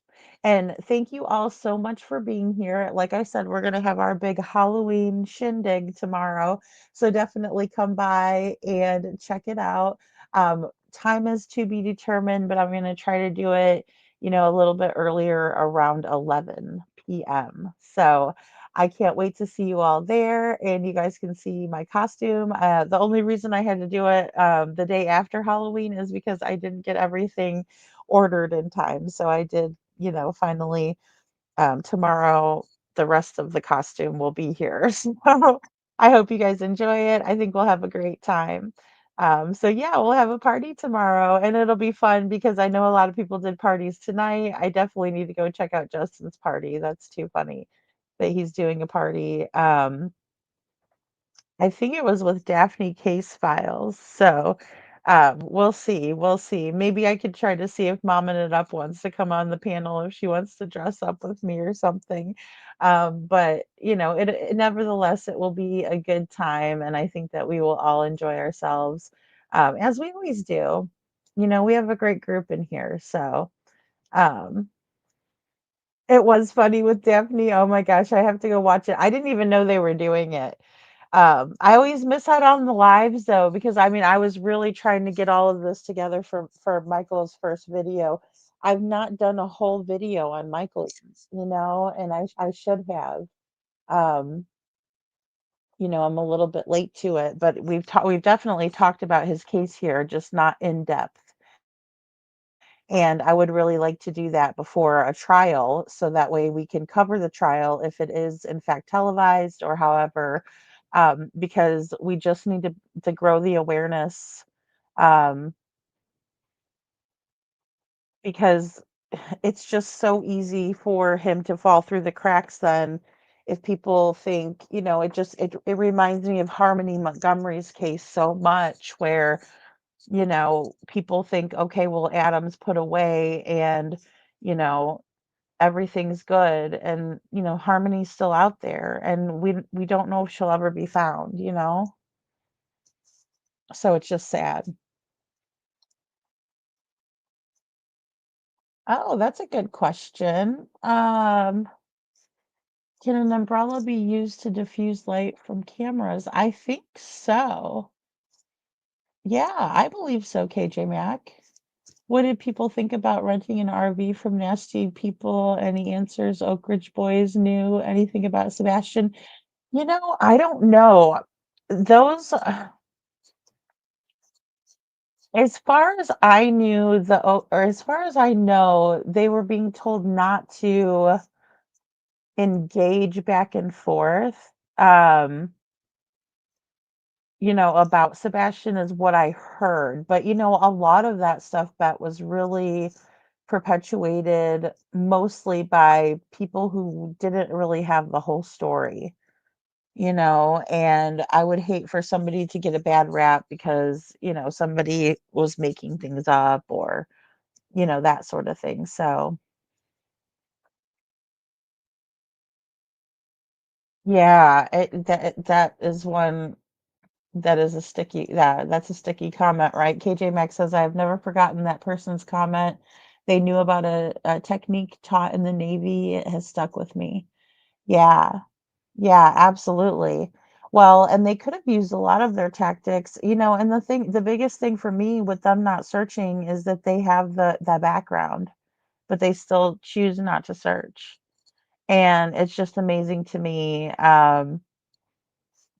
[SPEAKER 6] and thank you all so much for being here. Like I said, we're going to have our big Halloween shindig tomorrow. So definitely come by and check it out. Time is to be determined, but I'm going to try to do it, a little bit earlier around 11 p.m. So I can't wait to see you all there and you guys can see my costume. The only reason I had to do it the day after Halloween is because I didn't get everything ordered in time. So I did, finally, tomorrow, the rest of the costume will be here. So I hope you guys enjoy it. I think we'll have a great time. So yeah, we'll have a party tomorrow and it'll be fun because I know a lot of people did parties tonight. I definitely need to go check out Justin's party. That's too funny that he's doing a party. I think it was with Daphne Case Files. So We'll see. We'll see. Maybe I could try to see if Mom and It Up wants to come on the panel if she wants to dress up with me or something. But nevertheless, it will be a good time, and I think that we will all enjoy ourselves, as we always do. We have a great group in here, so um, it was funny with Daphne. Oh my gosh, I have to go watch it. I didn't even know they were doing it. I always miss out on the lives though, because I mean, I was really trying to get all of this together for Michael's first video. I've not done a whole video on Michael, and I should have. Um, I'm a little bit late to it, but we've definitely talked about his case here, just not in depth. And I would really like to do that before a trial, so that way we can cover the trial if it is in fact televised or however, because we just need to grow the awareness, um, because it's just so easy for him to fall through the cracks then if people think, it reminds me of Harmony Montgomery's case so much where, people think, okay, well, Adam's put away and, you know, everything's good and, Harmony's still out there and we don't know if she'll ever be found. So it's just sad. Oh, that's a good question. Can an umbrella be used to diffuse light from cameras? I think so. Yeah, I believe so, KJ Mac. What did people think about renting an RV from nasty people? Any answers? Oak Ridge Boys knew anything about Sebastian? I don't know. Those, as far as I knew, or as far as I know, they were being told not to engage back and forth. About Sebastian is what I heard. But, a lot of that stuff that was really perpetuated mostly by people who didn't really have the whole story, and I would hate for somebody to get a bad rap because, somebody was making things up or, that sort of thing. So, yeah, that is one. That is a sticky that's a sticky comment, right? KJ Max says, "I've never forgotten that person's comment. They knew about a technique taught in the Navy. It has stuck with me." Yeah. Yeah, absolutely. Well, and they could have used a lot of their tactics, and the biggest thing for me with them not searching is that they have the background, but they still choose not to search. And it's just amazing to me,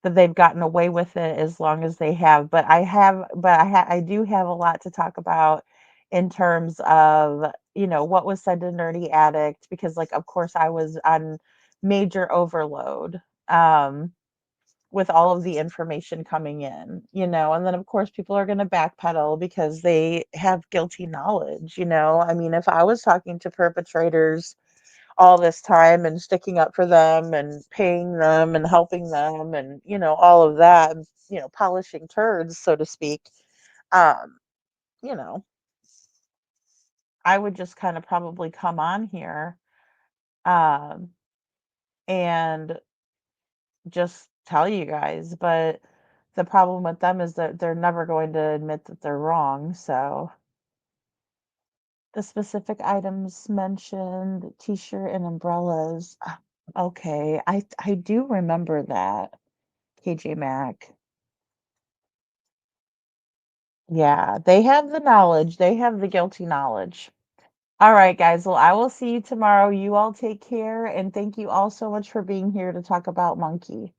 [SPEAKER 6] that they've gotten away with it as long as they have. I do have a lot to talk about in terms of, what was said to Nerdy Addict, because like of course I was on major overload with all of the information coming in, and then of course people are going to backpedal because they have guilty knowledge. I mean, if I was talking to perpetrators all this time and sticking up for them and paying them and helping them and all of that and polishing turds, so to speak, um you know I would just kind of probably come on here, um and just tell you guys, but the problem with them is that they're never going to admit that they're wrong. So the specific items mentioned, t-shirt and umbrellas. Okay, I do remember that. KJ Mac. Yeah, they have the knowledge. They have the guilty knowledge. All right, guys. Well, I will see you tomorrow. You all take care. And thank you all so much for being here to talk about Monkey.